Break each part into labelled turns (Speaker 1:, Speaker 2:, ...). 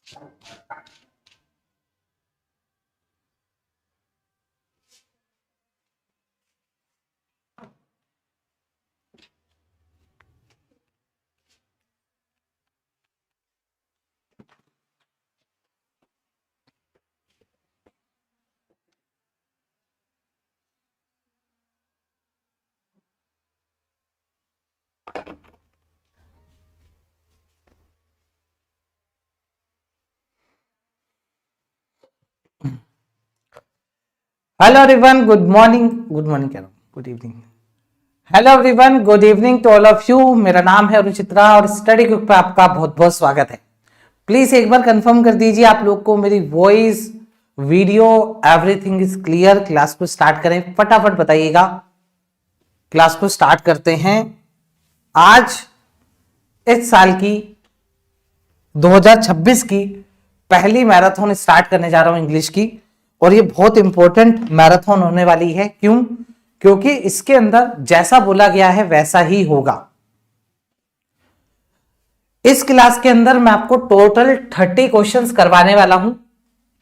Speaker 1: Hello everyone, good morning कह रहा हूँ, good evening. Hello everyone, good evening to all of you. मेरा नाम है रुचित्रा और स्टडी क्विक पे आपका बहुत बहुत स्वागत है। प्लीज एक बार कंफर्म कर दीजिए आप लोग को मेरी voice, video, everything is clear. Class को स्टार्ट करें, फटाफट बताइएगा। क्लास को स्टार्ट करते हैं। आज इस साल की 2026 की पहली मैराथन स्टार्ट करने जा रहा हूं इंग्लिश की, और ये बहुत इंपॉर्टेंट मैराथन होने वाली है। क्यों? क्योंकि इसके अंदर जैसा बोला गया है वैसा ही होगा। इस क्लास के अंदर मैं आपको टोटल 30 क्वेश्चंस करवाने वाला हूं।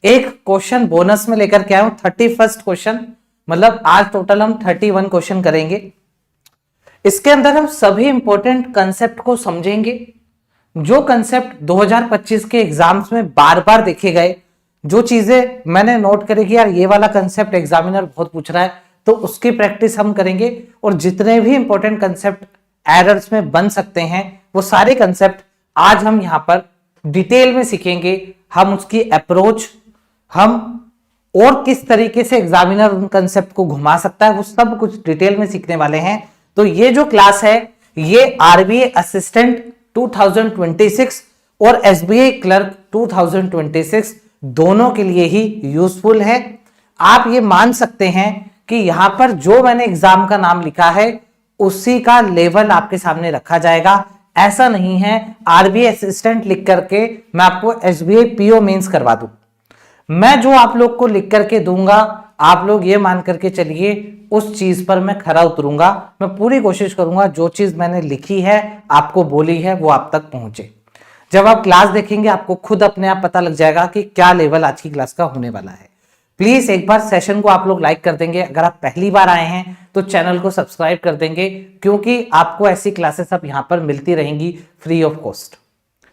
Speaker 1: एक क्वेश्चन बोनस में लेकर के आया हूं, 31st क्वेश्चन, मतलब आज टोटल हम 31 क्वेश्चन करेंगे। इसके अंदर हम सभी इंपॉर्टेंट कंसेप्ट को समझेंगे, जो कंसेप्ट 2025 के एग्जाम्स में बार बार देखे गए, जो चीजें मैंने नोट करी कि यार ये वाला कंसेप्ट एग्जामिनर बहुत पूछ रहा है, तो उसकी प्रैक्टिस हम करेंगे। और जितने भी इंपॉर्टेंट कंसेप्ट एरर्स में बन सकते हैं वो सारे कंसेप्ट आज हम यहां पर डिटेल में सीखेंगे। हम उसकी अप्रोच, हम और किस तरीके से एग्जामिनर उन कंसेप्ट को घुमा सकता है, वो सब कुछ डिटेल में सीखने वाले हैं। तो ये जो क्लास है ये आरबीआई असिस्टेंट 2026 और एसबीआई क्लर्क 2026 दोनों के लिए ही यूजफुल है। आप ये मान सकते हैं कि यहां पर जो मैंने एग्जाम का नाम लिखा है उसी का लेवल आपके सामने रखा जाएगा। ऐसा नहीं है आरबीआई असिस्टेंट लिख करके मैं आपको एसबीआई पीओ मेंस करवा दूं। मैं जो आप लोग को लिख करके दूंगा, आप लोग ये मान करके चलिए उस चीज पर मैं खरा उतरूंगा। मैं पूरी कोशिश करूंगा जो चीज मैंने लिखी है, आपको बोली है, वो आप तक पहुंचे। जब आप क्लास देखेंगे आपको खुद अपने आप पता लग जाएगा कि क्या लेवल आज की क्लास का होने वाला है। प्लीज एक बार सेशन को आप लोग लाइक कर देंगे। अगर आप पहली बार आए हैं तो चैनल को सब्सक्राइब कर देंगे, क्योंकि आपको ऐसी क्लासेस अब यहां पर मिलती रहेंगी फ्री ऑफ कॉस्ट।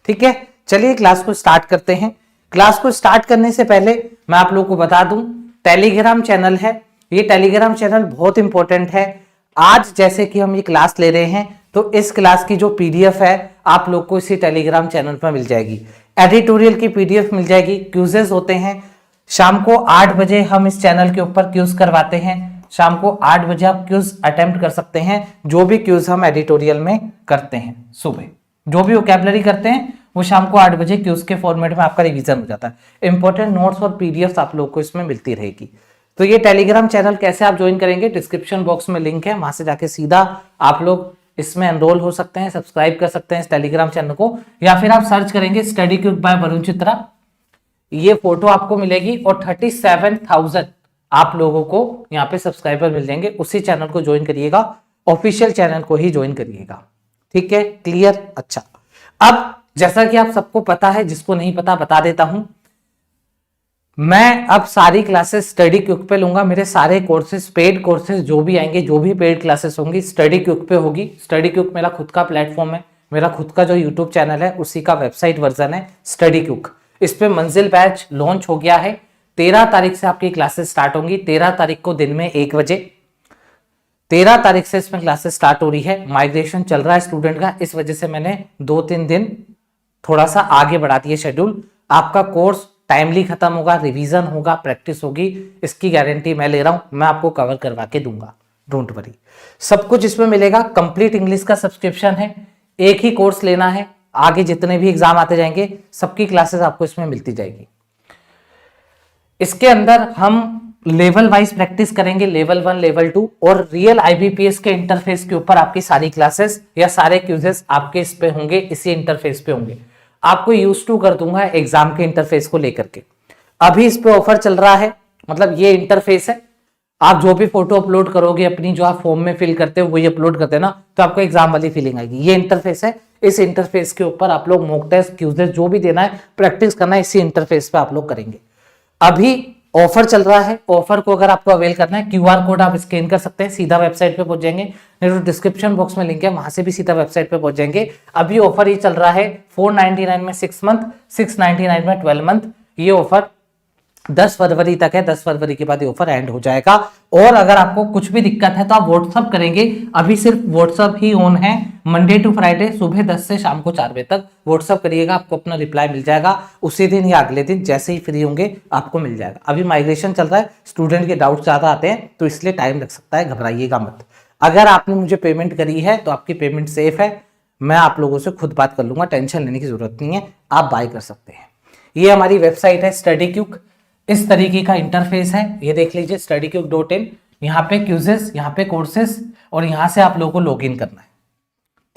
Speaker 1: ठीक है, चलिए क्लास को स्टार्ट करते हैं। क्लास को स्टार्ट करने से पहले मैं आप लोगों को बता दूं, टेलीग्राम चैनल है, ये टेलीग्राम चैनल बहुत इंपॉर्टेंट है। आज जैसे कि हम ये क्लास ले रहे हैं तो इस क्लास की जो पीडीएफ है आप लोग को इसी टेलीग्राम चैनल पर मिल जाएगी। एडिटोरियल की पीडीएफ मिल जाएगी, क्यूजेस होते हैं। शाम को 8 बजे हम इस चैनल के ऊपर क्यूज करवाते हैं। शाम को 8 बजे आप क्यूज अटेम्प्ट कर सकते हैं। जो भी क्यूज हम एडिटोरियल में करते हैं, सुबह जो भी वोकैबुलरी करते हैं वो शाम को 8 बजे क्यूज के फॉर्मेट में आपका रिवीजन हो जाता है। इंपॉर्टेंट नोट्स और पीडीएफ आप लोग को इसमें मिलती रहेगी। तो ये टेलीग्राम चैनल कैसे आप ज्वाइन करेंगे, डिस्क्रिप्शन बॉक्स में लिंक है, वहां से जाके सीधा आप लोग इसमें एनरोल हो सकते हैं, सब्सक्राइब कर सकते हैं इस टेलीग्राम चैनल को, या फिर आप सर्च करेंगे study quick by Varun Chitra, ये फोटो आपको मिलेगी और 37,000 आप लोगों को यहाँ पे सब्सक्राइबर मिल जाएंगे। उसी चैनल को ज्वाइन करिएगा, ऑफिशियल चैनल को ही ज्वाइन करिएगा। ठीक है, क्लियर? अच्छा, अब जैसा कि आप सबको पता है, जिसको नहीं पता बता देता हूं, मैं अब सारी क्लासेस स्टडी क्विक पे लूंगा। मेरे सारे कोर्सेज, पेड कोर्सेज जो भी आएंगे, जो भी पेड क्लासेस होंगी स्टडी क्विक पे होगी। स्टडी क्विक मेरा खुद का प्लेटफॉर्म है, मेरा खुद का जो यूट्यूब चैनल है उसी का वेबसाइट वर्जन है स्टडी क्विक। इस पे मंजिल बैच लॉन्च हो गया है। 13 तारीख से आपकी क्लासेस स्टार्ट होंगी। 13 तारीख को दिन में 1 बजे 13 तारीख से इसमें क्लासेस स्टार्ट हो रही है। माइग्रेशन चल रहा है स्टूडेंट का, इस वजह से मैंने 2-3 दिन थोड़ा सा आगे बढ़ा दिया शेड्यूल। आपका कोर्स टाइमली खत्म होगा, रिवीजन होगा, प्रैक्टिस होगी, इसकी गारंटी मैं ले रहा हूं। मैं आपको कवर करवा के दूंगा, डोंट वरी। सब कुछ इसमें मिलेगा। कंप्लीट इंग्लिश का सब्सक्रिप्शन है, एक ही कोर्स लेना है। आगे जितने भी एग्जाम आते जाएंगे सबकी क्लासेस आपको इसमें मिलती जाएगी। इसके अंदर हम लेवल वाइज प्रैक्टिस करेंगे, लेवल 1, लेवल 2, और रियल आईबीपीएस के इंटरफेस के ऊपर आपकी सारी क्लासेस या सारे क्यूजेस आपके इस पे होंगे, इसी इंटरफेस पे होंगे। आपको यूज टू कर दूंगा एग्जाम के इंटरफेस को लेकर के। अभी इस पे ऑफर चल रहा है, मतलब ये इंटरफेस है। आप जो भी फोटो अपलोड करोगे अपनी, जो आप फॉर्म में फिल करते हो वही अपलोड करते हैं ना, तो आपको एग्जाम वाली फीलिंग आएगी। ये इंटरफेस है, इस इंटरफेस के ऊपर आप लोग मॉक टेस्ट, क्विज़ेस जो भी देना है, प्रैक्टिस करना है, इसी इंटरफेस पे आप लोग करेंगे। अभी ऑफर चल रहा है, ऑफर को अगर आपको अवेल करना है, क्यूआर कोड आप स्कैन कर सकते हैं, सीधा वेबसाइट पे पहुंच जाएंगे, नहीं तो डिस्क्रिप्शन बॉक्स में लिंक है, वहां से भी सीधा वेबसाइट पे पहुंच जाएंगे। अभी ऑफर ये चल रहा है 499 में 6 मंथ, 699 में 12 मंथ। ये ऑफर 10 फरवरी तक है, 10 फरवरी के बाद ये ऑफर एंड हो जाएगा। और अगर आपको कुछ भी दिक्कत है तो आप व्हाट्सअप करेंगे, अभी सिर्फ व्हाट्सअप ही ऑन है, मंडे टू फ्राइडे सुबह 10 से शाम को 4 बजे तक व्हाट्सअप करिएगा, आपको अपना रिप्लाई मिल जाएगा उसी दिन या अगले दिन, जैसे ही फ्री होंगे आपको मिल जाएगा। अभी माइग्रेशन चल रहा है, स्टूडेंट के डाउट ज्यादा आते हैं तो इसलिए टाइम लग सकता है, घबराइएगा मत। अगर आपने मुझे पेमेंट करी है तो आपकी पेमेंट सेफ है, मैं आप लोगों से खुद बात कर लूंगा, टेंशन लेने की जरूरत नहीं है, आप बाय कर सकते हैं। ये हमारी वेबसाइट है StudyQuick, इस तरीके का इंटरफेस है, ये देख लीजिए studyquick.in। यहाँ पे क्यूजेस, यहाँ पे कोर्सेस, और यहाँ से आप लोगों को लॉग इन करना है।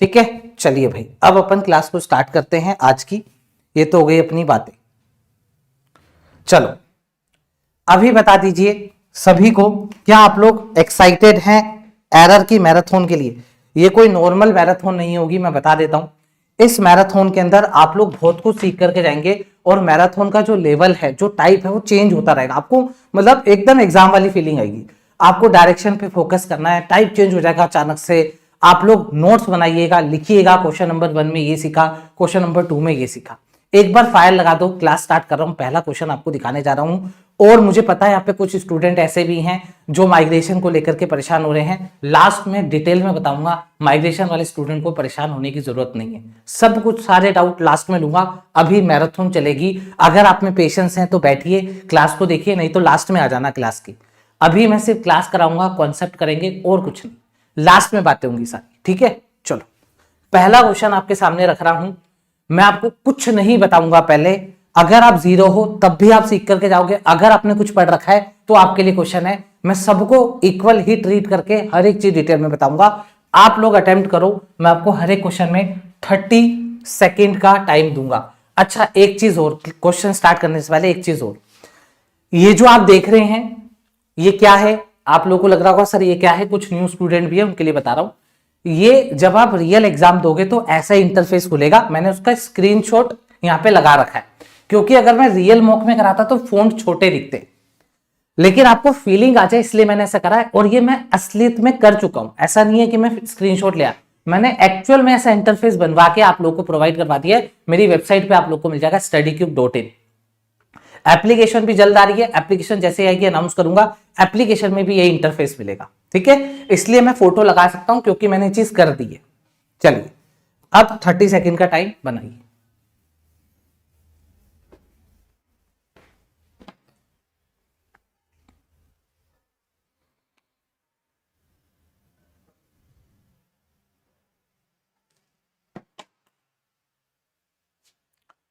Speaker 1: ठीक है, चलिए भाई अब अपन क्लास को स्टार्ट करते हैं आज की। ये तो हो गई अपनी बातें। चलो अभी बता दीजिए सभी को, क्या आप लोग एक्साइटेड हैं एरर की मैराथन के लिए? ये कोई नॉर्मल मैराथन नहीं होगी, मैं बता देता हूं। इस मैराथन के अंदर आप लोग बहुत कुछ सीख करके जाएंगे, और मैराथन का जो लेवल है, जो टाइप है, वो चेंज होता रहेगा। आपको मतलब एकदम एग्जाम वाली फीलिंग आएगी। आपको डायरेक्शन पे फोकस करना है, टाइप चेंज हो जाएगा अचानक से। आप लोग नोट्स बनाइएगा, लिखिएगा, क्वेश्चन नंबर 1 में ये सीखा, क्वेश्चन नंबर 2 में ये सीखा। एक बार फाइल लगा दो, क्लास स्टार्ट कर रहा हूं, पहला क्वेश्चन आपको दिखाने जा रहा हूं। और मुझे पता है यहाँ पे कुछ स्टूडेंट ऐसे भी हैं जो माइग्रेशन को लेकर के परेशान हो रहे हैं। लास्ट में डिटेल में बताऊंगा, माइग्रेशन वाले स्टूडेंट को परेशान होने की जरूरत नहीं है, सब कुछ सारे डाउट लास्ट में लूंगा। अभी मैराथन चलेगी, अगर आप में पेशेंस है तो बैठिए, क्लास को देखिए, नहीं तो लास्ट में आ जाना क्लास की। अभी मैं सिर्फ क्लास कराऊंगा, कॉन्सेप्ट करेंगे और कुछ नहीं, लास्ट में बातें होंगी सारी। ठीक है, चलो पहला क्वेश्चन आपके सामने रख रहा हूं। मैं आपको कुछ नहीं बताऊंगा पहले, अगर आप जीरो हो तब भी आप सीख करके जाओगे, अगर आपने कुछ पढ़ रखा है तो आपके लिए क्वेश्चन है। मैं सबको इक्वल ही ट्रीट करके हर एक चीज डिटेल में बताऊंगा। आप लोग अटेम्प्ट करो, मैं आपको हर एक क्वेश्चन में 30 सेकेंड का टाइम दूंगा। अच्छा एक चीज और, क्वेश्चन स्टार्ट करने से पहले एक चीज और, ये जो आप देख रहे हैं ये क्या है? आप लोगों को लग रहा होगा सर ये क्या है, कुछ न्यू स्टूडेंट भी है उनके लिए बता रहा हूं। ये जब आप रियल एग्जाम दोगे तो ऐसा इंटरफेस खुलेगा। मैंने उसका स्क्रीनशॉट यहाँ पे लगा रखा है, क्योंकि अगर मैं रियल मॉक में कराता तो फोंट छोटे दिखते, लेकिन आपको फीलिंग आ जाए इसलिए मैंने ऐसा करा है। और ये मैं असलियत में कर चुका हूं, ऐसा नहीं है कि मैं स्क्रीनशॉट लिया, मैंने एक्चुअल में ऐसा इंटरफेस बनवा के आप लोगों को प्रोवाइड करवा दिया है। मेरी वेबसाइट पे आप लोग को मिल जाएगा studyquick.in। एप्लीकेशन भी जल्द आ रही है, एप्लीकेशन जैसे आएगी अनाउंस करूंगा, एप्लीकेशन में भी यही इंटरफेस मिलेगा। ठीक है, इसलिए मैं फोटो लगा सकता हूं क्योंकि मैंने चीज कर दी है। चलिए अब 30 सेकेंड का टाइम बनाइए।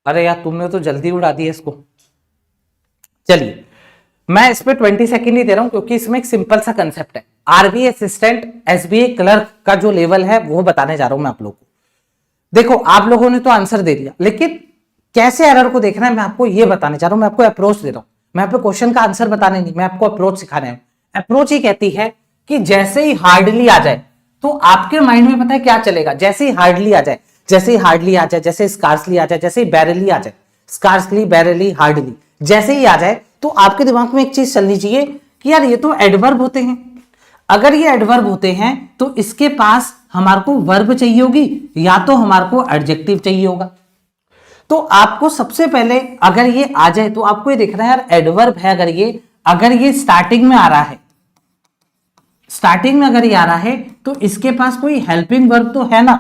Speaker 1: अरे यार तुमने तो जल्दी उड़ा दिया इसको। चलिए मैं इस पे 20 सेकेंड ही दे रहा हूं क्योंकि इसमें एक सिंपल सा कंसेप्ट है। आरबीआई असिस्टेंट, एसबीआई क्लर्क का जो लेवल है वो बताने जा रहा हूं मैं आप लोगों को। देखो आप लोगों ने तो आंसर दे दिया, लेकिन कैसे एरर को देखना है मैं आपको ये बताने जा रहा हूं। मैं आपको अप्रोच दे रहा हूं, मैं आपको क्वेश्चन का आंसर बताने नहीं, मैं आपको अप्रोच सिखाने हूं। अप्रोच ही कहती है कि जैसे ही हार्डली आ जाए तो आपके माइंड में पता है क्या चलेगा? जैसे ही हार्डली आ जाए, जैसे ही हार्डली आ जाए, जैसे स्कार्सली आ जाए, जैसे ही बैरली आ जाए, स्कार्सली, बैरली, हार्डली जैसे ही आ जाए तो आपके दिमाग में एक चीज चलनी चाहिए कि यार ये तो एडवर्ब होते हैं। अगर ये एडवर्ब होते हैं तो इसके पास हमारे को वर्ब चाहिए होगी या तो हमारे को एडजेक्टिव चाहिए होगा। तो आपको सबसे पहले अगर ये आ जाए तो आपको ये देखना है यार एडवर्ब है, अगर ये स्टार्टिंग में आ रहा है, स्टार्टिंग में अगर ये आ रहा है तो इसके पास कोई हेल्पिंग वर्ब तो है ना।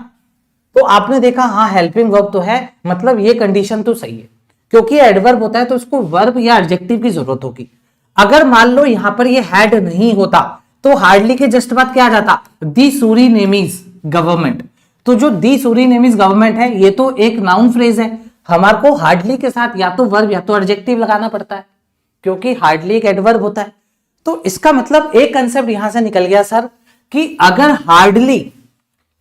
Speaker 1: तो आपने देखा हाँ हेल्पिंग वर्ब तो है, मतलब ये कंडीशन तो सही है, क्योंकि एडवर्ब होता है तो उसको वर्ब या एडजेक्टिव की जरूरत होगी। अगर मान लो यहां पर ये हैड नहीं होता तो हार्डली के जस्ट बाद क्या आ जाता? दी सूरीनेमीज गवर्नमेंट। तो जो दी सूरीनेमीज गवर्नमेंट है ये तो एक नाउन फ्रेज है, हमारे को हार्डली के साथ या तो वर्ब या तो एडजेक्टिव लगाना पड़ता है, क्योंकि हार्डली एक एडवर्ब होता है। तो इसका मतलब एक कंसेप्ट यहां से निकल गया सर कि अगर हार्डली,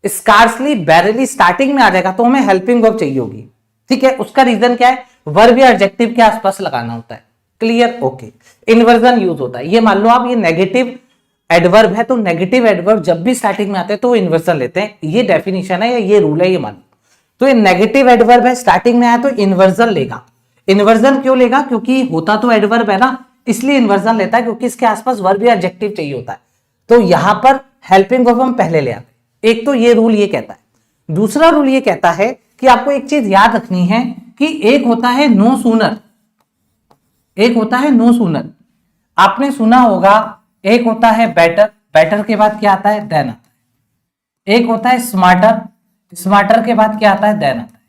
Speaker 1: स्कार्सली, बैरली स्टार्टिंग में आ जाएगा तो हमें हेल्पिंग वर्ब चाहिए होगी। ठीक है, उसका रीजन क्या है? वर्ब या एडजेक्टिव के आसपास लगाना होता है। क्लियर? ओके। इन्वर्जन यूज होता है, ये मान लो आप ये नेगेटिव एडवर्ब है तो नेगेटिव एडवर्ब जब भी स्टार्टिंग में आते हैं तो इन्वर्जन लेते हैं। ये डेफिनेशन है या ये रूल है, ये मान लो। तो ये नेगेटिव एडवर्ब है, स्टार्टिंग में आया तो इन्वर्जन लेगा। इन्वर्जन क्यों लेगा? क्योंकि होता तो एडवर्ब है ना, इसलिए इन्वर्जन लेता है, क्योंकि इसके आसपास वर्ब या एडजेक्टिव चाहिए होता है। तो यहां पर हेल्पिंग वर्ब हम पहले ले आते। एक तो ये रूल ये कहता है। दूसरा रूल ये कहता है कि आपको एक चीज याद रखनी है कि एक होता है नो सूनर, एक होता है नो सूनर। आपने सुना होगा एक होता है बेटर, बेटर के बाद क्या आता है? देन आता है। एक होता है स्मार्टर, स्मार्टर के बाद क्या आता है? देन आता है।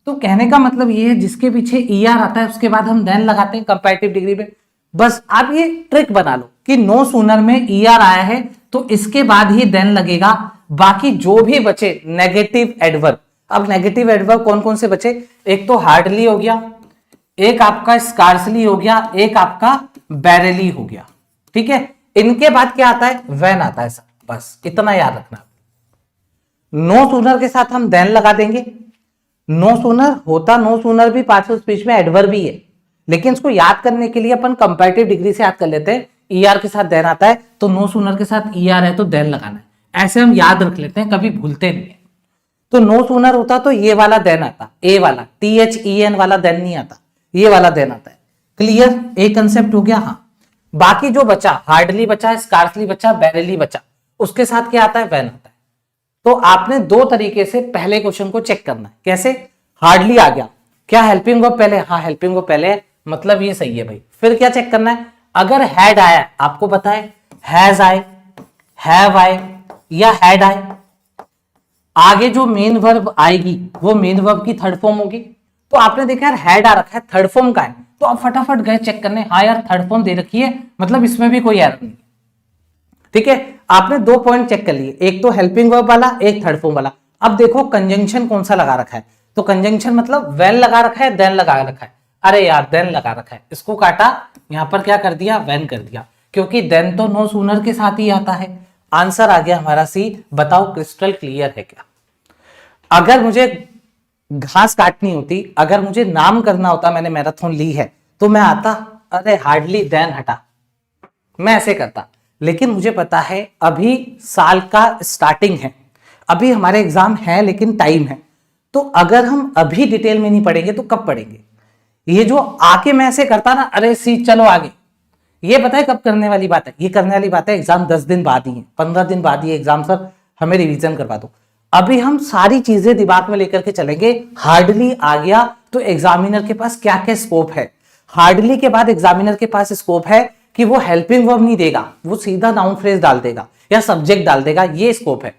Speaker 1: तो कहने का मतलब ये है जिसके पीछे ईआर आता है उसके बाद हम देन लगाते हैं कंपैरेटिव डिग्री में। बस आप ये ट्रिक बना लो कि नो सूनर में ईआर आया है तो इसके बाद ही देन लगेगा, बाकी जो भी बचे नेगेटिव एडवर्ब। अब नेगेटिव एडवर्ब कौन कौन से बचे? एक तो हार्डली हो गया, एक आपका स्कार्सली हो गया, एक आपका बैरेली हो गया। ठीक है, इनके बाद क्या आता है? व्हेन आता है। बस इतना याद रखना। नो सूनर के साथ हम देन लगा देंगे। नो सूनर होता, नो सूनर भी पार्शियल स्पीच में एडवर्ब भी है, लेकिन इसको याद करने के लिए अपन कंपैरेटिव डिग्री से याद कर लेते हैं। ईआर के साथ देन आता है तो नो सूनर के साथ ईआर है तो देन लगाना है, ऐसे हम याद रख लेते हैं, कभी भूलते नहीं है। तो नो सूनर होता तो ये वाला देन आता, ए वाला THEN वाला देन नहीं आता, ये वाला देन आता है। क्लियर? एक कंसेप्ट हो गया। हाँ, बाकी जो बचा, हार्डली बचा, स्कार्सली बचा, बैरेली बचा, उसके साथ क्या आता है? व्हेन आता है। तो आपने दो तरीके से पहले क्वेश्चन को चेक करना है। कैसे? हार्डली आ गया, क्या हेल्पिंग वर्ब पहले? हाँ, हेल्पिंग वर्ब पहले है, मतलब ये सही है भाई। फिर क्या चेक करना है? अगर हैड आया, आपको पता है हैज आए, हैव आए या हैड आए, आगे जो मेन वर्ब आएगी वो मेन वर्ब की थर्ड फॉर्म होगी। तो आपने देखा यार हैड आ रखा है, थर्ड फॉर्म का है, तो आप फटाफट गए चेक करने, हाँ यार थर्ड फॉर्म दे रखी है, मतलब इसमें भी कोई एरर नहीं। ठीक है, आपने दो पॉइंट चेक कर लिए, एक तो हेल्पिंग वर्ब वाला, एक थर्ड फॉर्म वाला। अब देखो कंजंक्शन कौन सा लगा रखा है, तो कंजंक्शन मतलब वेन लगा रखा है, देन लगा रखा है। अरे यार देन लगा रखा है, इसको काटा, यहां पर क्या कर दिया? वेन कर दिया, क्योंकि देन तो नो सूनर के साथ ही आता है। आंसर आ गया हमारा सी। बताओ क्रिस्टल क्लियर है क्या? अगर मुझे घास काटनी होती, अगर मुझे नाम करना होता, मैंने मैराथन ली है, तो मैं आता, अरे हार्डली देन हटा, मैं ऐसे करता। लेकिन मुझे पता है अभी साल का स्टार्टिंग है, अभी हमारे एग्जाम है, लेकिन टाइम है, तो अगर हम अभी डिटेल में नहीं पढ़ेंगे तो कब पढ़ेंगे? ये जो आके मैं ऐसे करता ना, अरे सी चलो आगे, ये पता है कब करने वाली बात है? ये करने वाली बात है एग्जाम 10 दिन बाद ही है, 15 दिन बाद ही एग्जाम, सर हमें रिवीजन करवा दो। अभी हम सारी चीजें दिमाग में लेकर के चलेंगे। हार्डली आ गया तो एग्जामिनर के पास क्या क्या स्कोप है। हार्डली के बाद एग्जामिनर के पास स्कोप है कि वो हेल्पिंग वर्ब नहीं देगा, वो सीधा नाउन फ्रेज डाल देगा या सब्जेक्ट डाल देगा, ये स्कोप है।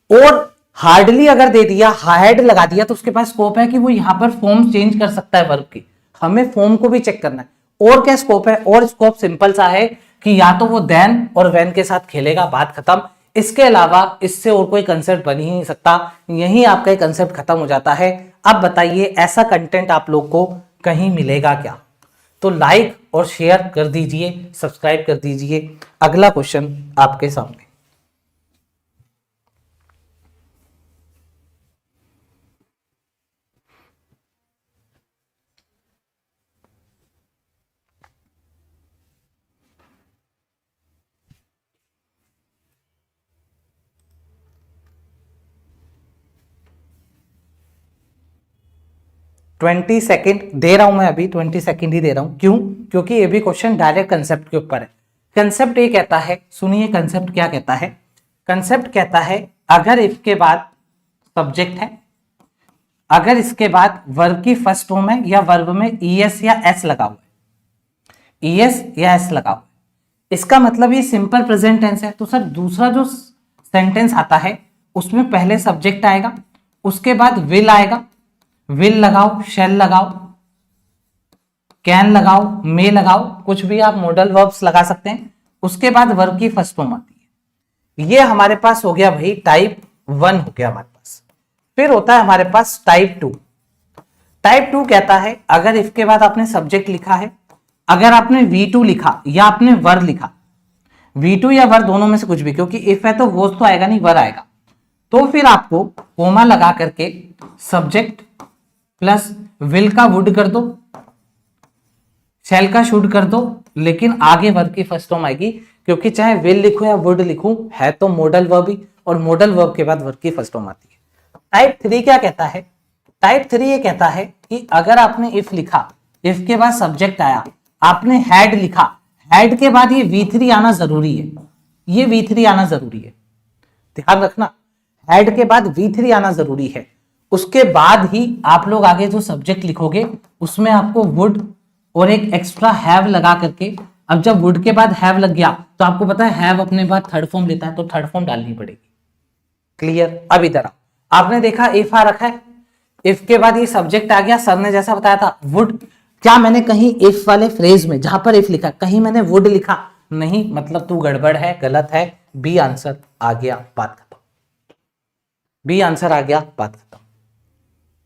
Speaker 1: और हार्डली अगर दे दिया, हैड लगा दिया, तो उसके पास स्कोप है कि वो यहां पर फॉर्म चेंज कर सकता है वर्ब की। हमें फॉर्म को भी चेक करना है। और क्या स्कोप है? और स्कोप सिंपल सा है कि या तो वो देन और व्हेन के साथ खेलेगा, बात खत्म। इसके अलावा इससे और कोई कंसेप्ट बन ही नहीं सकता, यही आपका कंसेप्ट खत्म हो जाता है। अब बताइए ऐसा कंटेंट आप लोग को कहीं मिलेगा क्या? तो लाइक और शेयर कर दीजिए, सब्सक्राइब कर दीजिए। अगला क्वेश्चन आपके सामने। ट्वेंटी सेकेंड दे रहा हूं मैं, अभी 20 सेकेंड ही दे रहा हूं। क्यों? क्योंकि ये भी क्वेश्चन डायरेक्ट कंसेप्ट के ऊपर है। कंसेप्ट ये कहता है, सुनिए कंसेप्ट क्या कहता है। कंसेप्ट कहता है अगर इफ के बाद सब्जेक्ट है, अगर इसके बाद वर्ब की फर्स्ट फॉर्म है या वर्ब में ईएस या एस लगा हुआ है, ईएस या एस लगा हुआ है, इसका मतलब ये सिंपल प्रेजेंट टेंस है। तो सर दूसरा जो सेंटेंस आता है उसमें पहले सब्जेक्ट आएगा, उसके बाद विल आएगा, विल लगाओ, शेल लगाओ, कैन लगाओ, मे लगाओ, कुछ भी आप मॉडल वर्ब्स लगा सकते हैं। उसके बाद वर्ब की फर्स्ट फॉर्म आती है। ये हमारे पास हो गया भाई टाइप 1 हो गया हमारे पास। फिर होता है हमारे पास टाइप 2। टाइप 2 कहता है अगर इसके बाद आपने सब्जेक्ट लिखा है, अगर आपने V2 लिखा या आपने वर लिखा, V2 या वर दोनों में से कुछ भी, क्योंकि इफ है तो वोज तो आएगा नहीं, वर आएगा, तो फिर आपको कोमा लगा करके सब्जेक्ट प्लस विल का वुड कर दो, शेल का शुड कर दो, लेकिन आगे वर्ब की फर्स्ट फॉर्म आएगी, क्योंकि चाहे विल लिखूं या वुड लिखूं है तो मॉडल वर्ब ही, और मॉडल वर्ब के बाद वर्ब की फर्स्ट फॉर्म आती है। टाइप 3 क्या कहता है? टाइप 3 ये कहता है कि अगर आपने इफ लिखा, इफ के बाद सब्जेक्ट आया, आपने हैड लिखा, हैड के बाद ये V3 आना जरूरी है, ये V3 आना जरूरी है, ध्यान रखना, हैड के बाद V3 आना जरूरी है। उसके बाद ही आप लोग आगे जो सब्जेक्ट लिखोगे उसमें आपको वुड और एक एक्स्ट्रा हैव लगा करके, अब जब वुड के बाद हैव लग गया तो आपको पता है हैव अपने बाद थर्ड फॉर्म लेता है, तो थर्ड फॉर्म डालनी पड़ेगी। क्लियर? अब इधर आपने देखा इफ आ रखा है, इफ के बाद ये सब्जेक्ट आ गया, सर ने जैसा बताया था वुड, क्या मैंने कहीं इफ वाले फ्रेज में जहां पर इफ लिखा कहीं मैंने वुड लिखा? नहीं, मतलब तू गड़बड़ है, गलत है। बी आंसर आ गया, बात खत्म। बी आंसर आ गया, बात खत्म।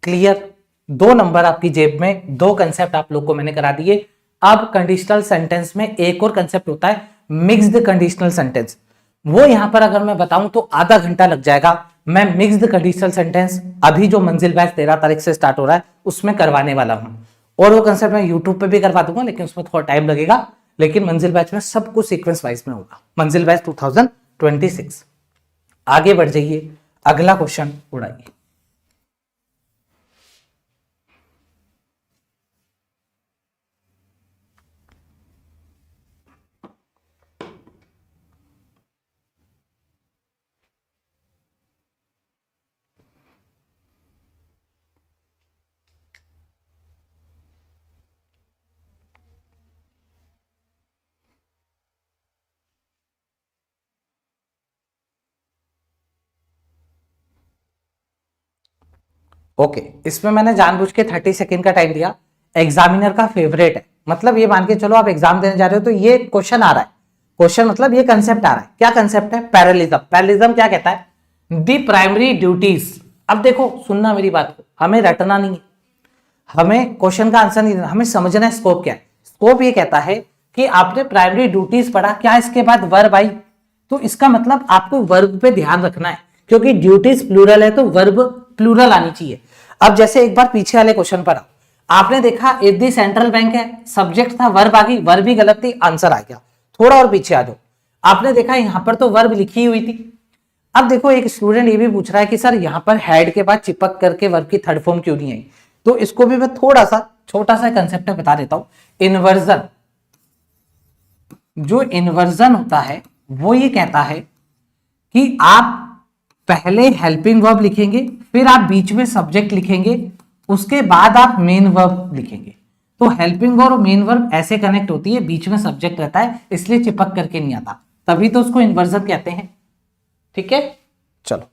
Speaker 1: क्लियर? 2 नंबर आपकी जेब में, 2 कंसेप्ट आप लोग को मैंने करा दिए। अब कंडीशनल सेंटेंस में एक और कंसेप्ट होता है मिक्स्ड कंडीशनल सेंटेंस, वो यहां पर अगर मैं बताऊं तो आधा घंटा लग जाएगा। मैं मिक्स्ड कंडीशनल सेंटेंस अभी जो मंजिल बैच 13 तारीख से स्टार्ट हो रहा है उसमें करवाने वाला हूं, और वो कंसेप्ट मैं यूट्यूब पे भी करवा दूंगा, लेकिन उसमें थोड़ा टाइम लगेगा। लेकिन मंजिल बैच में सब कुछ सीक्वेंस वाइज में होगा, मंजिल बैच 2026। आगे बढ़ जाइए, अगला क्वेश्चन उड़ाइए। ओके, इसमें मैंने जानबूझ के 30 सेकंड का टाइम दिया। एग्जामिनर का फेवरेट है, मतलब ये मान के चलो आप एग्जाम देने जा रहे हो तो ये क्वेश्चन आ रहा है, क्वेश्चन मतलब ये कंसेप्ट आ रहा है। क्या कंसेप्ट है? पैरेललिज्म। पैरेललिज्म क्या कहता है? The primary duties. अब देखो, सुनना मेरी बात को, हमें रटना नहीं है, हमें क्वेश्चन का आंसर नहीं देना, हमें समझना है स्कोप क्या है। स्कोप ये कहता है कि आपने प्राइमरी ड्यूटीज पढ़ा, क्या इसके बाद वर्ब आई, तो इसका मतलब आपको वर्ब पे ध्यान रखना है, क्योंकि ड्यूटीज प्लूरल है तो वर्ब प्लूरल आनी चाहिए। अब जैसे एक बार पीछे वाले क्वेश्चन पर आपने देखा इफ दी सेंट्रल बैंक है, सब्जेक्ट था, वर्ब आ गई, वर्ब भी गलत थी, आंसर आ गया। थोड़ा और पीछे आ जाओ, आपने देखा यहां पर तो वर्ब लिखी हुई थी। अब देखो एक स्टूडेंट ये भी पूछ रहा है कि सर यहां पर हेड के बाद चिपक करके वर्ब की थर्ड फॉर्म क्यों नहीं आई, तो इसको भी मैं थोड़ा सा छोटा सा कंसेप्ट बता देता हूं। इन्वर्जन, जो इन्वर्जन होता है वो ये कहता है कि आप पहले हेल्पिंग वर्ब लिखेंगे, फिर आप बीच में सब्जेक्ट लिखेंगे, उसके बाद आप मेन वर्ब लिखेंगे। तो हेल्पिंग वर्ब और मेन वर्ब ऐसे कनेक्ट होती है, बीच में सब्जेक्ट रहता है, इसलिए चिपक करके नहीं आता, तभी तो उसको इन्वर्जन कहते हैं। ठीक है, चलो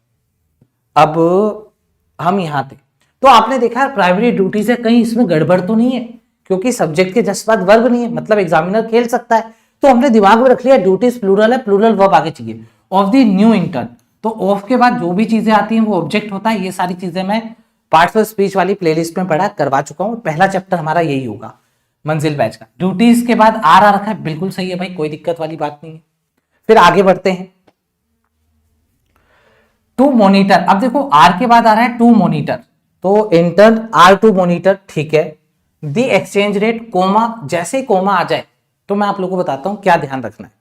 Speaker 1: अब हम यहां थे, तो आपने देखा प्राइमरी ड्यूटी से कहीं इसमें गड़बड़ तो नहीं है, क्योंकि सब्जेक्ट के जस्ट बाद वर्ब नहीं है, मतलब एग्जामिनर खेल सकता है। तो हमने दिमाग में रख लिया ड्यूटीज प्लूरल है, प्लूरल वर्ब आगे चाहिए। ऑफ द न्यू इंटर्न, तो ऑफ के बाद जो भी चीजें आती हैं वो ऑब्जेक्ट होता है। ये सारी चीजें मैं पार्ट्स ऑफ स्पीच वाली प्लेलिस्ट में पढ़ा करवा चुका हूं, पहला चैप्टर हमारा यही होगा मंजिल बैच का। ड्यूटीज के बाद आर आ रखा है, बिल्कुल सही है भाई, कोई दिक्कत वाली बात नहीं है। फिर आगे बढ़ते हैं, टू मॉनिटर। अब देखो आर के बाद आ रहा है टू मॉनिटर, तो इंटर्न आर टू मॉनिटर, ठीक है। दी एक्सचेंज रेट, कोमा, जैसे ही कोमा आ जाए तो मैं आप लोगों को बताता हूं क्या ध्यान रखना है।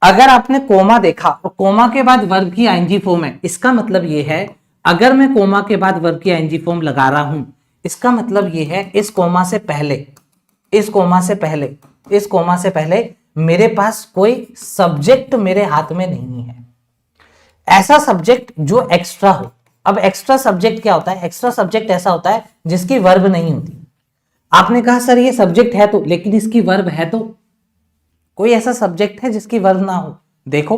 Speaker 1: अगर आपने कोमा देखा और कोमा के बाद वर्ब की आईएनजी फॉर्म है, इसका मतलब ये है, अगर मैं कोमा के बाद वर्ब की आईएनजी फॉर्म लगा रहा हूं, इसका मतलब ये है इस कोमा से पहले, इस कोमा से पहले, इस कोमा से पहले मेरे पास कोई सब्जेक्ट मेरे हाथ में नहीं है, ऐसा सब्जेक्ट जो एक्स्ट्रा हो। अब एक्स्ट्रा सब्जेक्ट क्या होता है? एक्स्ट्रा सब्जेक्ट ऐसा होता है जिसकी वर्ब नहीं होती। आपने कहा सर ये सब्जेक्ट है तो, लेकिन इसकी वर्ब है तो, कोई ऐसा सब्जेक्ट है जिसकी वर्ब ना हो? देखो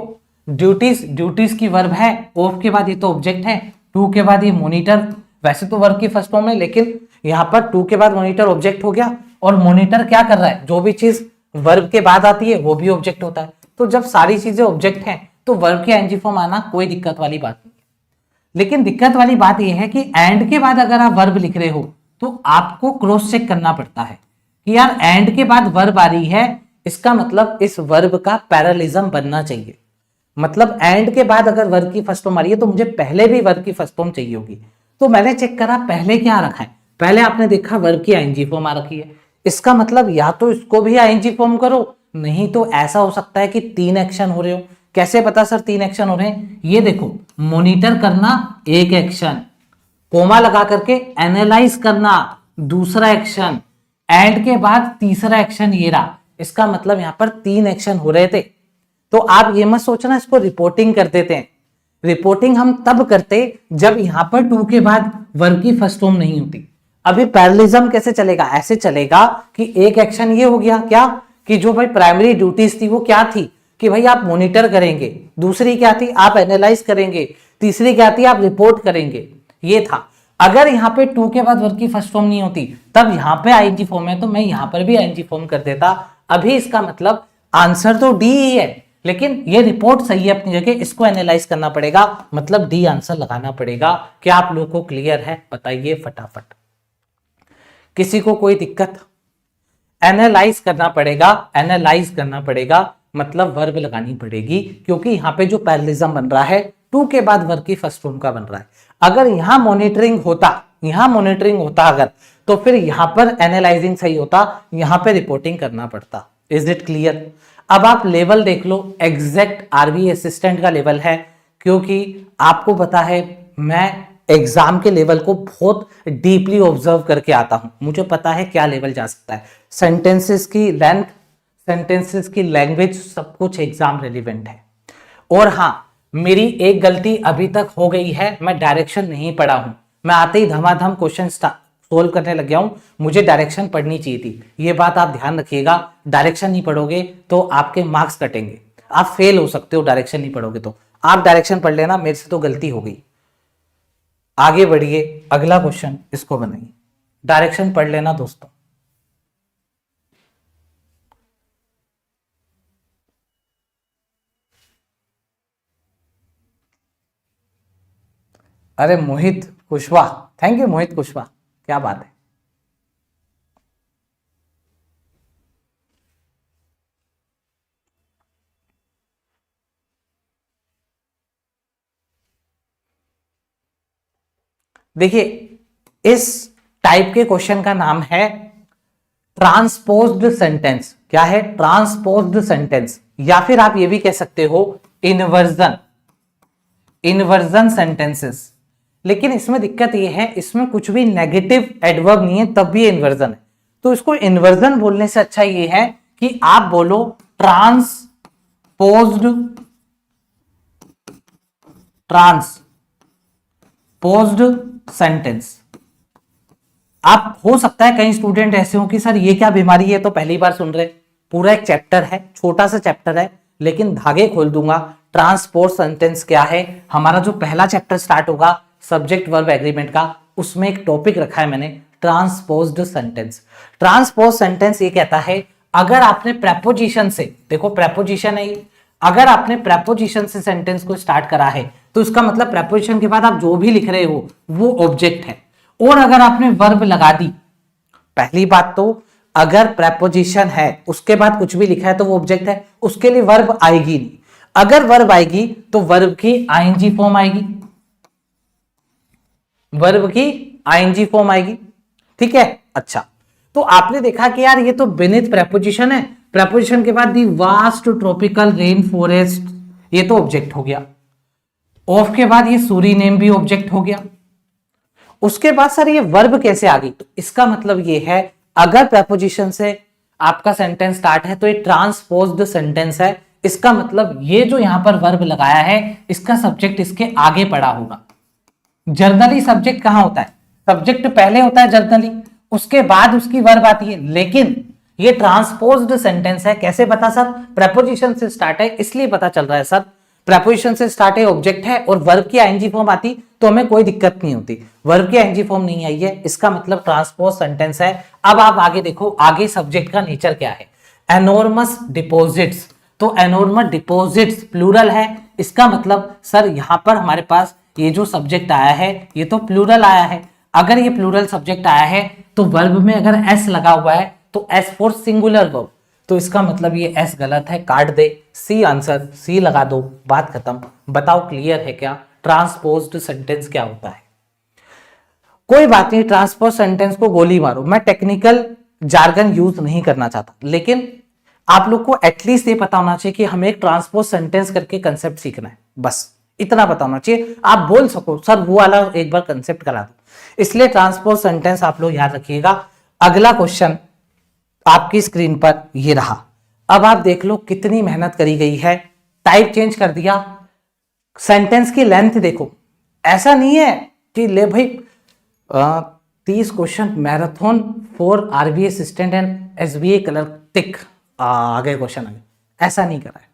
Speaker 1: ड्यूटीज, ड्यूटीज की वर्ब है, ऑफ के बाद ये तो ऑब्जेक्ट है, टू के बाद ये मॉनिटर, वैसे तो वर्ब की फर्स्ट फॉर्म है, लेकिन यहां पर टू के बाद मॉनिटर ऑब्जेक्ट हो गया, और मॉनिटर क्या कर रहा है? जो भी चीज वर्ब के बाद आती है वो भी ऑब्जेक्ट होता है। तो जब सारी चीजें ऑब्जेक्ट हैं तो वर्ब की आईएनजी फॉर्म आना कोई दिक्कत वाली बात नहीं है। लेकिन दिक्कत वाली बात यह है कि एंड के बाद अगर आप वर्ब लिख रहे हो तो आपको क्रॉस चेक करना पड़ता है कि यार एंड के बाद वर्ब आ रही है, इसका मतलब इस वर्ब का पैरेललिज्म बनना चाहिए। मतलब एंड के बाद अगर वर्ब की फर्स्ट फॉर्म आ रही है तो मुझे पहले भी वर्ब की फर्स्ट फॉर्म चाहिए होगी। तो मैंने चेक करा पहले क्या रखा है, पहले आपने देखा वर्ब की आईएनजी फॉर्म आ रखी है, इसका मतलब या तो इसको भी आईएनजी फॉर्म करो, नहीं तो ऐसा हो सकता है कि 3 एक्शन हो रहे हो। कैसे पता सर 3 एक्शन हो रहे हैं? ये देखो, मॉनिटर करना एक एक्शन, कोमा लगा करके एनालाइज करना दूसरा एक्शन, एंड के बाद तीसरा एक्शन ये रहा। इसका मतलब यहां पर 3 एक्शन हो रहे थे। तो आप ये मत सोचना इसको रिपोर्टिंग कर देते हैं। रिपोर्टिंग हम तब करते जब यहां पर टू के बाद वर्ब की फर्स्ट फॉर्म नहीं होती। अभी पैरेललिज्म कैसे चलेगा, ऐसे चलेगा कि एक एक्शन ये हो गया क्या कि जो भाई प्राइमरी ड्यूटीज थी वो क्या थी कि भाई आप मॉनिटर करेंगे, दूसरी क्या थी आप एनालाइज करेंगे, तीसरी क्या थी आप रिपोर्ट करेंगे, ये था। अगर यहां पे टू के बाद वर्ब की फर्स्ट फॉर्म नहीं होती तब यहां पे आईएनजी फॉर्म है तो मैं यहां पर भी आईएनजी फॉर्म कर देता। अभी इसका मतलब आंसर तो डी ही है, लेकिन ये रिपोर्ट सही है अपनी जगह, इसको एनालाइज करना पड़ेगा, मतलब डी आंसर लगाना पड़ेगा। क्या आप लोगों को क्लियर है, बताइए फटाफट। किसी को कोई दिक्कत? एनालाइज करना पड़ेगा, एनालाइज करना पड़ेगा मतलब वर्ब लगानी पड़ेगी, क्योंकि यहां पे जो पैरेललिज्म बन रहा है टू के बाद वर्ब की फर्स्ट फॉर्म का बन रहा है। अगर यहां मॉनिटरिंग होता, यहां मॉनिटरिंग होता अगर, तो फिर यहां पर एनालाइजिंग सही होता, यहां पे रिपोर्टिंग करना पड़ता। Is it clear? अब आप लेवल देख लो, एग्जैक्ट आरबी असिस्टेंट का लेवल है, क्योंकि आपको पता है मैं एग्जाम के लेवल को बहुत डीपली ऑब्जर्व करके आता हूं, मुझे पता है क्या लेवल जा सकता है। सेंटेंसेस की लेंथ, सेंटेंसेस की लैंग्वेज, सब कुछ एग्जाम रेलिवेंट है। और हाँ, मेरी एक गलती अभी तक हो गई है, मैं डायरेक्शन नहीं पढ़ा हूं। मैं आते ही धमाधम क्वेश्चन सोल्व करने लग गया हूं, मुझे डायरेक्शन पढ़नी चाहिए थी। ये बात आप ध्यान रखिएगा, डायरेक्शन नहीं पढ़ोगे तो आपके मार्क्स कटेंगे, आप फेल हो सकते हो डायरेक्शन नहीं पढ़ोगे तो। आप डायरेक्शन पढ़ लेना, मेरे से तो गलती हो गई। आगे बढ़िए, अगला क्वेश्चन इसको बनाइए, डायरेक्शन पढ़ लेना दोस्तों। अरे मोहित कुशवाहा, थैंक यू मोहित कुशवाहा, क्या बात है। देखिए, इस टाइप के क्वेश्चन का नाम है ट्रांसपोज्ड सेंटेंस। क्या है? ट्रांसपोज्ड सेंटेंस, या फिर आप ये भी कह सकते हो इन्वर्जन, इन्वर्जन सेंटेंसेस। लेकिन इसमें दिक्कत ये है, इसमें कुछ भी नेगेटिव एडवर्ब नहीं है, तब भी इन्वर्जन है। तो इसको इन्वर्जन बोलने से अच्छा ये है कि आप बोलो ट्रांसपोज्ड, ट्रांसपोज्ड सेंटेंस। आप हो सकता है कई स्टूडेंट ऐसे हो कि सर ये क्या बीमारी है, तो पहली बार सुन रहे। पूरा एक चैप्टर है, छोटा सा चैप्टर है, लेकिन धागे खोल दूंगा। ट्रांसपोज सेंटेंस क्या है, हमारा जो पहला चैप्टर स्टार्ट होगा सब्जेक्ट वर्ब एग्रीमेंट का, उसमें एक टॉपिक रखा है मैंने, ट्रांसपोज्ड सेंटेंस। ट्रांसपोज सेंटेंस ये कहता है अगर आपने प्रेपोजिशन से, देखो प्रेपोजिशन है, अगर आपने प्रेपोजिशन से सेंटेंस को स्टार्ट करा है तो इसका मतलब प्रेपोजिशन के बाद आप जो भी लिख रहे हो वो ऑब्जेक्ट है। और अगर आपने वर्ब लगा दी, पहली बात तो अगर प्रेपोजिशन है उसके बाद कुछ भी लिखा है तो वो ऑब्जेक्ट है, उसके लिए वर्ब आएगी नहीं। अगर वर्ब आएगी तो वर्ब की आईएनजी फॉर्म आएगी, वर्ब की आईएनजी फॉर्म आएगी, ठीक है। अच्छा, तो आपने देखा कि यार ये तो बिनिथ प्रेपोजिशन है, प्रेपोजिशन के बाद दी वास्ट ट्रॉपिकल रेन फॉरेस्ट, ये तो ऑब्जेक्ट हो गया। ऑफ के बाद ये सूरीनेम भी ऑब्जेक्ट हो गया। उसके बाद सर ये वर्ब कैसे आ गई, तो इसका मतलब ये है अगर प्रेपोजिशन से आपका सेंटेंस स्टार्ट है तो ये ट्रांसपोज्ड सेंटेंस है। इसका मतलब ये जो यहां पर वर्ब लगाया है इसका सब्जेक्ट इसके आगे पड़ा होगा। जर्नली सब्जेक्ट कहां होता है, सब्जेक्ट पहले होता है जर्नली, उसके बाद उसकी वर्ब आती है। लेकिन ये ट्रांसपोज्ड सेंटेंस है, कैसे पता सर? प्रेपोजिशन से स्टार्ट है इसलिए पता चल रहा है सर। प्रेपोजिशन से स्टार्ट है, ऑब्जेक्ट है और वर्ब की आईएनजी फॉर्म आती तो हमें कोई दिक्कत नहीं होती। वर्ब की आईएनजी फॉर्म नहीं आई है, इसका मतलब ट्रांसपोज सेंटेंस है। अब आप आगे देखो, आगे सब्जेक्ट का नेचर क्या है, एनोर्मस डिपॉजिट्स। तो एनोर्मस डिपॉजिट्स प्लूरल है, इसका मतलब सर यहां पर हमारे पास ये जो सब्जेक्ट आया है ये तो प्लूरल आया है। अगर ये प्लूरल सब्जेक्ट आया है तो वर्ब में अगर एस लगा हुआ है तो एस फॉर सिंगुलर वर्ब, तो इसका मतलब ये एस गलत है, काट दे। सी आंसर, सी लगा दो, बात खत्म। बताओ क्लियर है क्या? ट्रांसपोज्ड सेंटेंस क्या होता है? कोई बात नहीं, ट्रांसपोज सेंटेंस को गोली मारो, मैं टेक्निकल जार्गन यूज नहीं करना चाहता, लेकिन आप लोग को एटलीस्ट ये पता होना चाहिए कि हमें एक ट्रांसपोज सेंटेंस करके कंसेप्ट सीखना है, बस इतना पता होना चाहिए। आप बोल सको सर वो वाला एक बार कंसेप्ट करा दो, इसलिए ट्रांसपोज सेंटेंस आप लोग याद रखिएगा। अगला क्वेश्चन आपकी स्क्रीन पर ये रहा। अब आप देख लो कितनी मेहनत करी गई है, टाइप चेंज कर दिया, सेंटेंस की लेंथ देखो। ऐसा नहीं है कि ले भाई 30 question marathon for RBI assistant and SBI clerk tick, आगे क्वेश्चन आगे, ऐसा नहीं करा है।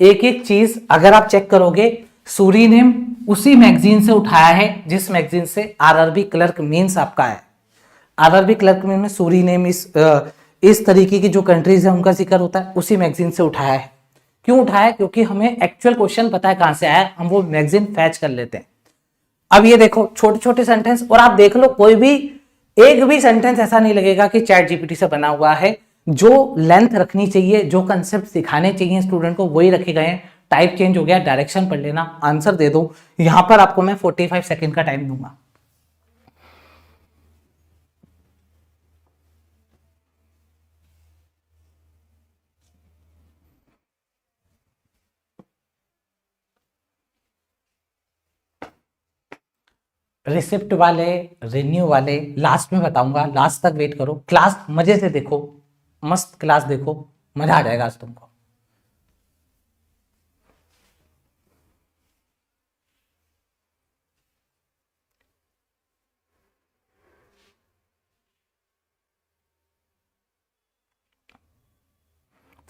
Speaker 1: एक एक चीज अगर आप चेक करोगे, सूरीनेम उसी मैगजीन से उठाया है जिस मैगजीन से आरआरबी क्लर्क मीन्स आपका है। आरआरबी क्लर्क मीन में सूरीनेम इस तरीके की जो कंट्रीज है उनका जिक्र होता है, उसी मैगजीन से उठाया है। क्यों उठाया? क्योंकि हमें एक्चुअल क्वेश्चन पता है कहां से आया, हम वो मैगजीन फैच कर लेते हैं। अब ये देखो छोटे छोटे सेंटेंस, और आप देख लो कोई भी एक भी सेंटेंस ऐसा नहीं लगेगा कि चैट जीपीटी से बना हुआ है। जो लेंथ रखनी चाहिए, जो कंसेप्ट सिखाने चाहिए स्टूडेंट को, वही रखे गए हैं। टाइप चेंज हो गया, डायरेक्शन पढ़ लेना, आंसर दे दो। यहां पर आपको मैं 45 सेकंड का टाइम दूंगा। रिसिप्ट वाले, रिन्यू वाले लास्ट में बताऊंगा, लास्ट तक वेट करो। क्लास मजे से देखो, मस्त क्लास देखो, मजा आ जाएगा आज तुमको।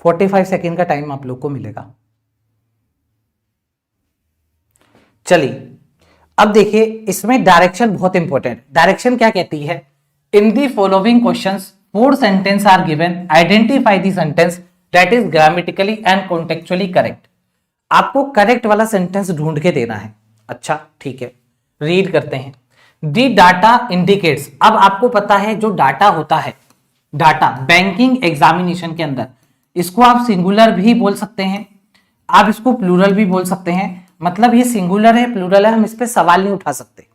Speaker 1: फोर्टी 45 सेकेंड का टाइम आप लोग को मिलेगा। चलिए अब देखिए, इसमें डायरेक्शन बहुत इंपॉर्टेंट। डायरेक्शन क्या कहती है? In the following questions 4 sentence are given, identify the sentence that is grammatically and contextually correct. आपको करेक्ट वाला सेंटेंस ढूंढ के देना है। अच्छा ठीक है, रीड करते हैं। The data indicates. अब आपको पता है जो डाटा होता है, डाटा बैंकिंग एग्जामिनेशन के अंदर, इसको आप सिंगुलर भी बोल सकते हैं, आप इसको प्लूरल भी बोल सकते हैं। मतलब ये सिंगुलर है, प्लूरल है, हम इस पे सवाल नहीं उठा सकते,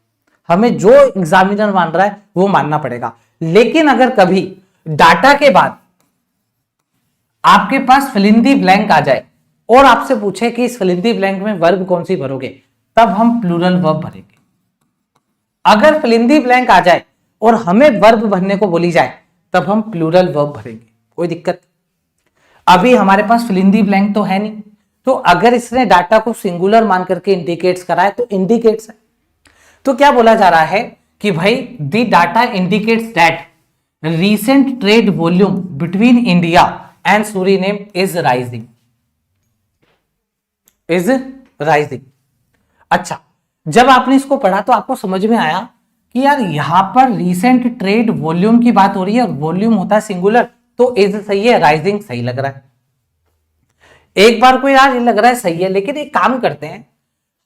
Speaker 1: हमें जो एग्जामिनर मान रहा है वो मानना पड़ेगा। लेकिन अगर कभी डाटा के बाद आपके पास फिल इन दी ब्लैंक आ जाए और आपसे पूछे कि इस फिल इन दी ब्लैंक में वर्ब कौन सी भरोगे, तब हम प्लूरल वर्ब भरेंगे। अगर फिल इन दी ब्लैंक आ जाए और हमें वर्ब भरने को बोली जाए, तब हम प्लूरल वर्ब भरेंगे। कोई दिक्कत? अभी हमारे पास फिल इन दी ब्लैंक तो है नहीं, तो अगर इसने डाटा को सिंगुलर मान करके इंडिकेट्स कराए तो इंडिकेट्स है। तो क्या बोला जा रहा है कि भाई the data indicates that recent trade volume between India and Suriname is rising, is rising. अच्छा, जब आपने इसको पढ़ा तो आपको समझ में आया कि यार यहां पर रीसेंट ट्रेड वॉल्यूम की बात हो रही है और वॉल्यूम होता है सिंगुलर, तो इज सही है, राइजिंग सही लग रहा है। एक बार को यार ये लग रहा है सही है, लेकिन एक काम करते हैं,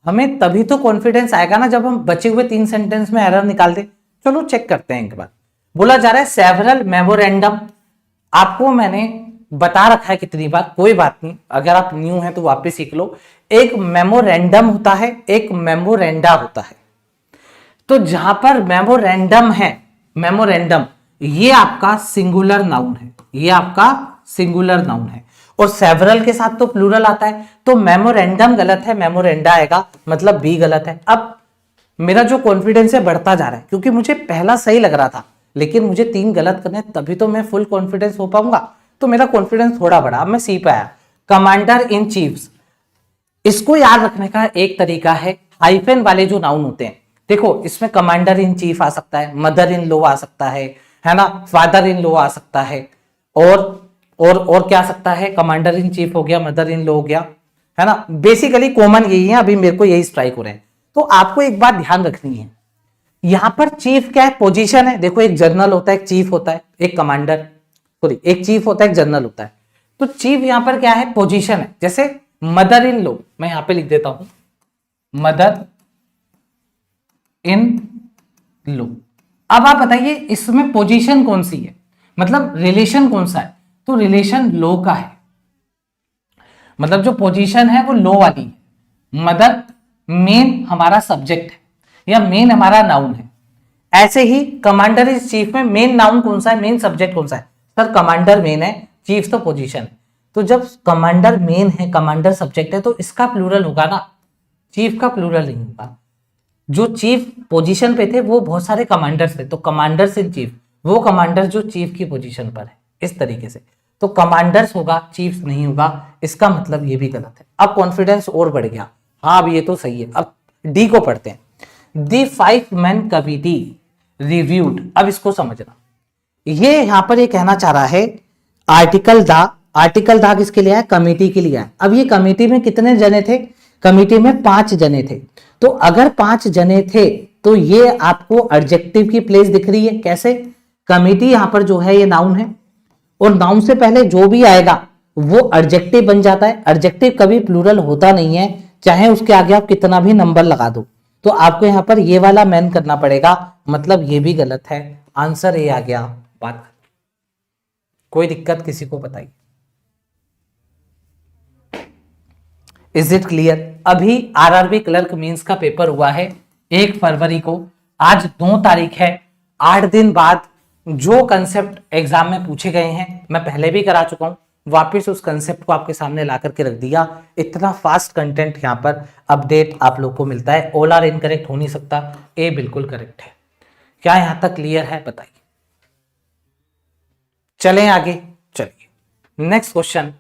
Speaker 1: हमें तभी तो कॉन्फिडेंस आएगा ना जब हम बचे हुए 3 सेंटेंस में एरर निकाल दे। चलो चेक करते हैं एक बार। बोला जा रहा है सेवरल मेमोरेंडम। आपको मैंने बता रखा है कितनी बार, कोई बात नहीं, अगर आप न्यू हैं तो वापस सीख लो। एक मेमोरेंडम होता है, एक मेमोरेंडा होता है। तो जहां पर मेमोरेंडम है, मेमोरेंडम ये आपका सिंगुलर नाउन है, ये आपका सिंगुलर नाउन है, और सेवरल के साथ तो प्लूरल आता है। तो मेमोरेंडम गलत है, मेमोरेंडा आएगा, मतलब बी गलत है। अब मेरा जो कॉन्फिडेंस है बढ़ता जा रहा है, क्योंकि मुझे पहला सही लग रहा था, लेकिन मुझे 3 गलत करने, तभी तो मैं फुल कॉन्फिडेंस हो पाऊंगा। तो मेरा कॉन्फिडेंस थोड़ा बढ़ा, अब मैं सी पे आया। कमांडर इन चीफ्स, इसको याद रखने का एक तरीका है, हाइफन वाले जो नाउन होते हैं, देखो इसमें कमांडर इन चीफ आ सकता है, मदर इन लॉ आ सकता है ना, फादर इन लॉ आ सकता है, और क्या आ सकता है, कमांडर इन चीफ हो गया, मदर इन लॉ हो गया, है ना। बेसिकली कॉमन यही है, अभी मेरे को यही स्ट्राइक हो रहे हैं। तो आपको एक बात ध्यान रखनी है, यहां पर चीफ क्या है, पोजीशन है। देखो एक जनरल होता है, एक चीफ होता है, एक कमांडर, सॉरी एक चीफ होता है, एक जनरल होता है। तो चीफ यहां पर क्या है, पोजीशन है। जैसे मदर इन लॉ, मैं यहां पे लिख देता हूं मदर इन लॉ। अब आप बताइए इसमें पोजीशन कौन सी है, मतलब रिलेशन कौन सा है, तो रिलेशन लॉ का है, मतलब जो पोजीशन है वो लॉ वाली है। मदर मेन हमारा सब्जेक्ट है या मेन हमारा नाउन है। ऐसे ही कमांडर इज चीफ में मेन नाउन कौन सा है, मेन सब्जेक्ट कौन सा है, सर कमांडर मेन है, चीफ तो पोजीशन है। तो जब कमांडर मेन है, कमांडर सब्जेक्ट है, तो इसका प्लूरल होगा ना, चीफ का प्लूरल नहीं होगा। जो चीफ पोजीशन पे थे वो बहुत सारे कमांडर्स थे, तो कमांडर्स इन चीफ, वो कमांडर जो चीफ की पोजीशन पर है, इस तरीके से। तो कमांडर्स होगा, चीफ नहीं होगा, इसका मतलब ये भी गलत है। अब कॉन्फिडेंस और बढ़ गया, हाँ अब ये तो सही है। अब डी को पढ़ते हैं। दी 5 मैन कमिटी रिव्यूड, अब इसको समझना, ये यहां पर ये कहना चाह रहा है आर्टिकल दा किसके लिए है, कमेटी के लिए है। अब ये कमेटी में कितने जने थे, कमेटी में 5 जने थे। तो अगर 5 जने थे तो ये आपको एडजेक्टिव की प्लेस दिख रही है, कैसे, कमेटी यहां पर जो है ये नाउन है, और नाउन से पहले जो भी आएगा वो एडजेक्टिव बन जाता है। एडजेक्टिव कभी प्लूरल होता नहीं है, चाहे उसके आगे आप कितना भी नंबर लगा दो। तो आपको यहां पर ये वाला मैन करना पड़ेगा, मतलब ये भी गलत है। आंसर ए आ गया, बात। कोई दिक्कत किसी को बताइए, इज इट क्लियर। अभी आरआरबी क्लर्क मींस का पेपर हुआ है 1 फरवरी को, आज 2 तारीख है। 8 दिन बाद जो कंसेप्ट एग्जाम में पूछे गए हैं मैं पहले भी करा चुका हूं, वापस उस कंसेप्ट को आपके सामने ला करके रख दिया। इतना फास्ट कंटेंट यहां पर अपडेट आप लोग को मिलता है। ऑल आर इनकरेक्ट हो नहीं सकता, ए बिल्कुल करेक्ट है। क्या यहां तक क्लियर है, बताइए। चलें आगे, चलिए नेक्स्ट क्वेश्चन।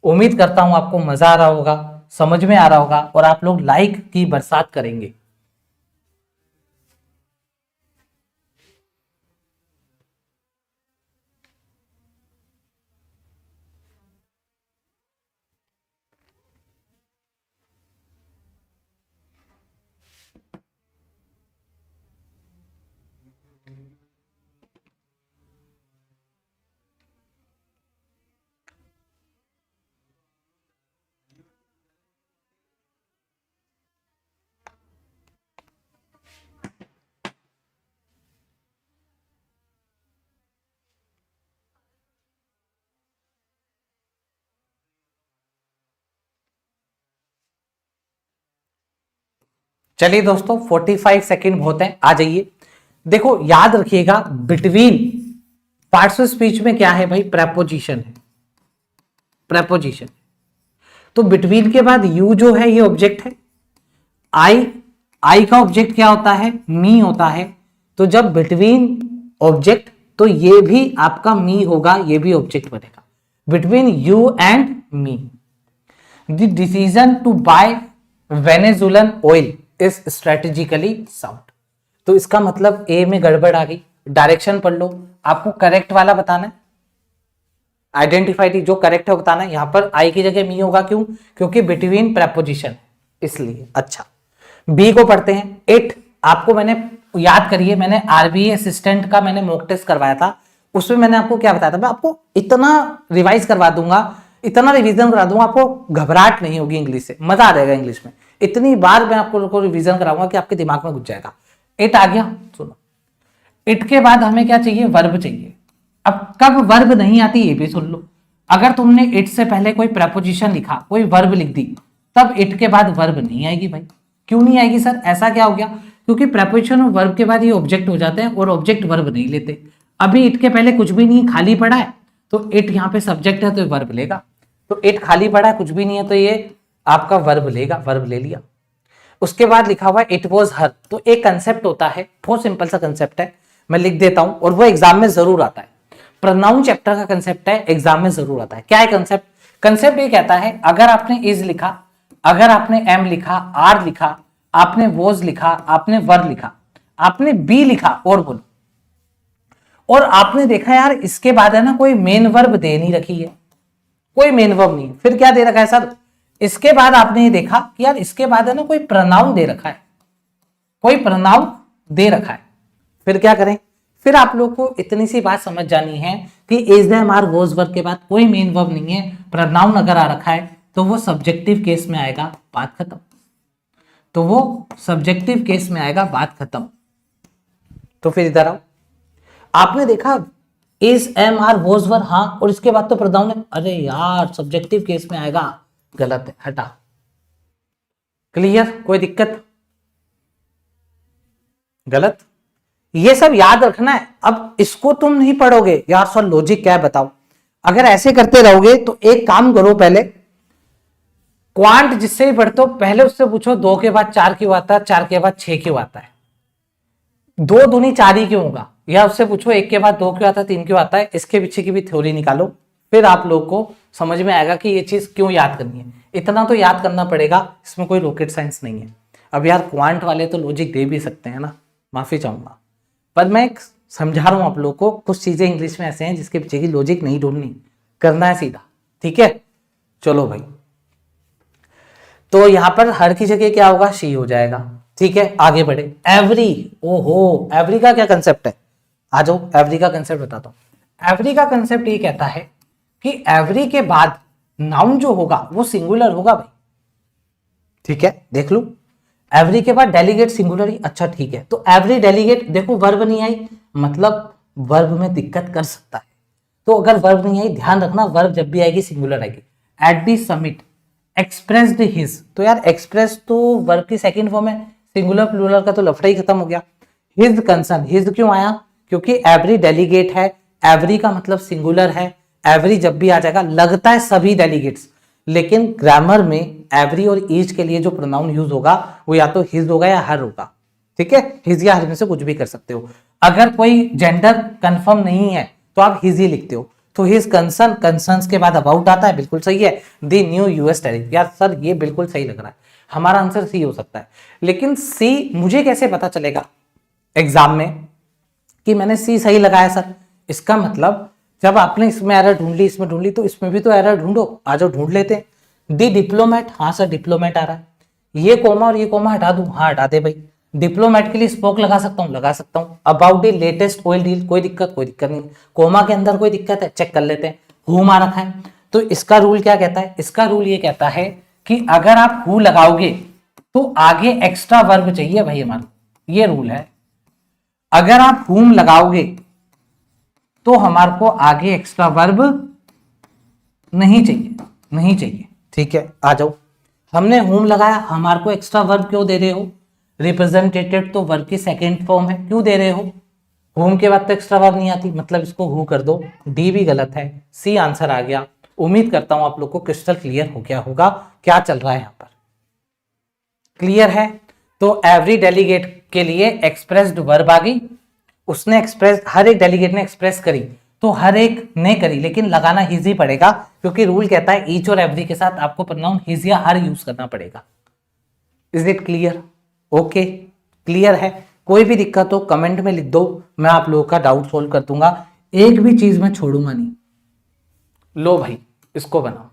Speaker 1: उम्मीद करता हूं आपको मजा आ रहा होगा, समझ में आ रहा होगा, और आप लोग लाइक की बरसात करेंगे। चलिए दोस्तों 45 सेकंड बहुत है, आ जाइए। देखो याद रखिएगा, बिटवीन पार्ट्स ऑफ स्पीच में क्या है भाई, प्रेपोजिशन है, प्रेपोजिशन। तो बिटवीन के बाद यू जो है ये ऑब्जेक्ट है, आई का ऑब्जेक्ट क्या होता है, मी होता है। तो जब बिटवीन ऑब्जेक्ट, तो ये भी आपका मी होगा, ये भी ऑब्जेक्ट बनेगा। Between you and me, the decision to buy Venezuelan oil is strategically sound. तो इसका मतलब ए में गड़बड़ आ गई, डायरेक्शन पढ़ लो, आपको करेक्ट वाला बताना है, आइडेंटिफाइड जो करेक्ट है बताना है। यहां पर आई की जगह मी होगा, क्यों, क्योंकि बिटवीन प्रेपोजिशन इसलिए। अच्छा, बी को पढ़ते हैं। इट, आपको मैंने याद करिए, मैंने आरबीए असिस्टेंट का मैंने मॉक टेस्ट करवाया था, उसमें मैंने आपको क्या बताया था, मैं आपको इतना रिवाइज करवा दूंगा, इतना रिवीजन करा दूंगा, आपको घबराहट नहीं होगी, इंग्लिश से मजा आ जाएगा। इंग्लिश में इतनी बार मैं आपको रिवीजन कराऊंगा कि आपके दिमाग में घुस जाएगा। इट आ गया, सुनो। इट के बाद हमें क्या चाहिए, वर्ब चाहिए। अब कब वर्ब नहीं आती ये भी सुन लो। अगर तुमने इट से पहले कोई प्रेपोजिशन लिखा, कोई वर्ब लिख दी, तब इट के बाद वर्ब नहीं आएगी भाई। क्यों नहीं आएगी सर, ऐसा क्या हो गया, क्योंकि प्रेपोजिशन और वर्ब के बाद ये ऑब्जेक्ट हो जाते हैं, और ऑब्जेक्ट वर्ब नहीं लेते। अभी इट के पहले कुछ भी नहीं, खाली पड़ा है, तो इट यहाँ पे सब्जेक्ट है तो वर्ब लेगा। तो इट खाली पड़ा है, कुछ भी नहीं है, तो ये आपका वर्ब लेगा, वर्ब ले लिया। उसके बाद लिखा हुआ इट वॉज हर, तो एक कंसेप्ट होता है, बहुत सिंपल सा कंसेप्ट है, मैं लिख देता हूं, और वो एग्जाम में जरूर आता है। प्रोनाउन चैप्टर का कंसेप्ट है, एग्जाम में जरूर आता है। क्या है कंसेप्ट, कंसेप्ट ये कहता है, अगर आपने इज लिखा, अगर आपने एम लिखा, आर लिखा, आपने वॉज लिखा, आपने वर लिखा, आपने बी लिखा, और बोलो, और आपने देखा यार इसके बाद है ना कोई मेन वर्ब दे नहीं रखी है, कोई मेन वर्ब नहीं, फिर क्या दे रखा है सर, इसके बाद आपने ये देखा कि यार इसके बाद है ना कोई प्रोनाउन दे रखा है, कोई प्रोनाउन दे रखा है, फिर क्या करें, फिर आप लोग को इतनी सी बात समझ जानी है कि is them are was verb के बाद कोई मेन वर्ब नहीं है, प्रोनाउन अगर आ रखा है तो वो सब्जेक्टिव केस में आएगा, बात खत्म। तो वो सब्जेक्टिव केस में आएगा, बात खत्म। तो फिर इधर आओ, आपने देखा is am are was were, हाँ, और इसके बाद तो प्रोनाउन है, अरे यार सब्जेक्टिव केस में आएगा, गलत है, हटा। क्लियर, कोई दिक्कत, गलत, ये सब याद रखना है। अब इसको तुम नहीं पढ़ोगे यार, सर लॉजिक क्या है बताओ, अगर ऐसे करते रहोगे तो एक काम करो, पहले क्वांट जिससे भी पढ़ते हो पहले उससे पूछो 2 के बाद 4 क्यों आता है, 4 के बाद 6 क्यों आता है, 2 दूनी 4 ही क्यों होगा, या उससे पूछो 1 के बाद 2 क्यों आता है, 3 क्यों आता है, इसके पीछे की भी थ्योरी निकालो, फिर आप लोग को समझ में आएगा कि ये चीज क्यों याद करनी है। इतना तो याद करना पड़ेगा, इसमें कोई रॉकेट साइंस नहीं है। अब यार क्वांट वाले तो लॉजिक दे भी सकते हैं ना, माफी चाहूंगा, पर मैं समझा रहा हूं आप लोग को, कुछ चीजें इंग्लिश में ऐसे हैं जिसके पीछे की लॉजिक नहीं ढूंढनी, करना है सीधा, ठीक है। चलो भाई, तो यहां पर हर की जगह क्या होगा, शी हो जाएगा, ठीक है। आगे बढ़े, एवरी, ओहो एवरी का क्या कंसेप्ट है, आ जाओ एवरी का कंसेप्ट बताता हूं। एवरी का कंसेप्ट ये कहता है कि एवरी के बाद नाउन जो होगा वो सिंगुलर होगा भाई, ठीक है। देख लो, एवरी के बाद डेलीगेट सिंगुलर ही, अच्छा ठीक है। तो एवरी डेलीगेट, देखो वर्ब नहीं आई, मतलब वर्ब में दिक्कत कर सकता है, तो अगर वर्ब नहीं आई ध्यान रखना, वर्ब जब भी आएगी सिंगुलर आएगी। At the summit expressed his, तो यार एक्सप्रेस तो वर्ब की सेकंड फॉर्म है, सिंगुलर प्लूरल का तो लफड़ा ही खत्म हो गया। हिज कंसर्न, हिज क्यों आया, क्योंकि एवरी डेलीगेट है, एवरी का मतलब सिंगुलर है, एवरी जब भी आ जाएगा लगता है सभी डेलीगेट्स, लेकिन ग्रामर में एवरी और ईच के लिए जो प्रोनाउन यूज होगा वो या तो हिज होगा या हर होगा, ठीक है। हिज या हर में से कुछ भी कर सकते हो। अगर कोई जेंडर कंफर्म नहीं है तो आप हिज ही लिखते हो। तो हिज कंसर्न, कंसर्न्स के बाद अबाउट आता है, बिल्कुल सही है। द न्यू यूएस टैरिफ, यार सर ये बिल्कुल सही लग रहा है, हमारा आंसर सी हो सकता है। लेकिन सी मुझे कैसे पता चलेगा एग्जाम में कि मैंने सी सही लगाया सर? इसका मतलब जब आपने इसमें एरर ढूंढ ली, इसमें ढूंढ ली, तो इसमें भी तो एरर ढूंढो, आ जाओ ढूंढ लेते हैं। दी डिप्लोमेट, हाँ सर डिप्लोमेट आ रहा है, ये कोमा और ये कोमा हटा दूं, हाँ हटा दे भाई। डिप्लोमेट के लिए स्पोक लगा सकता हूँ, लगा सकता हूँ। About the latest oil deal, कोई दिक्कत नहीं। कोमा के अंदर कोई दिक्कत है, चेक कर लेते हैं। हुम आ रखा है, तो इसका रूल क्या कहता है? इसका रूल ये कहता है कि अगर आप हु लगाओगे तो आगे एक्स्ट्रा वर्ब चाहिए भाई हमारा, ये रूल है। अगर आप हुम लगाओगे तो हमारे को आगे एक्स्ट्रा वर्ब नहीं चाहिए, ठीक है। आ जाओ, हमने होम लगाया, हमारे को एक्स्ट्रा वर्ब क्यों दे रहे हो? रिप्रेजेंटेटिव तो वर्ब की सेकेंड फॉर्म है, क्यों दे रहे हो? होम के बाद तो एक्स्ट्रा वर्ब नहीं आती, मतलब इसको हु कर दो। डी भी गलत है, सी आंसर आ गया। उम्मीद करता हूं आप लोग को क्रिस्टल क्लियर हो गया होगा क्या चल रहा है यहां पर, क्लियर है। तो एवरी डेलीगेट के लिए एक्सप्रेस्ड वर्ब आ गई, उसने एक्सप्रेस, हर एक डेलीगेट ने एक्सप्रेस करी, तो हर एक ने करी, लेकिन लगाना हिज ही पड़ेगा, क्योंकि रूल कहता है ईच और एवरी के साथ आपको प्रोनाउन हिज या हर यूज करना पड़ेगा। Is it clear? Okay, clear है। कोई भी दिक्कत हो कमेंट में लिख दो, मैं आप लोगों का डाउट सोल्व कर दूंगा, एक भी चीज मैं छोड़ूंगा नहीं। लो भाई इसको बनाओ।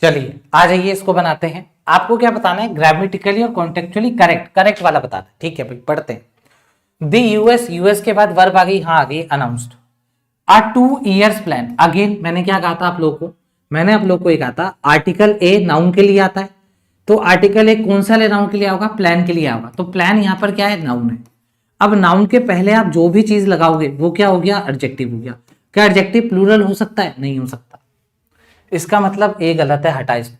Speaker 1: चलिए आ जाइए, इसको बनाते हैं। आपको क्या बताना है? ग्रामेटिकली और कॉन्टेक्चुअली करेक्ट वाला बताना है, ठीक है भाई। पढ़ते हैं। द यूएस के बाद वर्ब आ गई, हाँ आ गई अनाउंस्ड। आ 2 years प्लान, अगेन मैंने क्या कहा था आप लोगों को? मैंने आप लोगों को ये कहा था आर्टिकल ए नाउन के लिए आता है, तो आर्टिकल ए कौन सा नाउन के लिए होगा? प्लान के लिए होगा। तो प्लान यहाँ पर क्या है? नाउन है। अब नाउन के पहले आप जो भी चीज लगाओगे वो क्या हो गया? एडजेक्टिव हो गया। क्या एडजेक्टिव प्लूरल हो सकता है? नहीं हो सकता। इसका मतलब ए गलत है, हटा इसको।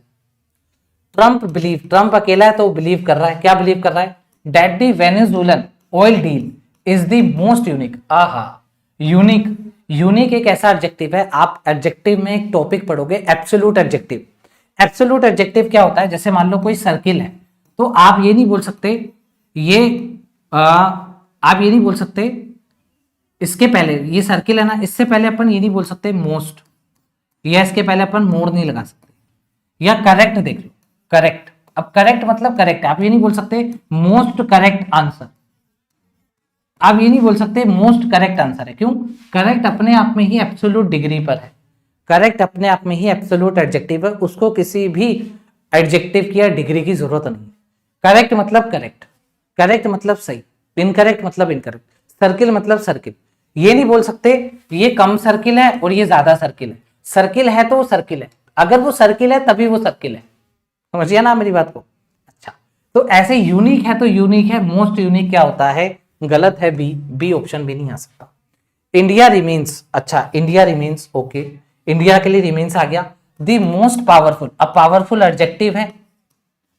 Speaker 1: ट्रम्प बिलीव, ट्रम्प अकेला है तो बिलीव कर रहा है, क्या बिलीव कर रहा है? That the Venezuelan oil deal is the most unique. आहा, यूनिक, यूनिक एक ऐसा एडजेक्टिव है, आप एडजेक्टिव में एक टॉपिक पढ़ोगे एब्सोल्यूट एडजेक्टिव। एब्सोल्यूट एडजेक्टिव क्या होता है? जैसे मान लो कोई सर्किल है, तो आप ये नहीं बोल सकते ये आप ये नहीं बोल सकते इसके पहले, ये सर्किल है ना, इससे पहले अपन ये नहीं बोल सकते मोस्ट, या इसके पहले अपन मोर नहीं लगा सकते। या करेक्ट देख लो, करेक्ट, अब करेक्ट मतलब करेक्ट, आप ये नहीं बोल सकते मोस्ट करेक्ट आंसर, आप ये नहीं बोल सकते मोस्ट करेक्ट आंसर है। क्यों? करेक्ट अपने आप में ही एब्सोल्यूट डिग्री पर है, करेक्ट अपने आप में ही एब्सोल्यूट एडजेक्टिव है, उसको किसी भी एडजेक्टिव की या डिग्री की जरूरत नहीं है। करेक्ट मतलब करेक्ट, करेक्ट मतलब सही, इनकरेक्ट मतलब इनकरेक्ट, सर्किल मतलब सर्किल। ये नहीं बोल सकते ये कम सर्किल है और ये ज्यादा सर्किल है। सर्किल है तो वो सर्किल है, अगर वो सर्किल है तभी वो सर्किल है। समझिए ना मेरी बात को। अच्छा, तो ऐसे यूनिक है तो यूनिक है, मोस्ट यूनिक क्या होता है? गलत है बी, बी ऑप्शन भी नहीं आ सकता। इंडिया रिमेन्स, अच्छा इंडिया रिमेन्स, ओके, इंडिया के लिए रिमेन्स आ गया। द मोस्ट पावरफुल, अब पावरफुल एडजेक्टिव है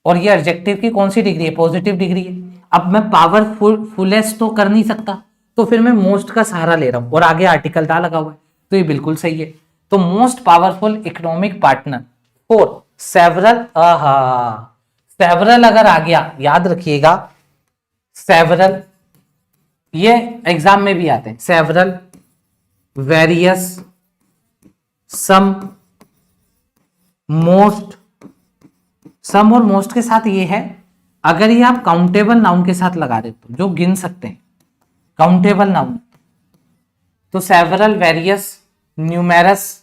Speaker 1: और ये एडजेक्टिव की कौन सी डिग्री है? पॉजिटिव डिग्री है। अब मैं पावरफुल फुलेस्ट तो कर नहीं सकता, तो फिर मैं मोस्ट का सहारा ले रहा हूं और आगे आर्टिकल दा लगा हुआ है, तो ये बिल्कुल सही है। तो most powerful economic partner for several, several अगर आ गया याद रखिएगा, सेवरल ये एग्जाम में भी आते हैं, सेवरल, वेरियस, सम, मोस्ट। सम और मोस्ट के साथ ये है, अगर ये आप काउंटेबल नाउन के साथ लगा रहे हो जो गिन सकते हैं, काउंटेबल नाउन, तो सेवरल, वेरियस, न्यूमेरस,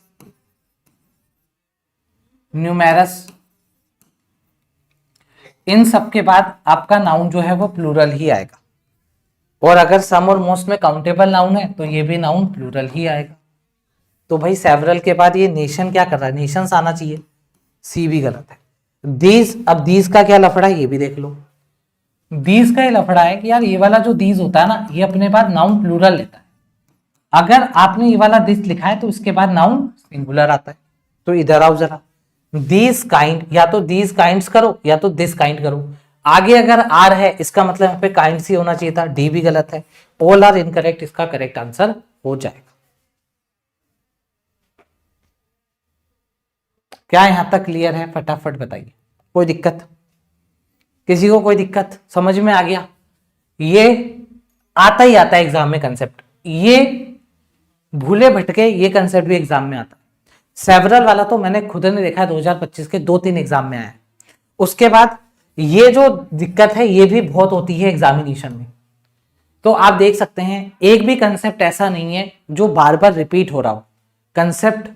Speaker 1: न्यूमेरस, इन सब के बाद आपका नाउन जो है वो प्लूरल ही आएगा। और अगर सम और मोस्ट में काउंटेबल नाउन है तो ये भी नाउन प्लूरल ही आएगा। तो भाई सेवरल के बाद ये नेशन क्या कर रहा है? नेशंस आना चाहिए, सी भी गलत है। दीज, अब दीज का क्या लफड़ा है ये भी देख लो। दीज का ये लफड़ा है कि यार ये वाला जो दीज होता है ना, ये अपने बाद नाउन प्लूरल लेता है। अगर आपने ये वाला दिस लिखा है तो इसके बाद नाउन सिंगुलर आता है। तो इधर आओ जरा, दीज काइंड, या तो दीज काइंड्स करो या तो दिस काइंड करो। आगे अगर आर है इसका मतलब यहाँ पे काइंड ही होना चाहिए था, डी भी गलत है। ऑल आर इनकरेक्ट, इसका करेक्ट आंसर हो जाएगा। क्या यहां तक क्लियर है? फटाफट बताइए, कोई दिक्कत? किसी को कोई दिक्कत? समझ में आ गया? ये आता ही आता है एग्जाम में कंसेप्ट, ये भूले भटके ये कंसेप्ट भी एग्जाम में आता है। सेवरल वाला तो मैंने खुद ने देखा है 2025 के 2-3 एग्जाम में आया है। उसके बाद ये जो दिक्कत है ये भी बहुत होती है एग्जामिनेशन में। तो आप देख सकते हैं एक भी कंसेप्ट ऐसा नहीं है जो बार बार रिपीट हो रहा हो, कंसेप्ट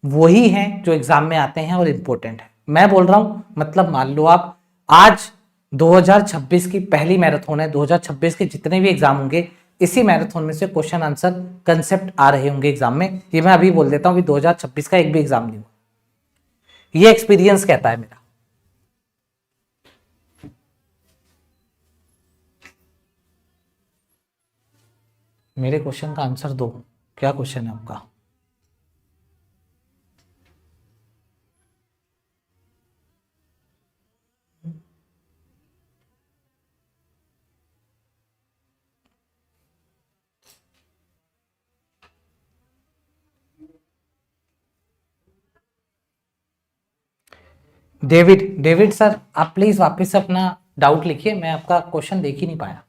Speaker 1: वही हैं जो एग्जाम में आते हैं और इंपॉर्टेंट है। मैं बोल रहा हूं मतलब मान लो आप आज 2026 की पहली मैराथन है, 2026 के जितने भी एग्जाम होंगे इसी मैराथन में से क्वेश्चन आंसर कंसेप्ट आ रहे होंगे एग्जाम में। ये मैं अभी बोल देता हूं कि 2026 का एक भी एग्जाम नहीं हुआ, ये एक्सपीरियंस कहता है मेरा। मेरे क्वेश्चन का आंसर दो, क्या क्वेश्चन है आपका? डेविड, डेविड सर आप प्लीज वापस अपना डाउट लिखिए, मैं आपका क्वेश्चन देख ही नहीं पाया।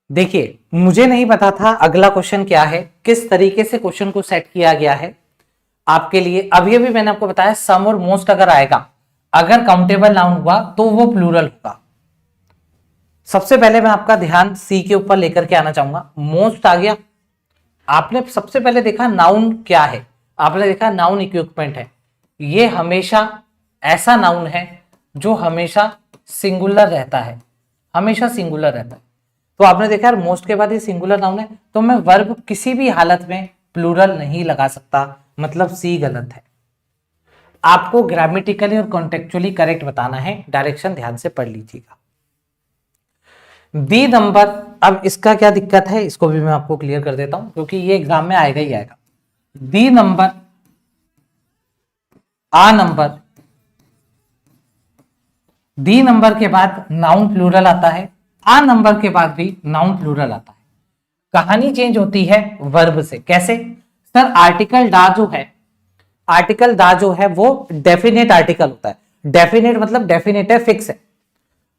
Speaker 1: देखिए मुझे नहीं पता था अगला क्वेश्चन क्या है, किस तरीके से क्वेश्चन को सेट किया गया है आपके लिए। अब ये भी मैंने आपको बताया सम और मोस्ट अगर आएगा, अगर काउंटेबल नाउन हुआ तो वो प्लूरल होगा। सबसे पहले मैं आपका ध्यान सी के ऊपर लेकर के आना चाहूंगा। मोस्ट आ गया, आपने सबसे पहले देखा नाउन क्या है, आपने देखा नाउन इक्विपमेंट है। ये हमेशा ऐसा नाउन है जो हमेशा सिंगुलर रहता है, हमेशा सिंगुलर रहता है। तो आपने देखा यार मोस्ट के बाद ये सिंगुलर नाउन है, तो मैं वर्ब किसी भी हालत में प्लूरल नहीं लगा सकता, मतलब सी गलत है। आपको ग्रामेटिकली और कॉन्टेक्चुअली करेक्ट बताना है, डायरेक्शन ध्यान से पढ़ लीजिएगा। बी नंबर, अब इसका क्या दिक्कत है इसको भी मैं आपको क्लियर कर देता हूं क्योंकि ये एग्जाम में आएगा ही आएगा। बी नंबर, आ नंबर, डी नंबर के बाद नाउन प्लूरल आता है, आ नंबर के बाद भी नाउन प्लूरल आता है। कहानी चेंज होती है वर्ब से। कैसे सर? आर्टिकल डा जो है, आर्टिकल दा जो है वो डेफिनेट आर्टिकल होता है। डेफिनेट मतलब डेफिनेट है, फिक्स है।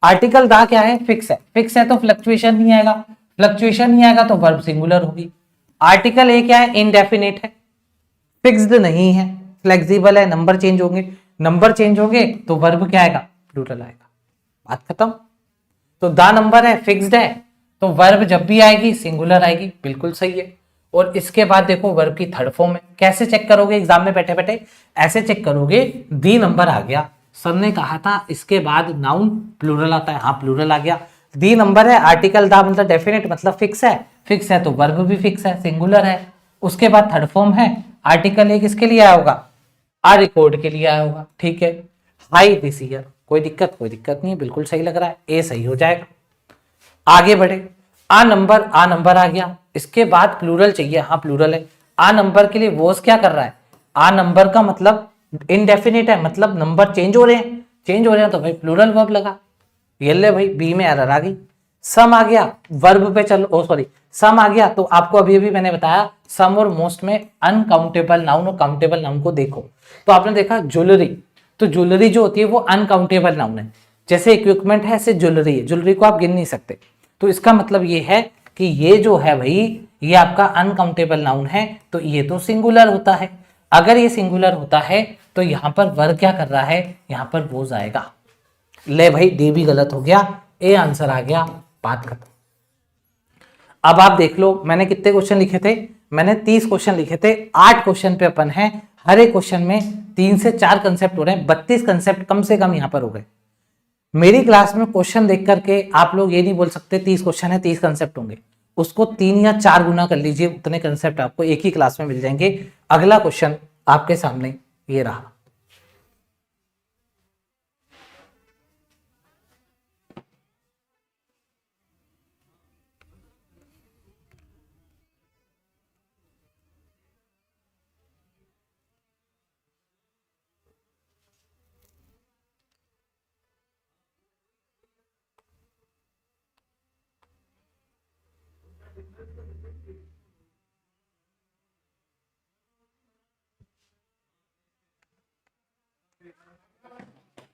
Speaker 1: आर्टिकल दा क्या है? फिक्स है। फिक्स है तो फ्लक्चुएशन नहीं आएगा, फ्लक्चुएशन नहीं आएगा तो वर्ब सिंगुलर होगी। आर्टिकल ए क्या है? इनडेफिनेट है, फिक्स्ड नहीं है, फ्लेक्सिबल है, नंबर चेंज होंगे, नंबर चेंज होंगे तो वर्ब क्या आएगा? प्लूरल आएगा। बात खत्म। तो द नंबर है, फिक्स्ड है, तो वर्ब जब भी आएगी सिंगुलर आएगी, बिल्कुल सही है। और इसके बाद देखो वर्ब की थर्ड फॉर्म है, कैसे चेक करोगे एग्जाम में बैठे बैठे, ऐसे चेक करोगे, दी नंबर आ गया, सर ने कहा था इसके बाद नाउन प्लूरल आता है, हाँ प्लूरल आ गया। दी नंबर है, आर्टिकल दा मतलब डेफिनेट मतलब फिक्स है, फिक्स है तो वर्ब भी फिक्स है, सिंगुलर है। उसके बाद थर्ड फॉर्म है, आर्टिकल एक किसके लिए आया होगा, आ रिकॉर्ड के लिए आया होगा, ठीक है। हाई दिस ईयर, कोई दिक्कत नहीं है, बिल्कुल सही लग रहा है, ए सही हो जाएगा। आगे बढ़े, आ नंबर आ गया, इसके बाद प्लूरल चाहिए, हाँ प्लूरल है। आ नंबर के लिए वॉज क्या कर रहा है, आ नंबर का मतलब इनडेफिनिट है, मतलब नंबर चेंज हो रहे हैं, तो भाई प्लूरल वर्ब लगा। ये ले भाई, बी में एरर आ गई। सम आ गया, वर्ब पे चलो, ओ सॉरी, सम आ गया, तो आपको अभी अभी मैंने बताया सम और मोस्ट में अनकाउंटेबल नाउन और काउंटेबल नाउन को देखो। तो आपने देखा ज्वेलरी, तो ज्वेलरी जो होती है वो अनकाउंटेबल नाउन है, जैसे इक्विपमेंट है ऐसे ज्वेलरी है, ज्वेलरी को आप गिन नहीं सकते। तो इसका मतलब ये है कि ये जो है भाई ये आपका अनकाउंटेबल नाउन है, तो ये तो सिंगुलर होता है। अगर ये सिंगुलर होता है तो यहां पर वर्ब क्या कर रहा है, यहां पर वोज आएगा। ले भाई डी भी गलत हो गया, ए आंसर आ गया, बात खत्म। अब आप देख लो मैंने कितने क्वेश्चन लिखे थे, मैंने 30 क्वेश्चन लिखे थे, 8 क्वेश्चन पे अपन है, हर एक क्वेश्चन में 3 से 4 कंसेप्ट हो रहे हैं, 32 कंसेप्ट कम से कम यहां पर हो गए। मेरी क्लास में क्वेश्चन देख करके आप लोग ये नहीं बोल सकते 30 क्वेश्चन है 30 कंसेप्ट होंगे, उसको 3 या 4 गुना कर लीजिए, उतने कंसेप्ट आपको एक ही क्लास में मिल जाएंगे। अगला क्वेश्चन आपके सामने ये रहा।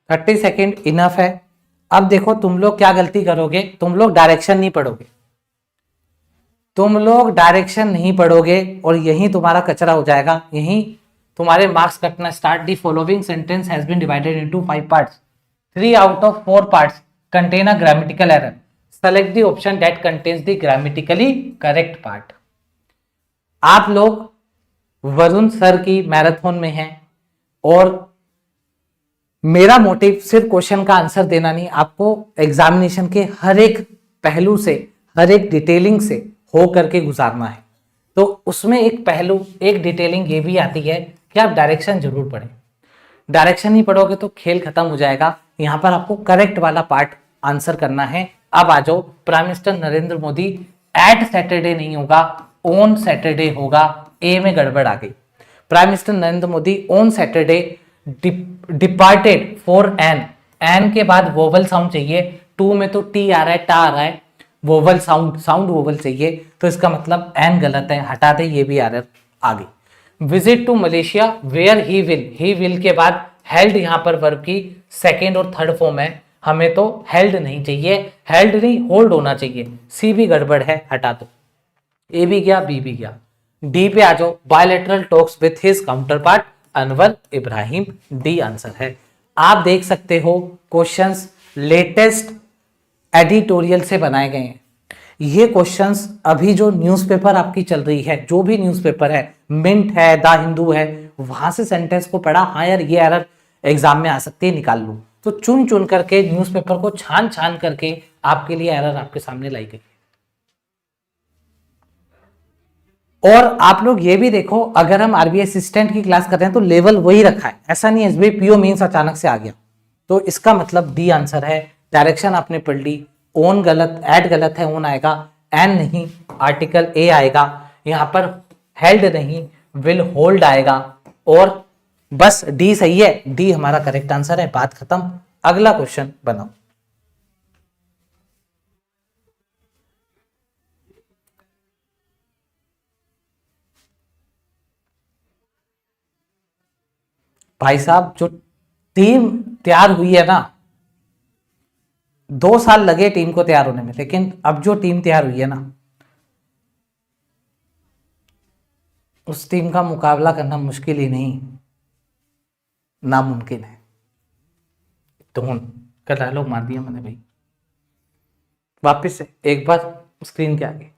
Speaker 1: थर्टी सेकेंड इनफ है। अब देखो तुम लोग क्या गलती करोगे, तुम लोग डायरेक्शन नहीं पढ़ोगे, तुम लोग डायरेक्शन नहीं पढ़ोगे और यही तुम्हारा कचरा हो जाएगा, यही तुम्हारे मार्क्स कटना start. The following sentence has been divided into 5 parts, 3 out of 4 parts contain a grammatical error, select the option that contains the grammatically correct part. आप लोग वरुण सर की मैराथन में हैं और मेरा मोटिव सिर्फ क्वेश्चन का आंसर देना नहीं, आपको एग्जामिनेशन के हर एक पहलू से, हर एक डिटेलिंग से हो करके गुजारना है। तो उसमें एक पहलू, एक डिटेलिंग ये भी आती है कि आप डायरेक्शन जरूर पढ़ें। डायरेक्शन नहीं पढ़ोगे तो खेल खत्म हो जाएगा। यहां पर आपको करेक्ट वाला पार्ट आंसर करना है। अब आ जाओ, prime minister Narendra Modi at Saturday नहीं होगा, ऑन सैटरडे होगा, ए में गड़बड़ आ गई। Prime minister Narendra Modi on Saturday departed for an, an के बाद वोवल साउंड चाहिए, टू में तो टी आ रहा है, टा आ रहा है, वोवल साउंड वोवल चाहिए, तो इसका मतलब एन गलत है, हटा दे, ये भी एरर आ गई। Visit to Malaysia where he will के बाद हेल्ड यहां पर वर्ब की सेकेंड और थर्ड फॉर्म है, हमें तो हेल्ड नहीं चाहिए, हेल्ड नहीं होल्ड होना चाहिए, सी भी गड़बड़ है, हटा दो, ए भी गया, बी भी गया। डी पे आ जाओ, bilateral talks with his counter part Anwar Ibrahim, D answer है। आप देख सकते हो क्वेश्चंस लेटेस्ट एडिटोरियल से बनाए गए हैं। ये क्वेश्चंस अभी जो न्यूज़पेपर आपकी चल रही है, जो भी न्यूज़पेपर है, मिंट है, द हिंदू है, वहां से सेंटेंस को पढ़ा, हाँ यार ये एरर एग्जाम में आ सकती है, निकाल लो। तो चुन चुन करके न्यूज़पेपर को छान छान करके आपके लिए एरर आपके सामने लाई गई। और आप लोग ये भी देखो, अगर हम आरबीआई असिस्टेंट की क्लास कर रहे हैं तो लेवल वही रखा है, ऐसा नहीं एसबीआई पीओ मेंस अचानक से आ गया। तो इसका मतलब डी आंसर है। डायरेक्शन आपने पढ़ ली, ओन गलत, एड गलत है, ओन आएगा, एन नहीं, आर्टिकल ए आएगा, यहां पर हेल्ड नहीं, विल होल्ड आएगा, और बस डी सही है, डी हमारा करेक्ट आंसर है, बात खत्म। अगला क्वेश्चन बनाओ। भाई साहब जो टीम तैयार हुई है ना, 2 साल लगे टीम को तैयार होने में, लेकिन अब जो टीम तैयार हुई है ना, उस टीम का मुकाबला करना मुश्किल ही नहीं, नामुमकिन है। तो का डायलॉग मार दिया मैंने भाई। वापस से एक बार स्क्रीन के आगे।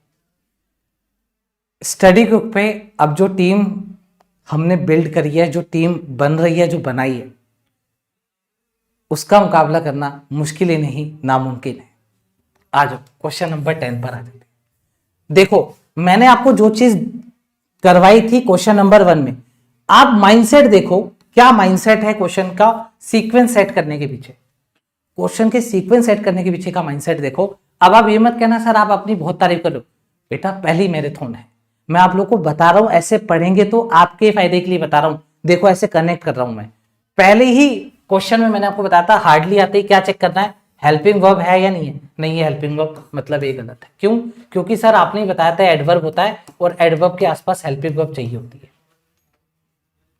Speaker 1: स्टडी ग्रुप पे अब जो टीम हमने बिल्ड करी है, जो टीम बन रही है, जो बनाई है, उसका मुकाबला करना मुश्किल ही नहीं नामुमकिन है। आ जाओ क्वेश्चन नंबर 10 पर आ जाते। देखो मैंने आपको जो चीज करवाई थी क्वेश्चन नंबर 1 में, आप माइंडसेट देखो क्या माइंडसेट है क्वेश्चन का सीक्वेंस सेट करने के पीछे। क्वेश्चन के सीक्वेंस सेट करने के पीछे का माइंडसेट देखो। अब आप ये मत कहना सर आप अपनी बहुत तारीफ कर लो, बेटा पहली मैराथन है, मैं आप लोग को बता रहा हूं, ऐसे पढ़ेंगे तो आपके फायदे के लिए बता रहा हूं। देखो ऐसे कनेक्ट कर रहा हूं मैं। पहले ही क्वेश्चन में मैंने आपको बताया था हार्डली आते ही क्या चेक करना है, हेल्पिंग वर्ब है या नहीं है। नहीं है हेल्पिंग वर्ब, मतलब ये गलत है। क्यों? क्योंकि सर आपने बताया था एडवर्ब होता है और एडवर्ब के आसपास हेल्पिंग वर्ब चाहिए होती है।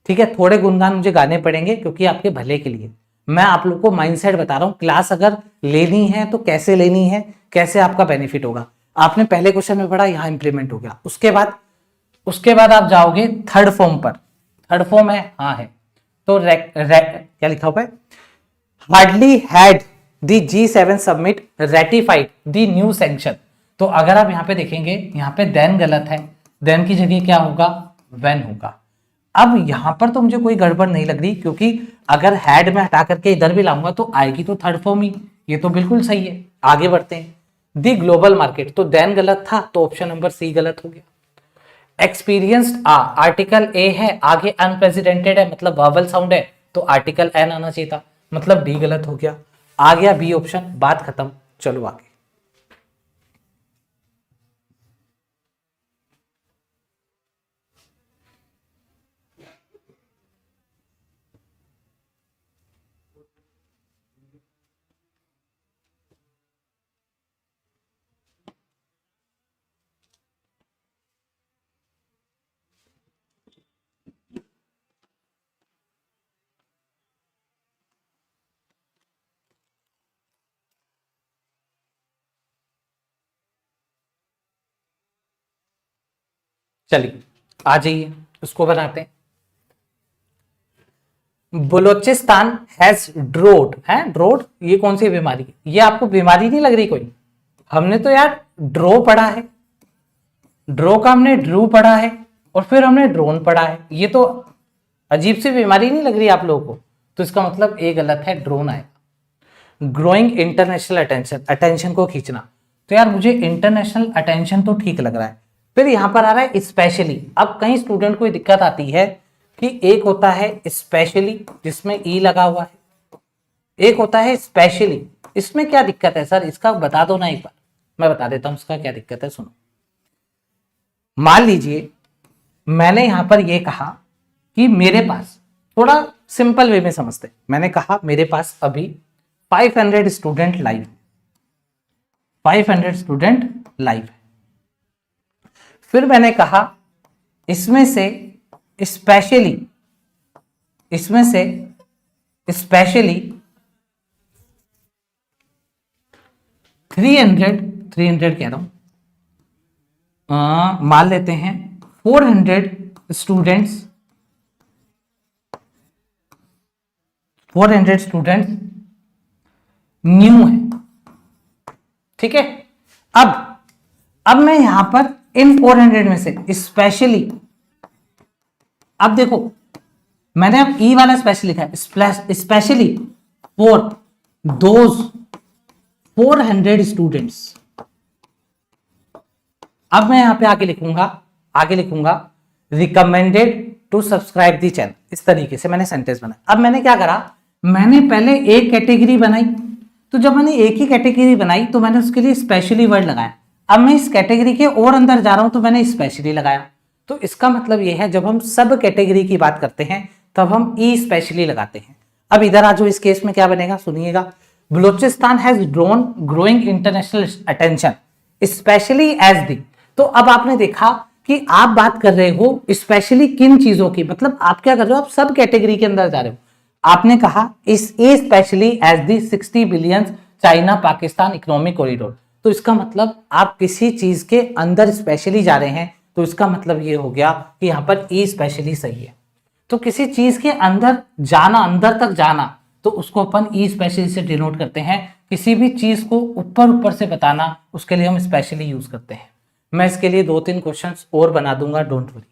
Speaker 1: ठीक है, थोड़े गुणगान मुझे गाने पड़ेंगे क्योंकि आपके भले के लिए मैं आप लोग को माइंडसेट बता रहा हूं। क्लास अगर लेनी है तो कैसे लेनी है, कैसे आपका बेनिफिट होगा। आपने पहले क्वेश्चन में पढ़ा, यहां इंप्लीमेंट हो गया। उसके बाद आप जाओगे थर्ड फॉर्म पर। थर्ड फॉर्म है, हाँ है। तो क्या लिखा हुआ है, hardly had the G7 submit ratified the new sanction. तो अगर आप यहां पे देखेंगे, यहां पे देन गलत है, देन की जगह क्या होगा, व्हेन होगा। अब यहां पर तो मुझे कोई गड़बड़ नहीं लग रही, क्योंकि अगर हैड में हटा करके इधर भी लाऊंगा तो आएगी तो थर्ड फॉर्म ही। ये तो बिल्कुल सही है। आगे बढ़ते हैं। दी ग्लोबल मार्केट, तो देन गलत था, तो ऑप्शन नंबर सी गलत हो गया। एक्सपीरियंस्ड आर्टिकल ए है, आगे अनप्रेसिडेंटेड है मतलब वावल साउंड है, तो आर्टिकल एन आना चाहिए था, मतलब डी गलत हो गया। आ गया बी ऑप्शन, बात खत्म। चलो आगे। चलिए आ जाइए, उसको बनाते हैं। बलोचिस्तान हैज ड्रोट है, ड्रोट ये कौन सी बीमारी है? ये आपको बीमारी नहीं लग रही कोई? हमने तो यार ड्रो पढ़ा है, ड्रो का हमने ड्रू पढ़ा है और फिर हमने ड्रोन पढ़ा है। ये तो अजीब सी बीमारी नहीं लग रही आप लोगों को? तो इसका मतलब ए गलत है, ड्रोन आएगा। ग्रोइंग इंटरनेशनल अटेंशन, अटेंशन को खींचना। तो यार मुझे इंटरनेशनल अटेंशन तो ठीक लग रहा है। फिर यहां पर आ रहा है स्पेशली। अब कई स्टूडेंट को दिक्कत आती है कि एक होता है स्पेशली जिसमें ई लगा हुआ है, एक होता है स्पेशली। इसमें क्या दिक्कत है सर, इसका बता दो ना एक बार। मैं बता देता हूं इसका क्या दिक्कत है, सुनो। मान लीजिए मैंने यहां पर यह कहा कि मेरे पास, थोड़ा सिंपल वे में समझते, मैंने कहा मेरे पास अभी 500 स्टूडेंट लाइव, 500 स्टूडेंट लाइव है। फिर मैंने कहा इसमें से स्पेशली 300 कह रहा हूं, मान लेते हैं 400 स्टूडेंट्स, 400 स्टूडेंट्स न्यू है। ठीक है, अब मैं यहां पर इन 400 में से स्पेशली, अब देखो मैंने अब ई वाला स्पेशल लिखा है, स्पेशली फॉर दोज 400 स्टूडेंट्स। अब मैं यहां पे आगे लिखूंगा recommended to subscribe the channel. इस तरीके से मैंने सेंटेंस बनाया। अब मैंने क्या करा, मैंने पहले एक कैटेगरी बनाई, तो जब मैंने एक ही कैटेगरी बनाई तो मैंने उसके लिए स्पेशली वर्ड लगाया। अब मैं इस कैटेगरी के और अंदर जा रहा हूं तो मैंने स्पेशली लगाया। तो इसका मतलब यह है जब हम सब कैटेगरी की बात करते हैं तब हम ई स्पेशली लगाते हैं। अब इधर आ जाओ, इस केस में क्या बनेगा सुनिएगा। Balochistan has drawn growing international attention especially as the. तो अब आपने देखा कि आप बात कर रहे हो स्पेशली किन चीजों की, मतलब आप क्या कर रहे हो, आप सब कैटेगरी के अंदर जा रहे हो। आपने कहा इस especially as the 60 billion China Pakistan economic corridor. तो इसका मतलब आप किसी चीज के अंदर स्पेशली जा रहे हैं, तो इसका मतलब ये हो गया कि यहां पर ई स्पेशली सही है। तो किसी चीज के अंदर जाना, अंदर तक जाना, तो उसको अपन ई स्पेशली से डिनोट करते हैं। किसी भी चीज को ऊपर ऊपर से बताना, उसके लिए हम स्पेशली यूज करते हैं। मैं इसके लिए 2-3 क्वेश्चंस और बना दूंगा, डोंट वरी,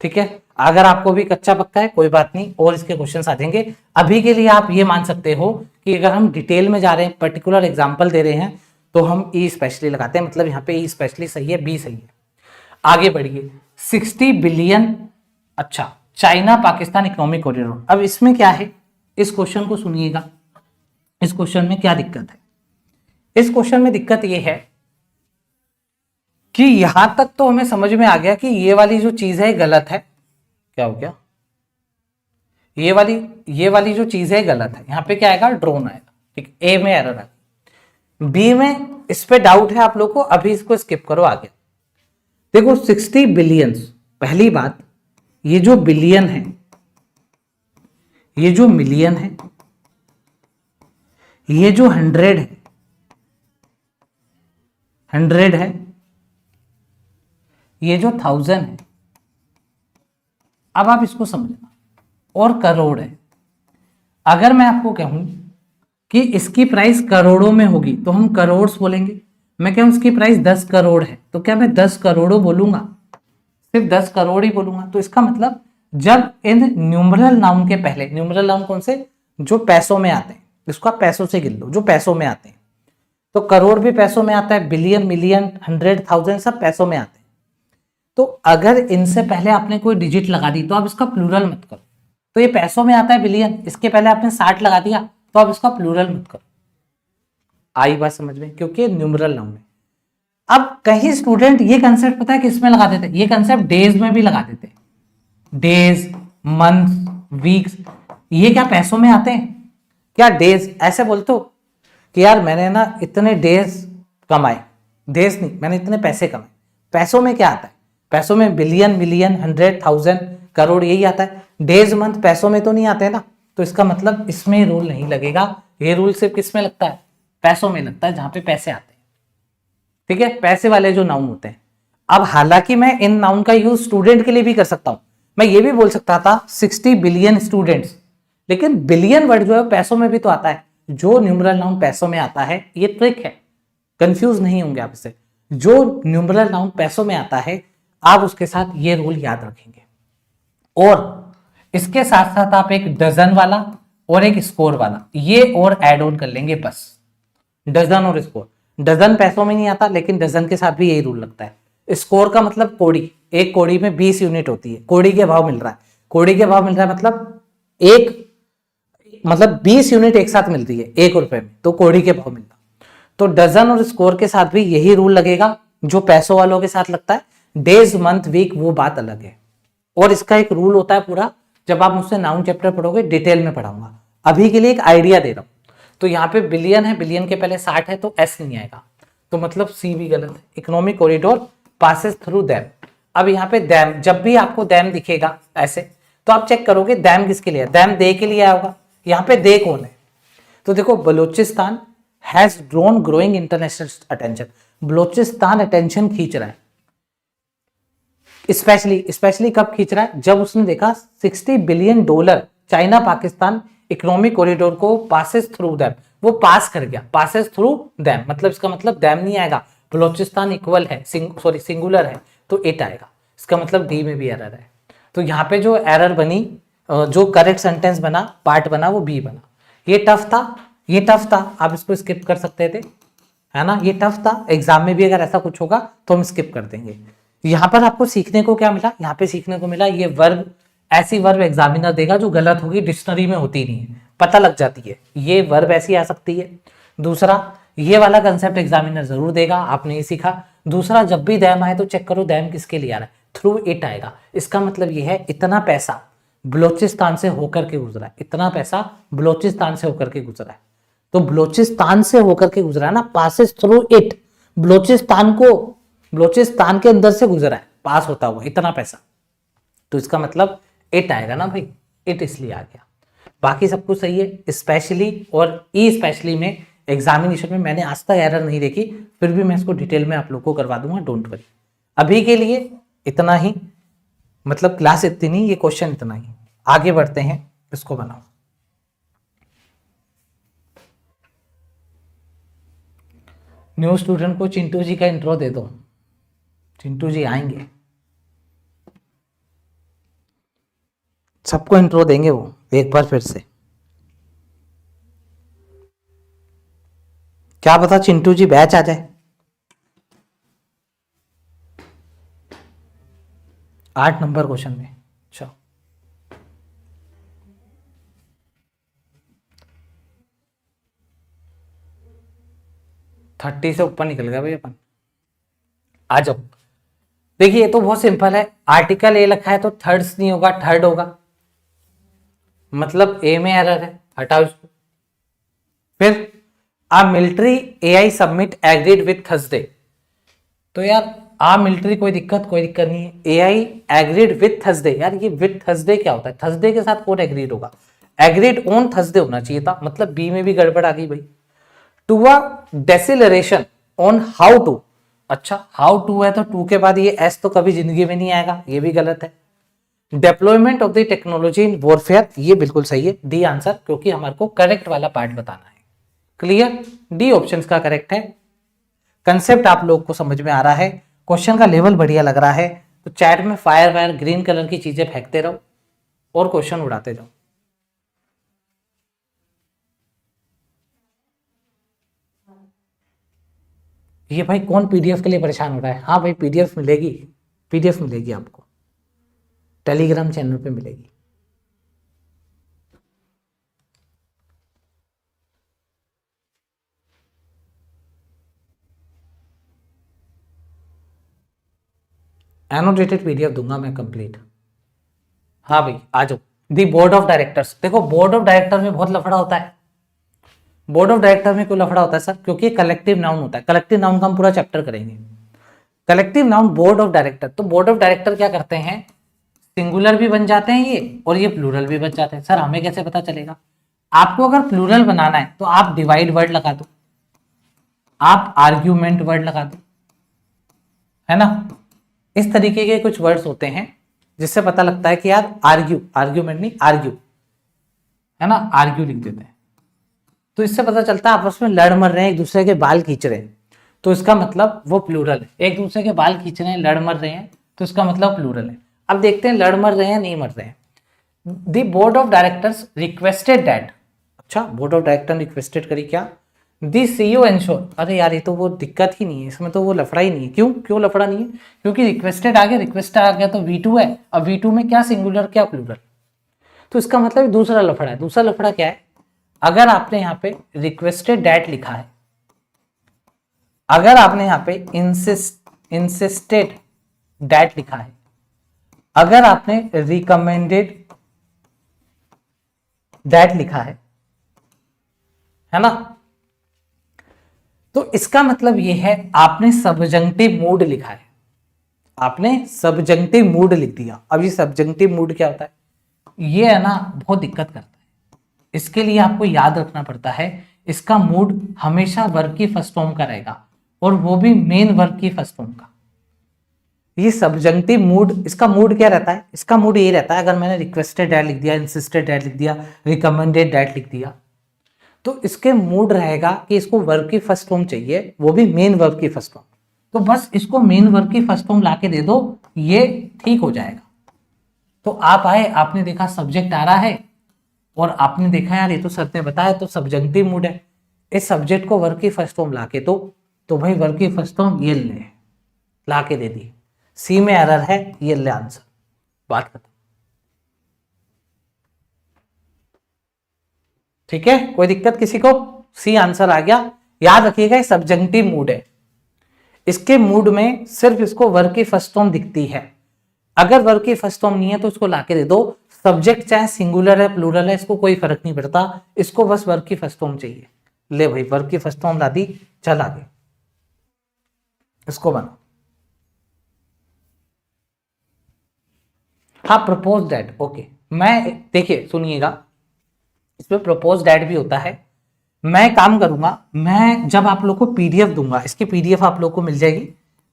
Speaker 1: ठीक है। अगर आपको भी कच्चा पक्का है कोई बात नहीं, और इसके क्वेश्चंस आ जाएंगे। अभी के लिए आप ये मान सकते हो कि अगर हम डिटेल में जा रहे हैं, पर्टिकुलर एग्जांपल दे रहे हैं, तो हम ई स्पेशली लगाते हैं। मतलब यहाँ पे ई स्पेशली सही है, बी सही है। आगे बढ़िए, 60 बिलियन, अच्छा, चाइना पाकिस्तान इकोनॉमिक कॉरिडोर। अब इसमें क्या है, इस क्वेश्चन को सुनिएगा। इस क्वेश्चन में क्या दिक्कत है? इस क्वेश्चन में दिक्कत ये है कि यहां तक तो हमें समझ में आ गया कि ये वाली जो चीज है गलत है। क्या हो गया? ये वाली जो चीज है गलत है। यहां पे क्या आएगा? ड्रोन आएगा, ठीक। ए में एरर आएगा। बी में इस पे डाउट है आप लोग को, अभी इसको स्किप करो आगे। देखो 60 बिलियंस, पहली बात, ये जो बिलियन है, ये जो मिलियन है, ये जो 100 है, 100 है, ये जो 1000 है, अब आप इसको समझना, और करोड़ है। अगर मैं आपको कहूं कि इसकी प्राइस करोड़ों में होगी तो हम करोड़ बोलेंगे। मैं कहूं इसकी प्राइस 10 करोड़ है तो क्या मैं 10 करोड़ों बोलूंगा? सिर्फ 10 करोड़ ही बोलूंगा। तो इसका मतलब जब इन न्यूमरल नाउन के पहले, न्यूमरल नाउन कौन से? जो पैसों में आते हैं, इसको आप पैसों से गिन लो, जो पैसों में आते हैं। तो करोड़ भी पैसों में आता है, बिलियन, मिलियन, 100, 1000 सब पैसों में आते हैं। तो अगर इनसे पहले आपने कोई डिजिट लगा दी तो आप इसका प्लूरल मत करो। तो ये पैसों में आता है बिलियन, इसके पहले आपने 60 लगा दिया तो आप इसका प्लूरल मत करो। आई बात समझ में? क्योंकि न्यूमरल नाउन है। अब कहीं स्टूडेंट ये कंसेप्ट पता है किस में लगा देते हैं? ये कंसेप्ट डेज में भी लगा देते हैं। डेज, मंथ, वीक्स, ये क्या पैसों में आते हैं? क्या डेज ऐसे बोलते हो कि यार मैंने ना इतने डेज कमाए, डेज नहीं, मैंने इतने पैसे कमाए। पैसों में क्या आता है? पैसों में बिलियन, मिलियन, 100, 1000, करोड़, यही आता है। डेज, मंथ पैसों में तो नहीं आते ना। तो इसका मतलब इसमें रूल नहीं लगेगा। ये रूल सिर्फ किस में लगता है? पैसों में लगता है, जहां पे पैसे आते हैं, ठीक है, पैसे वाले जो नाउन होते हैं। अब हालांकि मैं इन नाउन का यूज स्टूडेंट के लिए भी कर सकता हूं। मैं ये भी बोल सकता था 60 बिलियन स्टूडेंट्स, लेकिन बिलियन वर्ड जो है पैसों में भी तो आता है। जो न्यूमरल नाउन पैसों में आता है, ये ट्रिक है, कंफ्यूज नहीं होंगे आप इससे। जो न्यूमरल नाउन पैसों में आता है, आप उसके साथ ये रूल याद रखेंगे। और इसके साथ साथ आप एक डजन वाला और एक स्कोर वाला ये और ऐड ऑन कर लेंगे बस। डजन और स्कोर, डजन पैसों में नहीं आता, लेकिन डजन के साथ भी यही रूल लगता है। स्कोर का मतलब कोड़ी, एक कोड़ी में 20 यूनिट होती है, कोड़ी के भाव मिल रहा है। कोड़ी के भाव मिल रहा है मतलब 20 यूनिट एक साथ मिलती है 1 रुपए में, तो कोड़ी के भाव मिलता। तो डजन और स्कोर के साथ भी यही रूल लगेगा जो पैसों वालों के साथ लगता है। डेज, मंथ, वीक वो बात अलग है। और इसका एक रूल होता है पूरा, जब आप मुझसे नाउन चैप्टर पढ़ोगे डिटेल में पढ़ाऊंगा। अभी के लिए एक आइडिया दे रहा हूं। तो यहाँ पे बिलियन है, बिलियन के पहले 60 है तो एस नहीं आएगा, तो मतलब सी भी गलत है। Economic corridor passes through dam. अब यहाँ पे डैम, जब भी आपको डैम दिखेगा ऐसे तो आप चेक करोगे डैम किसके लिए है? डैम दे के लिए आया होगा। यहाँ पे दे कौन है? तो देखो Balochistan has drawn growing international attention. Balochistan attention खींच रहा है, स्पेशली कब खींच रहा है? जब उसने देखा $60 billion China Pakistan economic corridor को पासेस थ्रू डैम, वो पास कर गया। पासेस थ्रू डैम मतलब इसका मतलब डैम नहीं आएगा, बलूचिस्तान इक्वल है, सिंगुलर है तो इट आएगा। इसका मतलब डी में भी एरर है। तो यहाँ पे जो एरर बनी, जो करेक्ट सेंटेंस बना, पार्ट बना, वो बी बना। ये टफ था, आप इसको स्किप कर सकते थे, है ना। ये टफ था, एग्जाम में भी अगर ऐसा कुछ होगा तो हम स्किप कर देंगे। यहाँ पर आपको सीखने को क्या मिला? यहाँ पे सीखने को मिला ये वर्ब, ऐसी वर्ब एग्जामिनर देगा जो गलत होगी, डिक्शनरी में होती नहीं है, पता लग जाती है ये वर्ब ऐसी आ सकती है। दूसरा, ये वाला कंसेप्ट एग्जामिनर जरूर देगा, आपने ये सीखा। दूसरा, जब भी डैम आए तो चेक करो डैम किसके लिए आ रहा है, थ्रू इट आएगा। इसका मतलब ये है इतना पैसा बलूचिस्तान से होकर के गुजरा है, इतना पैसा बलूचिस्तान से होकर के गुजरा है। तो बलूचिस्तान से होकर के गुजरा है ना, पासेस थ्रू इट, बलूचिस्तान के अंदर से गुजरा है, पास होता हुआ इतना पैसा। तो इसका मतलब इट आएगा ना भाई, इट इसलिए आ गया। बाकी सब कुछ सही है। स्पेशली और ई स्पेशली में एग्जामिनेशन में मैंने आज तक एरर नहीं देखी, फिर भी मैं इसको डिटेल में आप लोग को करवा दूंगा, डोंट वरी। अभी के लिए इतना ही, मतलब क्लास इतनी, ये क्वेश्चन इतना ही। आगे बढ़ते हैं, इसको बनाओ। न्यू स्टूडेंट को चिंटू जी का इंट्रो दे दो, चिंटू जी आएंगे, सबको इंट्रो देंगे वो एक बार फिर से। क्या पता चिंटू जी बैच आ जाए। 8 नंबर क्वेश्चन में। अच्छा, 30 से ऊपर निकल गया भाई अपन। आ जाओ, देखिए ये तो बहुत सिंपल है। आर्टिकल ए लिखा है तो थर्ड्स नहीं होगा, थर्ड होगा, मतलब ए में एरर है, हटाओ इसको। फिर आ military AI submit agreed with Thursday, तो यार आ मिलिट्री कोई दिक्कत नहीं है। एआई एग्रीड विथ थर्सडे, यार ये विथ थर्सडे क्या होता है? थर्सडे के साथ कौन एग्रीड होगा? एग्रीड ऑन थर्सडे होना चाहिए था, मतलब बी में भी गड़बड़ आ गई भाई। To a deceleration on how to, अच्छा हाउ टू है तो टू के बाद ये एस तो कभी जिंदगी में नहीं आएगा, ये भी गलत है। Deployment of the technology in warfare, ये बिल्कुल सही है, डी आंसर, क्योंकि हमारे को करेक्ट वाला पार्ट बताना है। क्लियर, डी ऑप्शन का करेक्ट है। कंसेप्ट आप लोग को समझ में आ रहा है, क्वेश्चन का लेवल बढ़िया लग रहा है, तो चैट में फायर वायर ग्रीन कलर की चीजें फेंकते रहो और क्वेश्चन उड़ाते जाओ। ये भाई कौन पीडीएफ के लिए परेशान हो रहा है? हाँ भाई पीडीएफ मिलेगी, पीडीएफ मिलेगी आपको, टेलीग्राम चैनल पे मिलेगी। एनोटेटेड पीडीएफ दूंगा मैं कंप्लीट। हाँ भाई आ जाओ। दी बोर्ड ऑफ डायरेक्टर्स, देखो बोर्ड ऑफ डायरेक्टर में बहुत लफड़ा होता है। बोर्ड ऑफ डायरेक्टर में क्यों लफड़ा होता है सर? क्योंकि कलेक्टिव नाउन होता है। कलेक्टिव नाउन का हम पूरा चैप्टर करेंगे। Collective noun board of director, तो बोर्ड ऑफ डायरेक्टर क्या करते हैं? सिंगुलर भी बन जाते हैं ये, और ये प्लूरल भी बन जाते हैं। सर हमें कैसे पता चलेगा? आपको अगर प्लूरल बनाना है तो आप डिवाइड वर्ड लगा दो, आप आर्ग्यूमेंट वर्ड लगा दो, है ना। इस तरीके के कुछ वर्ड्स होते हैं जिससे पता लगता है कि यार आर्ग्यू, आर्ग्यूमेंट नहीं आर्ग्यू, है ना, आर्ग्यू लिख देते हैं। तो इससे पता चलता है आपस में लड़ मर रहे हैं, एक दूसरे के बाल खींच रहे हैं, तो इसका मतलब वो प्लूरल है। एक दूसरे के बाल खींच रहे हैं, लड़ मर रहे हैं, तो इसका मतलब प्लूरल है। अब देखते हैं लड़ मर रहे हैं नहीं मर रहे हैं। The board of directors requested that, अच्छा बोर्ड ऑफ डायरेक्टर रिक्वेस्टेड करी क्या? दी सीईओ एंश्योर, अरे यार ये तो वो दिक्कत ही नहीं है, इसमें तो वो लफड़ा ही नहीं है। क्यों लफड़ा नहीं है? क्योंकि रिक्वेस्टेड आ गया, रिक्वेस्ट आ गया तो V2 है। अब V2 में क्या सिंगुलर क्या प्लूरल, तो इसका मतलब दूसरा लफड़ा है। दूसरा लफड़ा क्या है? अगर आपने यहाँ पे रिक्वेस्टेड डैट लिखा है, अगर आपने यहाँ पे इंसिस्टेड डैट लिखा है, अगर आपने रिकमेंडेड डैट लिखा है ना, तो इसका मतलब यह है आपने सबजंक्टिव मूड लिखा है, आपने सबजंक्टिव मूड लिख दिया। अब ये सबजंक्टिव मूड क्या होता है? ये है ना बहुत दिक्कत करता है। इसके लिए आपको याद रखना पड़ता है, इसका मूड हमेशा वर्ब की फर्स्ट फॉर्म का रहेगा, और वो भी मेन वर्ब की फर्स्ट फॉर्म का। ये सबजंक्टिव मूड, इसका मूड क्या रहता है? इसका मूड ये रहता है, अगर मैंने रिक्वेस्टेड डैट लिख दिया, इंसिस्टेड डैट लिख दिया, रिकमेंडेड डैट लिख दिया, तो इसके मूड रहेगा कि इसको वर्ब की फर्स्ट फॉर्म चाहिए, वो भी मेन वर्ब की फर्स्ट फॉर्म। तो बस इसको मेन वर्ब की फर्स्ट फॉर्म लाके दे दो, ये ठीक हो जाएगा। तो आप आए, आपने देखा सब्जेक्ट आ रहा है, और आपने देखा यार ये तो सर ने बताया तो सबजंक्टिव मूड है, इस सब्जेक्ट को वर्ब की फर्स्ट फॉर्म लाके दो, तो भाई वर्ब की फर्स्ट फॉर्म ये ले लाके दे दी। सी में एरर है, ये ले आंसर, बात खत्म। ठीक है, कोई दिक्कत किसी को? सी आंसर आ गया। याद रखिएगा सबजंक्टिव मूड है, इसके मूड में सिर्फ इसको वर्ब की फर्स्ट फॉर्म दिखती है। अगर वर्ब की फर्स्ट फॉर्म नहीं है तो इसको लाके दे दो। सब्जेक्ट चाहे सिंगुलर है प्लूरल है, इसको कोई फर्क नहीं पड़ता, इसको बस वर्ब की फर्स्ट फॉर्म चाहिए। ले भाई वर्ब की फर्स्ट फॉर्म ला दी, चल आगे इसको बना। हाँ प्रपोज डैट, ओके। मैं देखिए सुनिएगा, इसमें प्रपोज डैट भी होता है। मैं काम करूंगा, मैं जब आप लोग को पीडीएफ दूंगा, इसकी पीडीएफ आप लोग को मिल जाएगी,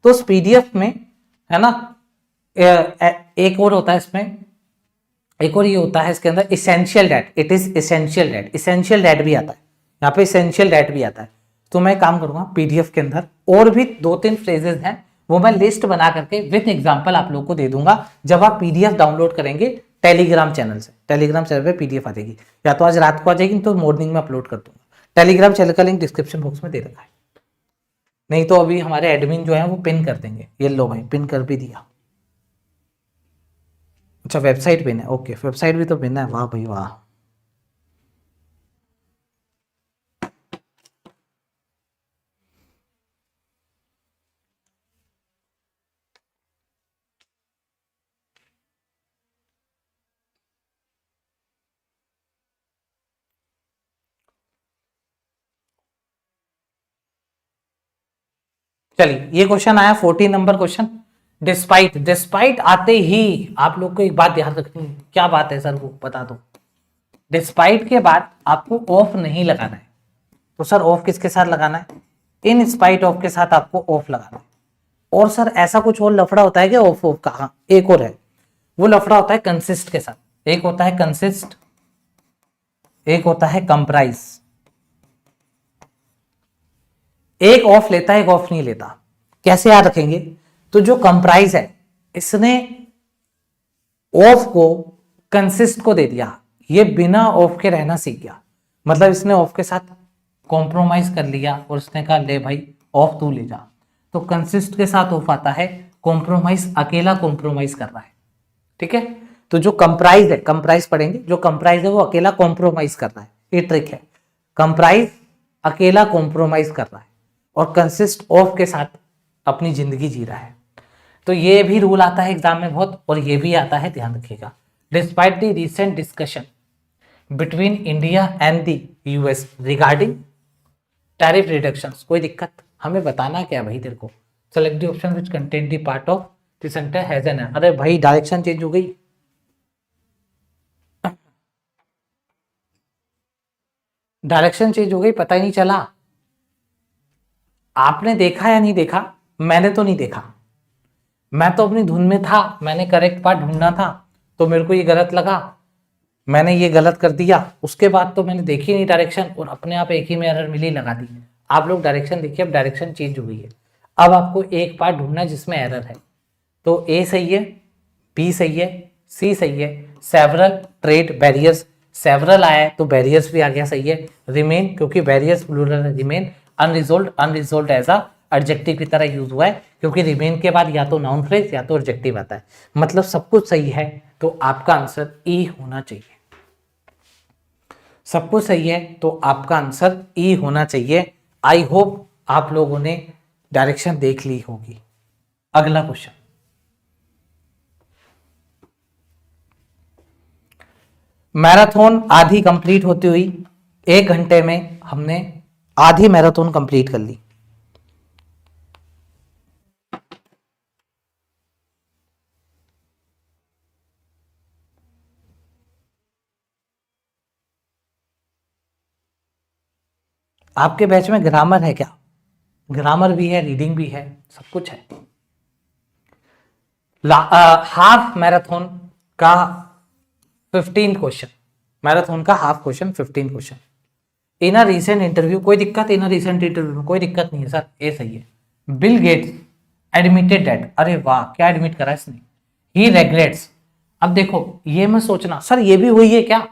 Speaker 1: तो उस पीडीएफ में है ना एक और होता है इसमें, एक और ये होता है इसके अंदर essential that, it is essential that, essential that भी आता है यहाँ पे, इसेंशियल डैट भी आता है। तो मैं काम करूंगा पीडीएफ के अंदर और भी 2-3 फ्रेजेस हैं, वो मैं लिस्ट बना करके विद एग्जांपल आप लोगों को दे दूंगा जब आप पीडीएफ डाउनलोड करेंगे टेलीग्राम चैनल से। टेलीग्राम चैनल पे पीडीएफ आ जाएगी, या तो आज रात को आ जाएगी तो मॉर्निंग में अपलोड कर दूंगा। टेलीग्राम चैनल का लिंक डिस्क्रिप्शन बॉक्स में दे रखा है, नहीं तो अभी हमारे एडमिन जो है वो पिन कर देंगे। ये लो भाई, पिन कर भी दिया। अच्छा वेबसाइट पिन है, ओके वेबसाइट भी तो पिन है, वाह भाई वाह। चलिए ये क्वेश्चन आया 14 नंबर क्वेश्चन। डिस्पाइट, डिस्पाइट आते ही आप लोग को एक बात ध्यान रखनी है। क्या बात है सर वो बता दो। डिस्पाइट के बाद आपको ऑफ नहीं लगाना है। तो सर ऑफ किसके साथ लगाना है? इन स्पाइट ऑफ के साथ आपको ऑफ लगाना है। और सर ऐसा कुछ और लफड़ा होता है कि ऑफ ऑफ का? हाँ एक और है, वो लफड़ा होता है कंसिस्ट के साथ। एक होता है कंसिस्ट, एक होता है कंप्राइज। एक ऑफ लेता है, एक ऑफ नहीं लेता। कैसे याद रखेंगे? तो जो कंप्राइज है इसने ऑफ को कंसिस्ट को दे दिया, ये बिना ऑफ के रहना सीख गया। मतलब इसने ऑफ के साथ कॉम्प्रोमाइज कर लिया और उसने कहा ले भाई ऑफ तू ले जा। तो कंसिस्ट के साथ ऑफ आता है, कॉम्प्रोमाइज अकेला कॉम्प्रोमाइज कर रहा है। ठीक है, तो जो कंप्राइज है, कंप्राइज पढ़ेंगे, जो कंप्राइज है वो अकेला कॉम्प्रोमाइज कर रहा है। ये ट्रिक है, कंप्राइज अकेला कॉम्प्रोमाइज कर रहा है और कंसिस्ट ऑफ के साथ अपनी जिंदगी जी रहा है। तो ये भी रूल आता है एग्जाम में बहुत, और ये भी आता है, ध्यान रखिएगा। Despite the recent discussion between India and the US regarding tariff reductions, कोई दिक्कत? हमें बताना क्या भाई तेरे को? Select the option which contain the part of the centre has an, अरे भाई डायरेक्शन चेंज हो गई। डायरेक्शन चेंज हो गई, पता ही नहीं चला। आपने देखा या नहीं देखा? मैंने तो नहीं देखा, मैं तो अपनी धुन में था। मैंने करेक्ट पार्ट ढूंढना था तो मेरे को ये गलत लगा, मैंने ये गलत कर दिया। उसके बाद तो मैंने देखी नहीं डायरेक्शन और अपने आप एक ही में एरर मिली, लगा दी। आप लोग डायरेक्शन देखिए, अब डायरेक्शन चेंज हो गई है। अब आपको एक पार्ट ढूंढना है जिसमें एरर है। तो ए सही है, बी सही है, सी सही है। सेवरल, ट्रेड, बैरियर्स, सेवरल आया है तो बैरियर्स भी आ गया, सही है। रिमेन, क्योंकि बैरियर्स प्लूरल है, remain. Unresolved, unresolved as a adjective की तरह यूज हुआ है, क्योंकि रिमेन के बाद या तो नाउन फ्रेज या तो एडजेक्टिव आता है। मतलब सब कुछ सही है, तो आपका आंसर ई होना चाहिए। सब कुछ सही है तो आपका आंसर ई होना चाहिए। आई होप आप लोगों ने डायरेक्शन देख ली होगी। अगला क्वेश्चन, मैराथन आधी कंप्लीट होती हुई 1 घंटे में हमने आधी मैराथन कंप्लीट कर ली। आपके बैच में ग्रामर है क्या? ग्रामर भी है, रीडिंग भी है, सब कुछ है। हाफ मैराथन का 15 क्वेश्चन, मैराथन का half question 15 question. In a recent interview, कोई दिक्कत? इन अ रीसेंट इंटरव्यू में कोई दिक्कत नहीं है सर, ये सही है। बिल गेट्स एडमिटेड दैट, अरे वाह क्या एडमिट करा इसने, ही रेग्रेट्स। अब देखो ये मत सोचना सर ये भी वही है क्या,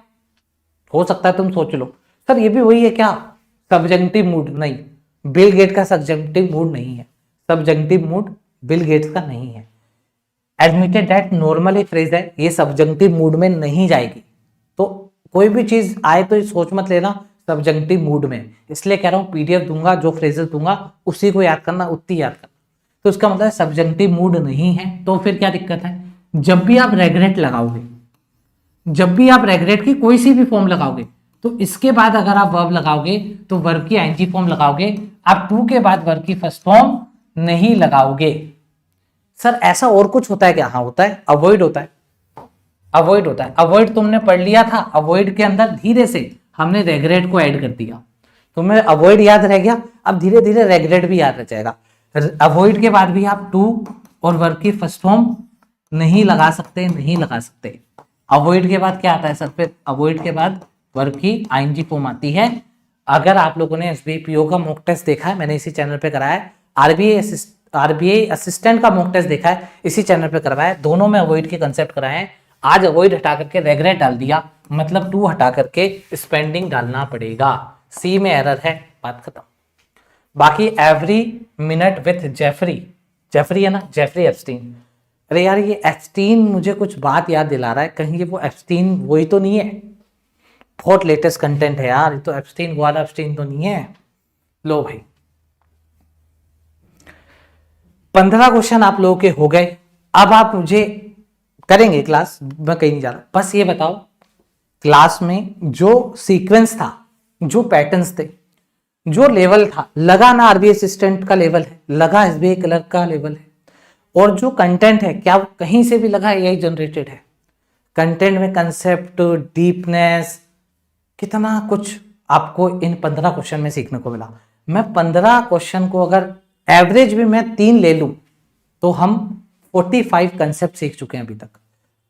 Speaker 1: हो सकता है तुम सोच लो सर ये भी वही है क्या, सब्जेक्टिव मूड नहीं, बिल गेट का सब्जेक्टिव मूड नहीं है, सब्जेक्टिव मूड बिल गेट्स का नहीं है। एडमिटेड दैट नॉर्मल फ्रेज है, ये सब्जेक्टिव मूड में नहीं जाएगी। तो कोई भी चीज आए तो सोच मत लेना सब्जेक्टिव मूड में, इसलिए कह रहा हूं पीडीएफ दूंगा, जो फ्रेजेस दूंगा उसी को याद करना, उतनी याद करना। तो इसका मतलब सब्जेक्टिव मूड नहीं है, तो फिर क्या दिक्कत है? जब भी आप रेग्रेट लगाओगे, जब भी आप रेग्रेट की कोई सी भी फॉर्म लगाओगे, तो इसके बाद अगर आप वर्ब लगाओगे तो वर्ब की आईएनजी फॉर्म लगाओगे, आप टू के बाद वर्ब की फर्स्ट फॉर्म नहीं लगाओगे। सर ऐसा और कुछ होता है क्या? हाँ होता है, अवॉइड होता है, अवॉइड होता है। अवॉइड तुमने पढ़ लिया था, अवॉइड के अंदर धीरे से हमने रेग्रेट को ऐड कर दिया, तुम्हें अवॉइड याद रह गया, अब धीरे धीरे रेग्रेट भी याद रह जाएगा। अवॉइड के बाद भी आप टू और वर्ब की फर्स्ट फॉर्म नहीं लगा सकते, नहीं लगा सकते। अवॉइड के बाद क्या आता है सर? फिर अवॉइड के बाद वर्ब की आईएनजी फॉर्म आती है, अगर आप लोगों ने एसबीआई पीओ का मॉक टेस्ट देखा है, मैंने इसी चैनल पे कराया है, आरबीआई असिस्टेंट का मॉक टेस्ट देखा है, इसी चैनल पे करवाया है, दोनों में अवॉइड के कंसेप्ट कराए हैं। आज अवॉइड हटा करके रेगरेट डाल दिया, मतलब टू हटा करके स्पेंडिंग डालना पड़ेगा। सी में एरर है, बात खत्म। बाकी every minute with Jeffrey, Jeffrey है ना, जेफरी एप्स्टीन। अरे यार ये एप्स्टीन मुझे कुछ बात याद दिला रहा है, कहीं ये वो एप्स्टीन वही तो नहीं है? बहुत लेटेस्ट कंटेंट है यार, ये तो एप्स्टीन वाला एप्स्टीन तो नहीं है। लो भाई 15 क्वेश्चन आप लोगों के हो गए। अब आप मुझे करेंगे क्लास, मैं कहीं नहीं जा रहा, बस ये बताओ क्लास में जो सीक्वेंस था, जो पैटर्न्स थे, जो लेवल था, लगा ना आरबीआई असिस्टेंट का लेवल है, लगा एसबीआई क्लर्क का लेवल है, और जो कंटेंट है क्या कहीं से भी लगा एआई जनरेटेड है? कंटेंट में कंसेप्ट, डीपनेस, कितना कुछ आपको इन 15 क्वेश्चन में सीखने को मिला। मैं 15 क्वेश्चन को अगर एवरेज भी मैं 3 ले लूं तो हम 45 कंसेप्ट सीख चुके हैं अभी तक।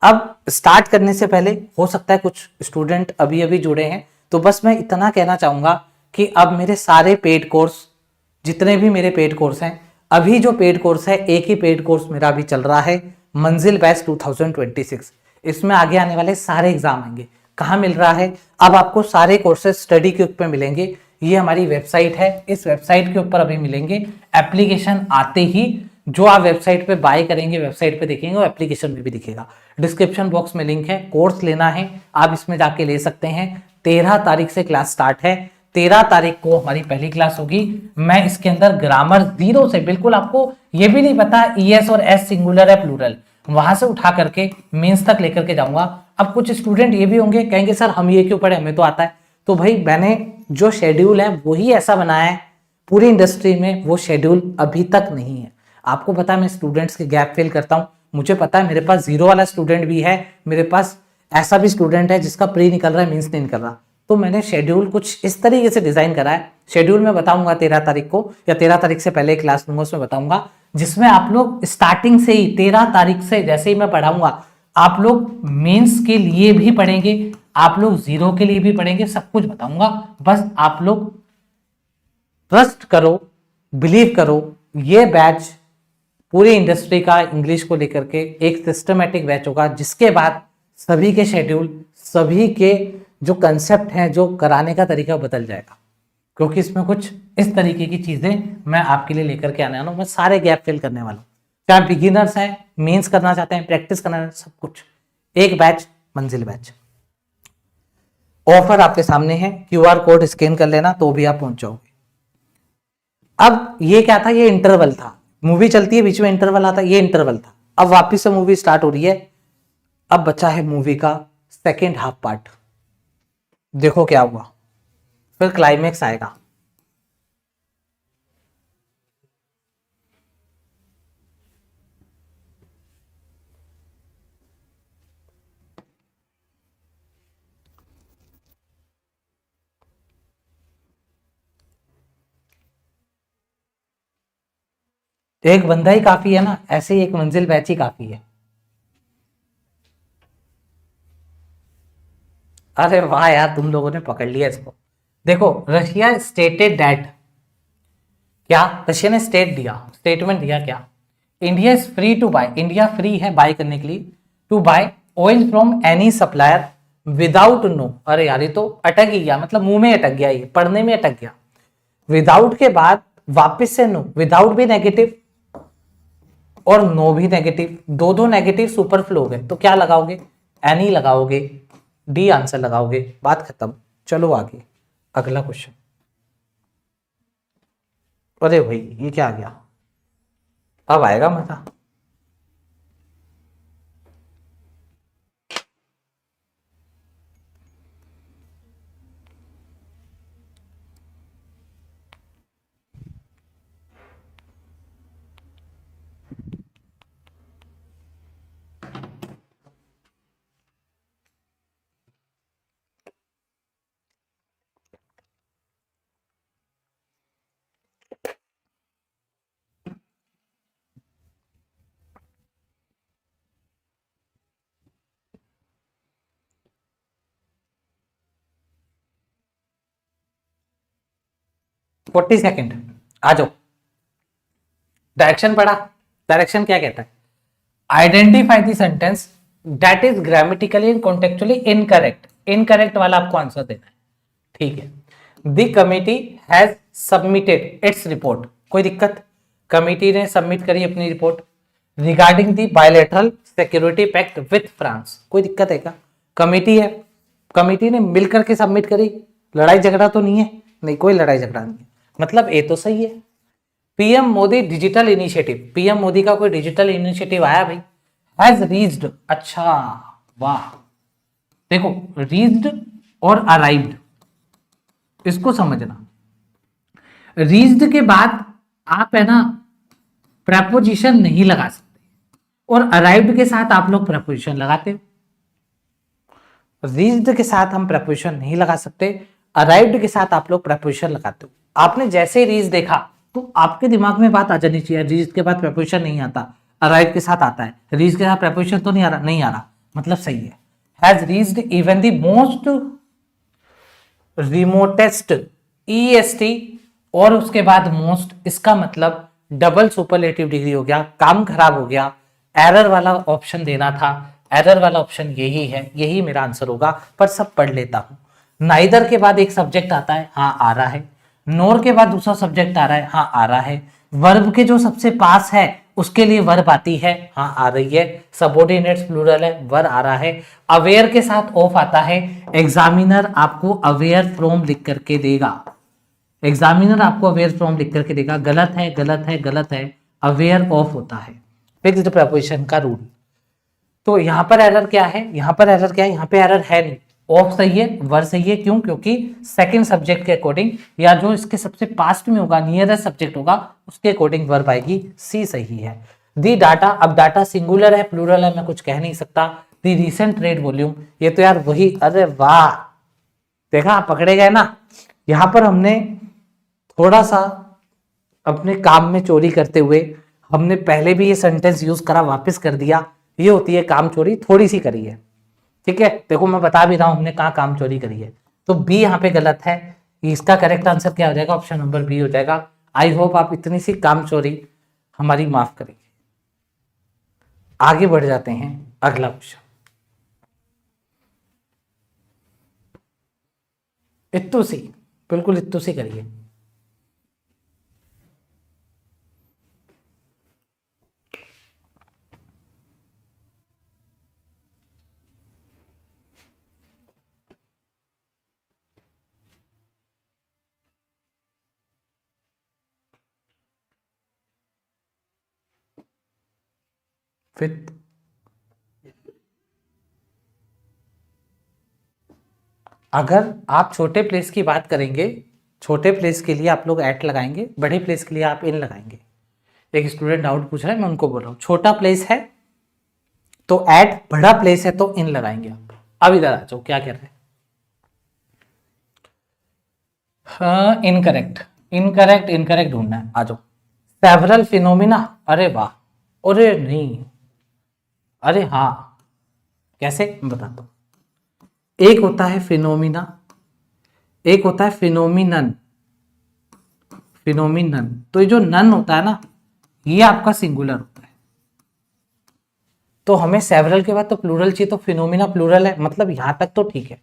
Speaker 1: अब स्टार्ट करने से पहले हो सकता है कुछ स्टूडेंट अभी अभी जुड़े हैं, तो बस मैं इतना कहना चाहूंगा कि अब मेरे सारे पेड कोर्स, जितने भी मेरे पेड कोर्स हैं, अभी जो पेड कोर्स है, एक ही पेड कोर्स मेरा अभी चल रहा है, मंजिल बैच 2026। इसमें आगे आने वाले सारे एग्जाम आएंगे। कहाँ मिल रहा है? अब आपको सारे कोर्सेज स्टडी क्यूब पे मिलेंगे। ये हमारी वेबसाइट है, इस वेबसाइट के ऊपर अभी मिलेंगे। एप्लीकेशन आते ही जो आप वेबसाइट पे बाय करेंगे, वेबसाइट पे देखेंगे, वो एप्लीकेशन में भी दिखेगा। डिस्क्रिप्शन बॉक्स में लिंक है, कोर्स लेना है आप इसमें जाके ले सकते हैं। 13 तारीख से क्लास स्टार्ट है, 13 तारीख को हमारी पहली क्लास होगी। मैं इसके अंदर ग्रामर जीरो से, बिल्कुल आपको ये भी नहीं पता ईएस और एस सिंगुलर है प्लूरल, वहां से उठा करके मीन्स तक लेकर के जाऊंगा। अब कुछ स्टूडेंट ये भी होंगे, कहेंगे सर हम ये क्यों पढ़े, हमें तो आता है। तो भाई मैंने जो शेड्यूल है वही ऐसा बनाया है, पूरी इंडस्ट्री में वो शेड्यूल अभी तक नहीं है। आपको पता है मैं स्टूडेंट्स के गैप फिल करता हूं, मुझे पता है मेरे पास जीरो वाला स्टूडेंट भी है, मेरे पास ऐसा भी स्टूडेंट है जिसका प्री निकल रहा है, मीन्स नहीं निकल रहा। तो मैंने शेड्यूल कुछ इस तरीके से डिजाइन करा है। शेड्यूल में बताऊंगा 13 तारीख को, या 13 तारीख से पहले क्लास लूंगा, उसमें बताऊंगा, जिसमें आप लोग स्टार्टिंग से ही 13 तारीख से जैसे ही मैं पढ़ाऊंगा, आप लोग मेंस के लिए भी पढ़ेंगे, आप लोग जीरो के लिए भी पढ़ेंगे, सब कुछ बताऊंगा। बस आप लोग ट्रस्ट करो, बिलीव करो, ये बैच पूरी इंडस्ट्री का इंग्लिश को लेकर के एक सिस्टमेटिक बैच होगा, जिसके बाद सभी के शेड्यूल, सभी के जो कंसेप्ट हैं, जो कराने का तरीका बदल जाएगा। क्योंकि इसमें कुछ इस तरीके की चीजें मैं आपके लिए लेकर के आने वाला हूं। मैं सारे गैप फिल करने वाला हूं, चाहे बिगिनर्स हैं, मेंस करना चाहते हैं, प्रैक्टिस करना चाहते हैं, सब कुछ एक बैच, मंजिल बैच। ऑफर आपके सामने है, क्यूआर कोड स्कैन कर लेना तो भी आप पहुंच जाओगे। अब ये क्या था? ये इंटरवल था, मूवी चलती है बीच में इंटरवल आता है, ये इंटरवल था। अब वापिस से मूवी स्टार्ट हो रही है। अब बचा है मूवी का सेकेंड हाफ पार्ट, देखो क्या हुआ, फिर क्लाइमेक्स आएगा। एक बंदा ही काफी है ना, ऐसे ही एक मंजिल बैच ही काफी है। अरे वाह यार, तुम लोगों ने पकड़ लिया इसको। देखो, रशिया स्टेटेड दैट, क्या रशिया ने स्टेटमेंट दिया क्या? India is free to buy, India free है बाय करने के लिए, to buy oil from any supplier without no. अरे यार ये तो अटक ही गया, मतलब मुंह में अटक गया, ये पढ़ने में अटक गया। विदाउट के बाद वापस से नो, विदाउट भी नेगेटिव और नो भी नेगेटिव, दो दो नेगेटिव सुपर फ्लो हो गए, तो क्या लगाओगे? एनी लगाओगे, डी आंसर लगाओगे, बात खत्म। चलो आगे, अगला क्वेश्चन। अरे भाई ये क्या आ गया, अब आएगा मजा। 40 सेकेंड, आ जाओ। डायरेक्शन पढ़ा, डायरेक्शन क्या कहता है? Identify the sentence that is grammatically and contextually incorrect. Incorrect वाला आपको आंसर देना है, ठीक है। The committee has submitted its report, कोई दिक्कत? कमिटी ने सबमिट करी अपनी report regarding the bilateral security pact with France, कोई दिक्कत है क्या? कमिटी है, कमिटी ने मिलकर के सबमिट करी, लड़ाई झगड़ा तो नहीं है? नहीं, कोई लड़ाई झगड़ा नहीं है, मतलब ए तो सही है। PM Modi digital initiative, PM Modi का कोई डिजिटल इनिशिएटिव आया भाई? हैज रीच्ड, अच्छा वाह, देखो रीच्ड और अराइव्ड, इसको समझना। रीच्ड के बाद आप है ना प्रेपोजिशन नहीं लगा सकते, और अराइव्ड के साथ आप लोग प्रेपोजिशन लगाते हो। रीच्ड के साथ हम प्रेपोजिशन नहीं लगा सकते, अराइव्ड के साथ आप लोग प्रेपोजिशन लगाते हो। आपने जैसे ही रीच देखा तो आपके दिमाग में बात आ जानी चाहिए, रीच के बाद प्रेपोजिशन नहीं आता, अराइव के साथ आता है, रीच के साथ प्रेपोजिशन तो नहीं आ रहा, मतलब सही है। Has reached even the most remotest, EST और उसके बाद मोस्ट, इसका मतलब डबल सुपरलेटिव डिग्री हो गया, काम खराब हो गया। एरर वाला ऑप्शन देना था, एरर वाला ऑप्शन यही है, यही मेरा आंसर होगा, पर सब पढ़ लेता हूं। नाइदर के बाद एक सब्जेक्ट आता है, हाँ आ रहा है। नोर के बाद दूसरा सब्जेक्ट आ रहा है, हाँ आ रहा है। वर्ब के जो सबसे पास है उसके लिए वर्ब आती है, हाँ आ रही है। सबऑर्डिनेट्स प्लूरल है, वर आ रहा है। अवेयर के साथ ऑफ आता है। एग्जामिनर आपको अवेयर फ्रॉम लिख करके देगा, एग्जामिनर आपको अवेयर फ्रॉम लिख करके देगा। गलत है, गलत है, गलत है, अवेयर ऑफ होता है, फिक्स्ड प्रेपोजिशन का रूल। तो यहां पर एरर क्या है? यहां पर एरर क्या है? यहां पे एरर है नहीं, ऑफ सही है, वर सही है। क्यों? क्योंकि सेकंड सब्जेक्ट के अकॉर्डिंग, या जो इसके सबसे पास्ट में होगा, नियरेस्ट सब्जेक्ट होगा, उसके अकॉर्डिंग वर्ब आएगी, सी सही है। दी डाटा, अब डाटा सिंगुलर है प्लूरल है मैं कुछ कह नहीं सकता। दी रीसेंट ट्रेड वॉल्यूम, ये तो यार वही, अरे वाह, देखा पकड़े गए ना। यहां पर हमने थोड़ा सा अपने काम में चोरी करते हुए, हमने पहले भी ये सेंटेंस यूज करा, वापस कर दिया, ये होती है काम चोरी, थोड़ी सी करी है, ठीक है। देखो मैं बता भी रहा हूं हमने कहा काम चोरी करी है। तो बी यहाँ पे गलत है, इसका करेक्ट आंसर क्या हो जाएगा? ऑप्शन नंबर बी हो जाएगा। आई होप आप इतनी सी काम चोरी हमारी माफ करेंगे। आगे बढ़ जाते हैं, अगला क्वेश्चन। इत्तू सी, बिल्कुल इत्तू सी करिए। फिर अगर आप छोटे प्लेस की बात करेंगे, छोटे प्लेस के लिए आप लोग एट लगाएंगे, बड़े प्लेस के लिए आप इन लगाएंगे। एक स्टूडेंट डाउट पूछ रहा है, मैं उनको बोल रहा हूं छोटा प्लेस है तो एट, बड़ा प्लेस है तो इन लगाएंगे आप। अब इधर आ जाओ, क्या कह रहे हैं? हाँ इनकरेक्ट, इनकरेक्ट, इनकरेक्ट ढूंढना है, आ जाओ। सेवरल फिनोमिना, अरे वाह, अरे नहीं, अरे हाँ, कैसे मैं बताता हूं। एक होता है फिनोमिना, एक होता है फिनोमिनन, फिनोमिनन। तो ये जो नन होता है ना, ये आपका सिंगुलर होता है। तो हमें सेवरल के बाद तो प्लूरल चाहिए, तो फिनोमिना प्लूरल है, मतलब यहां तक तो ठीक है।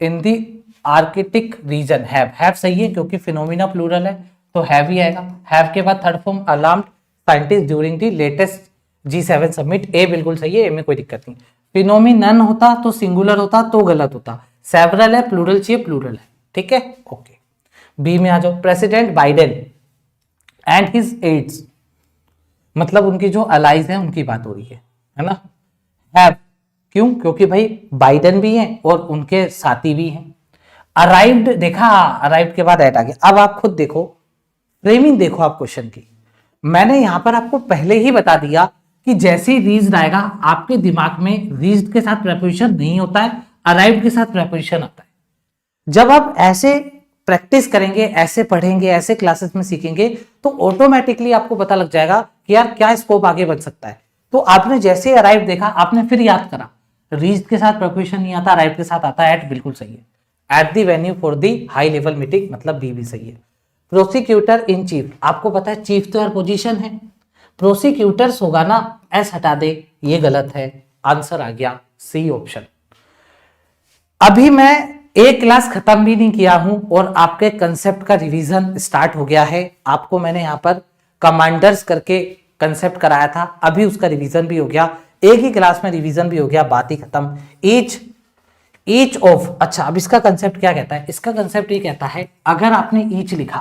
Speaker 1: In the Arctic reason, have सही है क्योंकि फिनोमिना प्लूरल है, तो हैव ही आएगा। हैव के बाद third form alarmed scientist during the latest G7 summit, ए बिल्कुल सही है, ए में कोई दिक्कत नहीं। फिनोमिनन होता तो सिंगुलर होता तो गलत होता, सेवरल है, प्लूरल चाहिए, प्लूरल है, ठीक है, ओके। बी में आ जाओ। President Biden and his aides, मतलब उनकी जो अलाइज है उनकी बात हो रही है ना। हैव, क्यों? क्योंकि भाई बाइडेन भी हैं और उनके साथी भी हैं। अराइव्ड, देखा अराइव्ड के बाद एट आ गया। अब आप खुद देखो, फ्रेमिंग देखो आप क्वेश्चन की। मैंने यहां पर आपको पहले ही बता दिया कि जैसे ही रीज्ड आएगा आपके दिमाग में रीज्ड के साथ प्रेपोजिशन नहीं होता है, अराइव्ड के साथ प्रेपोजिशन आता है। जब आप ऐसे प्रैक्टिस करेंगे, ऐसे पढ़ेंगे, ऐसे क्लासेस में सीखेंगे, तो ऑटोमेटिकली आपको पता लग जाएगा कि यार क्या स्कोप आगे बन सकता है। तो आपने जैसे अराइव देखा, आपने फिर याद करा, रीच्ड के साथ प्रेपोजिशन नहीं आता, अराइव के साथ आता है एट, बिल्कुल सही है। At the venue for the high level meeting, मतलब बी भी सही है। प्रोसिक्यूटर इन चीफ, आपको पता है चीफ तो यार पोजीशन है, प्रोसिक्यूटर्स होगा ना, एस हटा दे, ये गलत है, आंसर आ गया सी ऑप्शन। अभी मैं एक क्लास खत्म भी नहीं किया हूं और आपके कंसेप्ट का रिवीजन स्टार्ट हो गया है। आपको मैंने यहां पर कमांडर्स करके कंसेप्ट कराया था, अभी उसका रिवीजन भी हो गया, एक ही क्लास में रिवीजन भी हो गया, बात ही खत्म। ईच ऑफ, अच्छा अब इसका कंसेप्ट क्या कहता है, इसका कंसेप्ट ये कहता है अगर आपने ईच लिखा,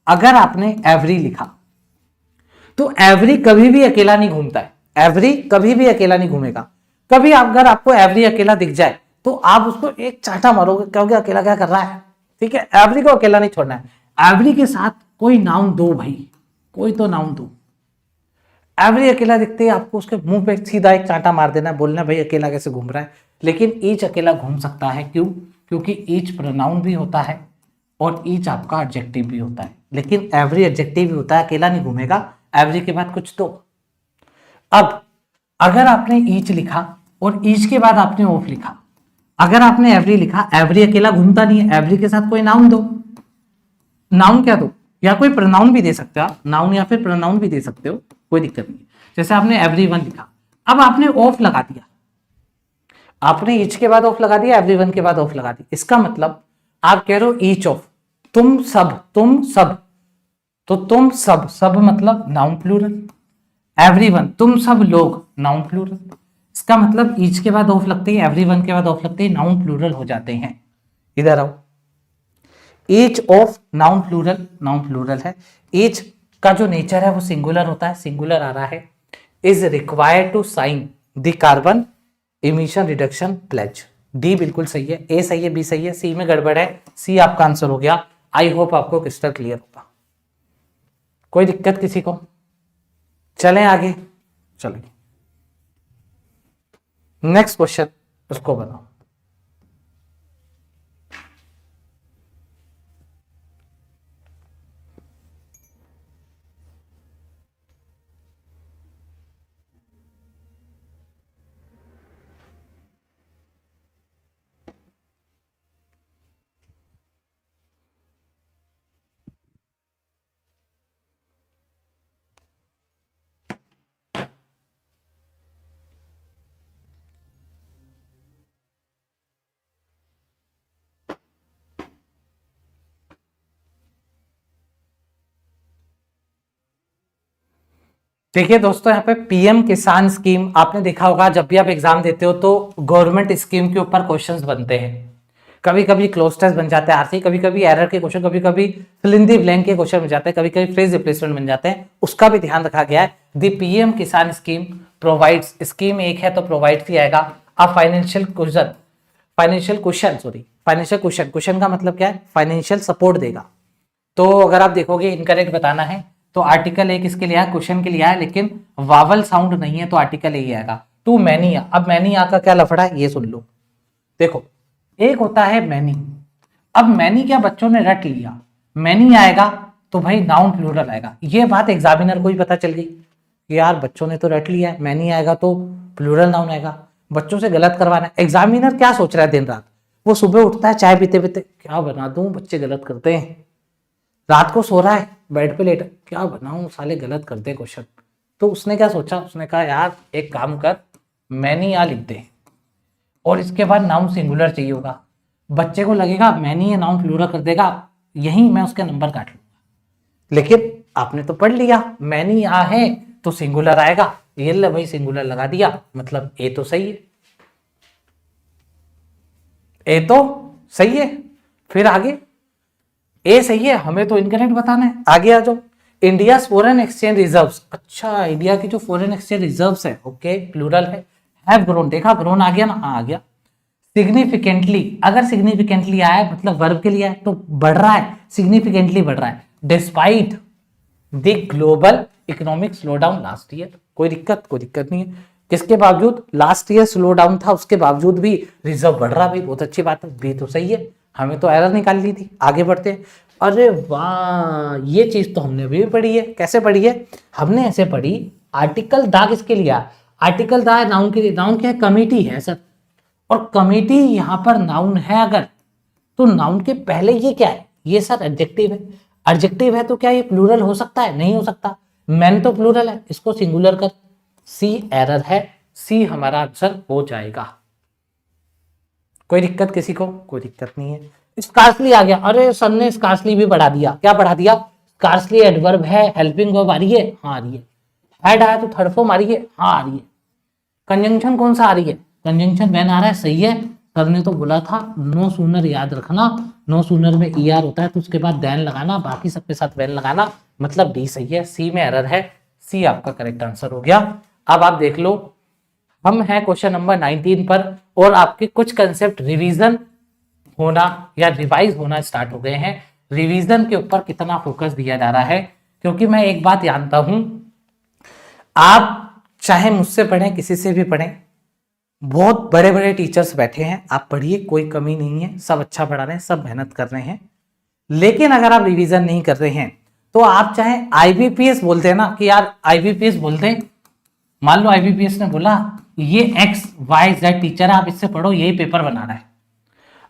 Speaker 1: अगर आपने एवरी लिखा, तो एवरी कभी भी अकेला नहीं घूमता है, एवरी कभी भी अकेला नहीं घूमेगा। कभी अगर आपको एवरी अकेला दिख जाए तो आप उसको एक चाटा मारोगे, क्योंकि अकेला क्या कर रहा है, ठीक है, एवरी को अकेला नहीं छोड़ना है। एवरी के साथ कोई नाउन दो भाई, कोई तो नाउन दो। एवरी अकेला दिखते ही आपको उसके मुंह पे सीधा एक चांटा मार देना, बोलना भाई अकेला कैसे घूम रहा है। लेकिन ईच अकेला घूम सकता है, क्यों, क्योंकि ईच प्रोनाउन भी होता है और ईच आपका एडजेक्टिव भी होता है, लेकिन एवरी एडजेक्टिव भी होता है, अकेला नहीं घूमेगा, एवरी के बाद कुछ तो। अब अगर आपने ईच लिखा और ईच के बाद आपने ऑफ लिखा, अगर आपने एवरी लिखा, एवरी अकेला घूमता नहीं है, एवरी के साथ कोई नाउन दो, नाउन क्या दो, या कोई प्रोनाउन भी दे सकते हो आप, नाउन या फिर प्रोनाउन भी दे सकते हो, कोई दिक्कत नहीं। जैसे आपने एवरीवन लिखा, अब आपने ऑफ लगा दिया, आपने ईच के बाद ऑफ लगा दिया, एवरीवन के बाद ऑफ लगा दिया, इसका मतलब आप कह रहे हो ईच ऑफ, तुम सब, तुम सब, तो तुम सब, सब मतलब नाउन प्लूरल, एवरीवन तुम सब लोग, नाउन प्लूरल, इसका मतलब ईच के बाद ऑफ लगते ही, एवरीवन के बाद ऑफ लगते ही नाउन प्लूरल हो जाते हैं। इधर आओ, each of noun plural, noun plural है, ईच का जो नेचर है वो सिंगुलर होता है, सिंगुलर आ रहा है, is required to sign the carbon emission reduction pledge. D बिल्कुल सही है, ए सही है, बी सही है, सी में गड़बड़ है, सी आपका आंसर हो गया। आई होप आपको क्रिस्टल क्लियर होगा, कोई दिक्कत किसी को, चलें आगे, चलें नेक्स्ट क्वेश्चन, उसको बनाओ। देखिए दोस्तों, यहाँ पे पीएम किसान स्कीम आपने देखा होगा, जब भी आप एग्जाम देते हो तो गवर्नमेंट स्कीम के ऊपर क्वेश्चंस बनते हैं, कभी कभी क्लोज टेस्ट बन जाते हैं आरसी, कभी कभी एरर के क्वेश्चन, कभी कभी फिल इन द ब्लैंक के क्वेश्चन बन जाते हैं, कभी कभी फ्रेज रिप्लेसमेंट बन जाते हैं, उसका भी ध्यान रखा गया है। द पीएम किसान स्कीम प्रोवाइड्स, स्कीम एक है तो प्रोवाइड्स ही आएगा, a financial question, financial question, sorry financial question, question का मतलब क्या है, फाइनेंशियल सपोर्ट देगा। तो अगर आप देखोगे इनकरेक्ट बताना है तो आर्टिकल एक इसके लिए है, क्वेश्चन के लिए है, लेकिन वावल साउंड नहीं है तो आर्टिकल यही आएगा। टू मैनी, अब मैनी का क्या लफड़ा है ये सुन लो। देखो एक होता है मैनी, अब मैनी क्या बच्चों ने रट लिया, मैनी आएगा तो भाई नाउन प्लूरल आएगा, ये बात एग्जामिनर को ही पता चल गई कि यार बच्चों ने तो रट लिया है, मैनी आएगा तो प्लूरल नाउन आएगा, बच्चों से गलत करवाना है। एग्जामिनर क्या सोच रहा है दिन रात, वो सुबह उठता है चाय पीते पीते, क्या बना दूं बच्चे गलत करते हैं, रात को सो रहा है बेड पे लेटा, क्या बनाऊं साले गलत करते हैं क्वेश्चन। तो उसने क्या सोचा, उसने कहा यार एक काम कर, मैनी आ लिख दे और इसके बाद नाउन सिंगुलर चाहिए होगा, बच्चे को लगेगा मैनी ये नाउन प्लूरल कर देगा, यहीं मैं उसके नंबर काट लूंगा। लेकिन आपने तो पढ़ लिया मैनी आ है तो सिंगुलर आएगा, ये ले भाई सिंगुलर लगा दिया, मतलब ए तो सही है, ए तो सही है। फिर आगे ए सही है, हमें तो इनकरेक्ट बताना है, आगे आ जाओ। इंडिया फॉरेन एक्सचेंज रिजर्व्स, अच्छा इंडिया की जो फॉरेन एक्सचेंज रिजर्व्स है, ओके प्लूरल है, हैव ग्रोन, देखा ग्रोन आ गया ना, हाँ आ गया। सिग्निफिकेंटली, अगर सिग्निफिकेंटली आया है मतलब वर्ब के लिए आया तो बढ़ रहा है, सिग्निफिकेंटली बढ़ रहा है, despite the global economic slow down last year, कोई दिक्कत नहीं है, किसके बावजूद, लास्ट ईयर स्लो डाउन था उसके बावजूद भी रिजर्व बढ़ रहा, भाई बहुत अच्छी बात है, भी तो सही है, हमें तो एरर निकाल ली थी। आगे बढ़ते हैं, अरे वाह ये चीज तो हमने भी पढ़ी है, कैसे पढ़ी है, हमने ऐसे पढ़ी, आर्टिकल दा किसके लिए, आर्टिकल दा है नाउन के लिए, नाउन क्या है, कमिटी है सर, और कमिटी यहाँ पर नाउन है अगर, तो नाउन के पहले ये क्या है, ये सर एडजेक्टिव है, एडजेक्टिव है तो क्या ये प्लूरल हो सकता है? नहीं हो सकता। मैन तो प्लूरल है, इसको सिंगुलर कर। सी एरर है, सी हमारा आंसर हो जाएगा। कोई दिक्कत किसी को? कोई दिक्कत नहीं है। स्कार्सली आ गया, अरे सर ने स्कार्सली भी बढ़ा दिया। क्या बढ़ा दिया? स्कार्सली एडवर्ब है, हेल्पिंग वर्ब आ रही है, हाँ आ रही है। हेड आया तो थर्ड फॉर्म आ रही है, हाँ आ रही है। कंजंक्शन कौन सा आ रही है? कंजंक्शन व्हेन आ रहा है, सही है। सर ने तो बोला था नो सूनर याद रखना, नो सूनर में ईआर होता है तो उसके बाद देन लगाना, बाकी सबके साथ व्हेन लगाना, मतलब डी सही है। सी में एरर है, सी आपका करेक्ट आंसर हो गया। अब आप देख लो, हम हैं क्वेश्चन नंबर 19 पर और आपके कुछ कंसेप्ट रिवीजन होना या रिवाइज होना स्टार्ट हो गए हैं। रिवीजन के ऊपर कितना फोकस दिया जा रहा है, क्योंकि मैं एक बात जानता हूं, आप चाहे मुझसे पढ़ें किसी से भी पढ़ें, बहुत बड़े बड़े टीचर्स बैठे हैं, आप पढ़िए, कोई कमी नहीं है, सब अच्छा पढ़ा रहे हैं, सब मेहनत कर रहे हैं। लेकिन अगर आप रिवीजन नहीं कर रहे हैं तो आप चाहे आईबीपीएस बोलते हैं ना कि यार आईबीपीएस बोलते हैं, मान लो आईबीपीएस ने बोला ये एक्स वाई जेड टीचर है, आप इससे पढ़ो, यही पेपर बनाना है।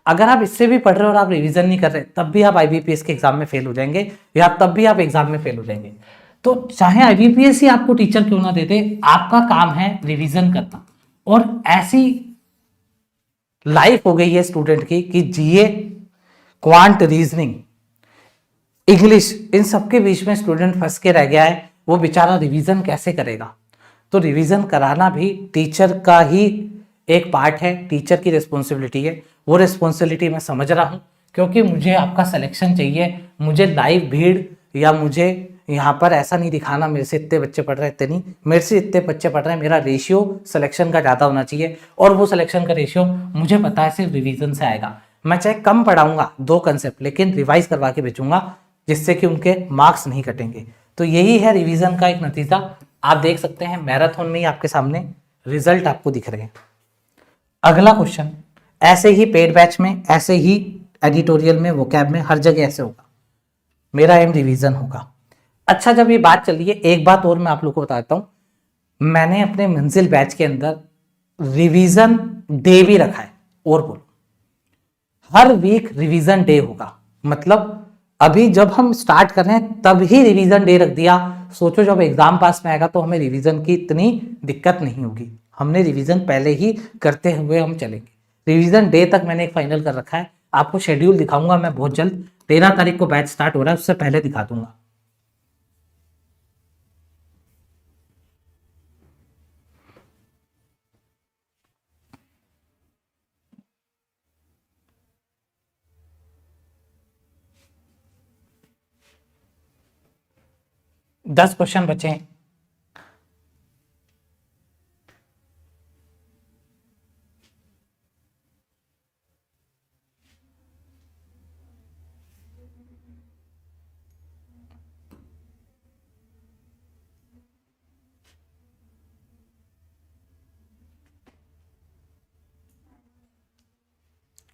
Speaker 1: अगर आप इससे भी पढ़ रहे हो और आप रिवीजन नहीं कर रहे, तब भी आप आईबीपीएस के एग्जाम में फेल हो जाएंगे, या तब भी आप एग्जाम में फेल हो जाएंगे। तो चाहे आईबीपीएस ही आपको टीचर क्यों ना दे दे, आपका काम है रिवीजन करना। और ऐसी लाइफ हो गई है स्टूडेंट की कि जीए, क्वांट, रीजनिंग, इंग्लिश, इन सबके बीच में स्टूडेंट फंस के रह गया है। वो बेचारा रिवीजन कैसे करेगा? तो रिवीजन कराना भी टीचर का ही एक पार्ट है, टीचर की रिस्पॉन्सिबिलिटी है। वो रिस्पॉन्सिबिलिटी मैं समझ रहा हूं, क्योंकि मुझे आपका सिलेक्शन चाहिए। मुझे लाइव भीड़ या मुझे यहाँ पर ऐसा नहीं दिखाना मेरे से इतने बच्चे पढ़ रहे, इतने नहीं, मेरे से इतने बच्चे पढ़ रहे हैं, मेरा रेशियो सिलेक्शन का ज़्यादा होना चाहिए। और वो सिलेक्शन का रेशियो मुझे पता है सिर्फ रिवीजन से आएगा। मैं चाहे कम पढ़ाऊंगा 2 कंसेप्ट, लेकिन रिवाइज करवा के भेजूंगा, जिससे कि उनके मार्क्स नहीं कटेंगे। तो यही है रिवीजन का एक नतीजा। आप देख सकते हैं मैराथन में ही आपके सामने रिजल्ट आपको दिख रहे हैं। अगला क्वेश्चन, ऐसे ही पेड बैच में, ऐसे ही एडिटोरियल में, वोकैब में, हर जगह ऐसे होगा। मेरा एम रिवीजन होगा। अच्छा, जब ये बात चल रही है, एक बात और मैं आप लोगों को बताता हूं, मैंने अपने मंजिल बैच के अंदर रिवीजन डे भी रखा है। और बोलो, हर वीक रिवीजन डे होगा। मतलब अभी जब हम स्टार्ट कर रहे हैं तब ही रिवीजन डे रख दिया। सोचो जब एग्जाम पास में आएगा तो हमें रिवीजन की इतनी दिक्कत नहीं होगी। हमने रिवीजन पहले ही करते हुए हम चलेंगे। रिवीजन डे तक मैंने एक फाइनल कर रखा है। आपको शेड्यूल दिखाऊंगा मैं बहुत जल्द, 13 तारीख को बैच स्टार्ट हो रहा है, उससे पहले दिखा दूंगा। दस क्वेश्चन बचे हैं।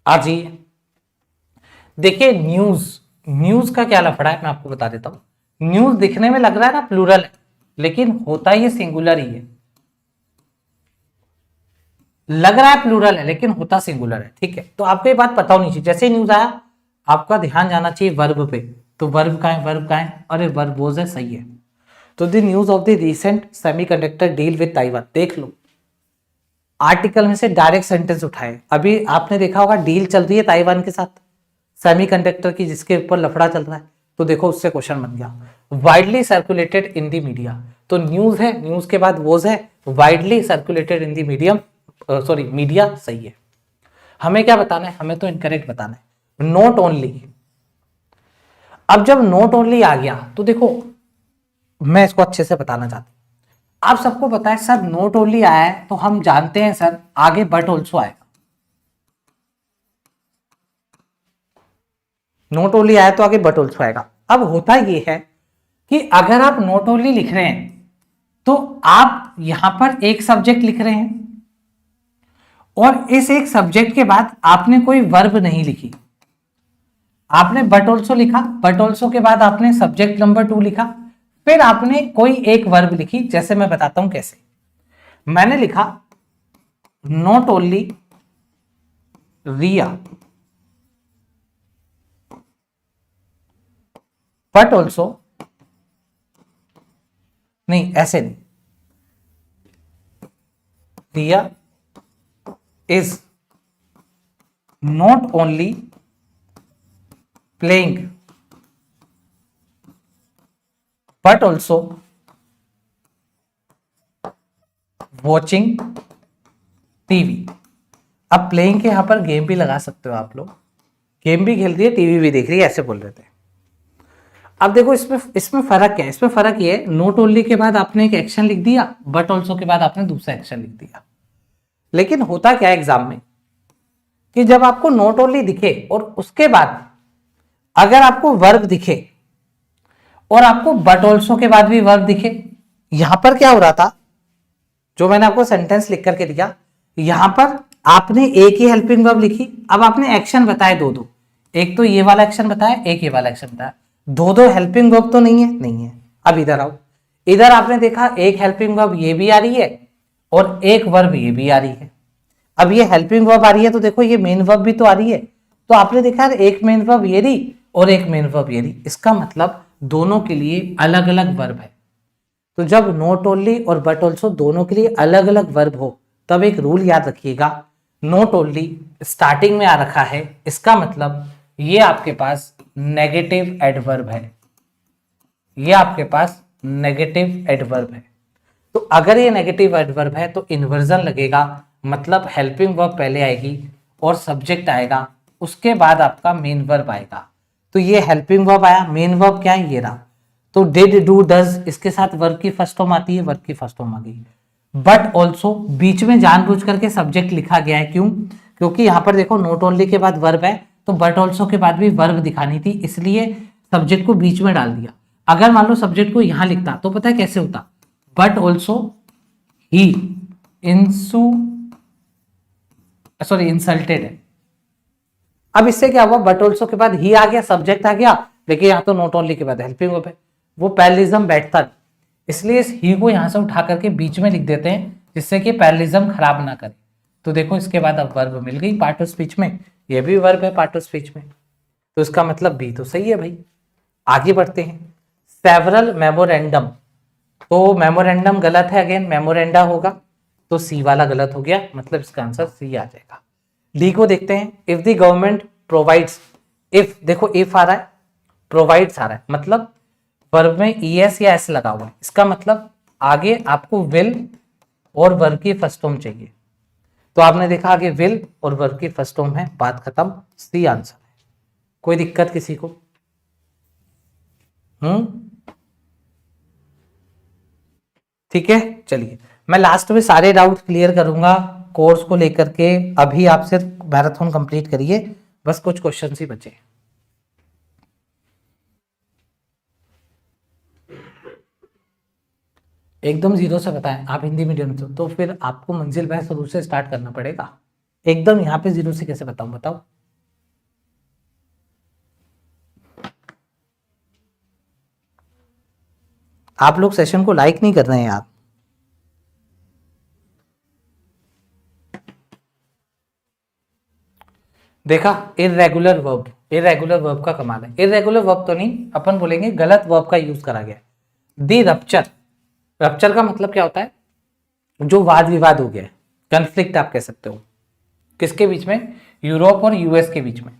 Speaker 1: आ जाइए, देखिए न्यूज, न्यूज का क्या लफड़ा है मैं आपको बता देता हूं। न्यूज दिखने में लग रहा है ना प्लूरल है, लेकिन होता ये सिंगुलर ही है। लग रहा है प्लूरल है लेकिन होता सिंगुलर है, ठीक है। तो आपको ये बात पता होनी चाहिए। जैसे ही न्यूज आया आपका ध्यान जाना चाहिए वर्ब पे। तो वर्ब का है, वर्ब का है, अरे वर्ब वोज है, सही है। तो the news of the recent semiconductor deal with Taiwan, देख लो आर्टिकल में से डायरेक्ट सेंटेंस उठाए। अभी आपने देखा होगा डील चल रही है ताइवान के साथ सेमीकंडक्टर की, जिसके ऊपर लफड़ा चल रहा है। तो देखो उससे क्वेश्चन बन गया, widely circulated in the media. तो न्यूज है, न्यूज के बाद वोज है, widely circulated in the medium, sorry media, सही है। हमें क्या बताना है? हमें तो इनकरेक्ट बताना है। नोट ओनली, अब जब नोट ओनली आ गया तो देखो मैं इसको अच्छे से बताना चाहता हूं। आप सबको पता है सर नोट ओनली आया है तो हम जानते हैं सर आगे बट ऑल्सो आएगा। नोट ओनली आया तो आगे बट ऑल्सो आएगा। अब होता ये है कि अगर आप नोट ओनली लिख रहे हैं तो आप यहां पर एक सब्जेक्ट लिख रहे हैं और इस एक सब्जेक्ट के बाद आपने कोई वर्ब नहीं लिखी। आपने बट ऑल्सो लिखा, बट ऑल्सो के बाद आपने सब्जेक्ट नंबर 2 लिखा, फिर आपने कोई एक वर्ब लिखी। जैसे मैं बताता हूं कैसे। मैंने लिखा not only Riya but also, नहीं ऐसे नहीं, Diya is not only playing but also watching TV. अब प्लेइंग के यहां पर गेम भी लगा सकते हो आप लोग, गेम भी खेल रही है टीवी भी देख रही है, ऐसे बोल रहे थे। अब देखो इसमें फर्क क्या है, इसमें फर्क ये है, नोट ओनली के बाद आपने एक एक्शन लिख दिया, बट ऑल्सो के बाद आपने दूसरा एक्शन लिख दिया। लेकिन होता क्या है एग्जाम में कि जब आपको नोट ओनली दिखे और उसके बाद अगर आपको वर्ब दिखे और आपको बट ऑल्सो के बाद भी वर्ब दिखे, यहां पर क्या हो रहा था, जो मैंने आपको सेंटेंस लिख करके दिया, यहां पर आपने एक ही हेल्पिंग वर्ब लिखी, अब आपने एक्शन बताए दो दो, एक तो ये वाला एक्शन बताया, एक ये वाला एक्शन बताया, दो दो हेल्पिंग वर्ब तो नहीं है, नहीं है। अब इधर आओ, इधर आपने देखा एक हेल्पिंग वर्ब ये भी आ रही है और एक वर्ब ये भी आ रही है। अब ये हेल्पिंग वर्ब आ रही है तो देखो ये मेन वर्ब भी तो आ रही है, तो आपने देखा एक मेन वर्ब ये रही और एक मेन वर्ब ये रही, इसका मतलब दोनों के लिए अलग अलग वर्ब है। तो जब नॉट ओनली और बट ऑल्सो दोनों के लिए अलग अलग वर्ब हो, तब एक रूल याद रखिएगा, नॉट ओनली स्टार्टिंग में आ रखा है, इसका मतलब ये आपके पास नेगेटिव एडवर्ब है, ये आपके पास नेगेटिव एडवर्ब है। तो अगर ये नेगेटिव एडवर्ब है तो इन्वर्जन लगेगा, मतलब हेल्पिंग वर्ब पहले आएगी और सब्जेक्ट आएगा, उसके बाद आपका मेन वर्ब आएगा। तो ये हेल्पिंग वर्ब आया, मेन वर्ब क्या है, ये रहा। तो डिड डू डज, इसके साथ वर्ब की फर्स्ट फॉर्म आती है, वर्ब की फर्स्ट फॉर्म आ गई। बट ऑल्सो बीच में जानबूझ करके सब्जेक्ट लिखा गया है, क्यों, क्योंकि यहां पर देखो नॉट ओनली के बाद वर्ब है, तो बट ऑल्सो के बाद भी वर्ब दिखानी थी, इसलिए सब्जेक्ट को बीच में डाल दिया। अगर मान लो सब्जेक्ट को यहां लिखता तो पता है कैसे होता, बट ऑल्सो ही इंसल्टेड है। अब इससे क्या हुआ, बट ऑल्सो के बाद ही आ गया, सब्जेक्ट आ गया, लेकिन यहाँ तो नॉट ओनली के बाद हेल्पिंग वर्ब है, वो पैरलिज्म बैठता नहीं, इसलिए इस ही को यहां से उठा करके बीच में लिख देते हैं, जिससे कि पैरलिज्म खराब ना करे। तो देखो इसके बाद अब वर्ब मिल गई पार्ट ऑफ स्पीच में, ये भी वर्ब है पार्ट ऑफ स्पीच में, तो इसका मतलब बी तो सही है भाई। आगे बढ़ते हैं, सेवरल मेमोरेंडम, तो मेमोरेंडम गलत है, अगेन मेमोरेंडा होगा, तो सी वाला गलत हो गया, मतलब इसका आंसर सी आ जाएगा। डी को देखते हैं, if the government provides, if देखो इफ आ रहा है, प्रोवाइड्स आ रहा है, मतलब वर्ब में ईएस या एस लगा हुआ है, इसका मतलब आगे आपको विल और वर्ब की फर्स्ट फॉर्म चाहिए। तो आपने देखा आगे विल और वर्ब की फर्स्ट फॉर्म है, बात खत्म, सी आंसर है। कोई दिक्कत किसी को? ठीक है, चलिए मैं लास्ट में सारे डाउट क्लियर करूंगा कोर्स को लेकर के। अभी आप सिर्फ मैराथन कंप्लीट करिए, बस कुछ क्वेश्चन ही बचे। एकदम जीरो से बताएं, आप हिंदी मीडियम से तो फिर आपको मंजिल भाई शुरू से स्टार्ट करना पड़ेगा। एकदम यहाँ पे जीरो से कैसे बताऊं, बताओ। आप लोग सेशन को लाइक नहीं कर रहे हैं यार। देखा, इर्रेगुलर वर्ब, इर्रेगुलर वर्ब का कमाल है। इर्रेगुलर वर्ब तो नहीं, अपन बोलेंगे गलत वर्ब का यूज करा गया। दी रप्चर, रप्चर का मतलब क्या होता है, जो वाद विवाद हो गया, कन्फ्लिक्ट आप कह सकते हो, किसके बीच में, यूरोप और यूएस के बीच में।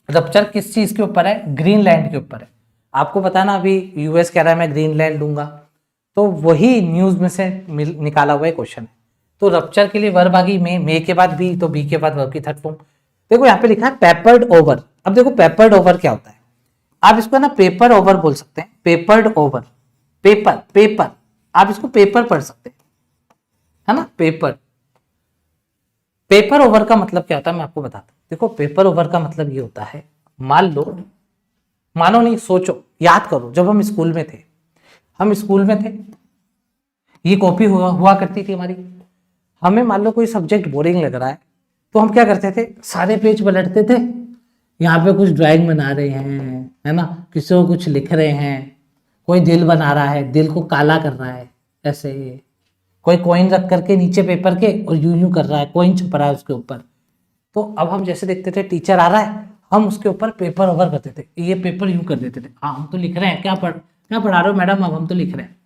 Speaker 1: रप्चर किस चीज के ऊपर है, ग्रीनलैंड के ऊपर है। आपको पता ना अभी यूएस कह रहा है मैं ग्रीनलैंड लूंगा, तो वही न्यूज में से निकाला हुआ क्वेश्चन है। तो रप्चर के लिए वर्ब आ गई मे के बाद बी, तो बी के बाद वर्ब की थर्ड फॉर्म। देखो यहाँ पे लिखा है पेपर्ड ओवर। अब देखो पेपर्ड ओवर क्या होता है, आप इसको ना पेपर ओवर बोल सकते हैं, पेपर्ड ओवर, पेपर पेपर, आप इसको पेपर पढ़ सकते हैं, है ना, पेपर। पेपर ओवर का मतलब क्या होता है मैं आपको बताता हूं। देखो पेपर ओवर का मतलब ये होता है, मान लो, मानो नहीं, सोचो, याद करो, जब हम स्कूल में थे, ये कॉपी हुआ करती थी हमारी। हमें मान लो कोई सब्जेक्ट बोरिंग लग रहा है, तो हम क्या करते थे, सारे पेज पलटते थे, यहाँ पे कुछ ड्राइंग बना रहे हैं, है ना, किसी को कुछ लिख रहे हैं, कोई दिल बना रहा है, दिल को काला कर रहा है, ऐसे कोई कॉइन रख करके नीचे पेपर के और यूं यूं कर रहा है, कॉइन छुप रहा है उसके ऊपर। तो अब हम जैसे देखते थे टीचर आ रहा है, हम उसके ऊपर पेपर ओवर करते थे, ये पेपर यूं कर देते थे, हाँ हम तो लिख रहे हैं, क्या पढ़ा रहे हो मैडम, अब हम तो लिख रहे हैं।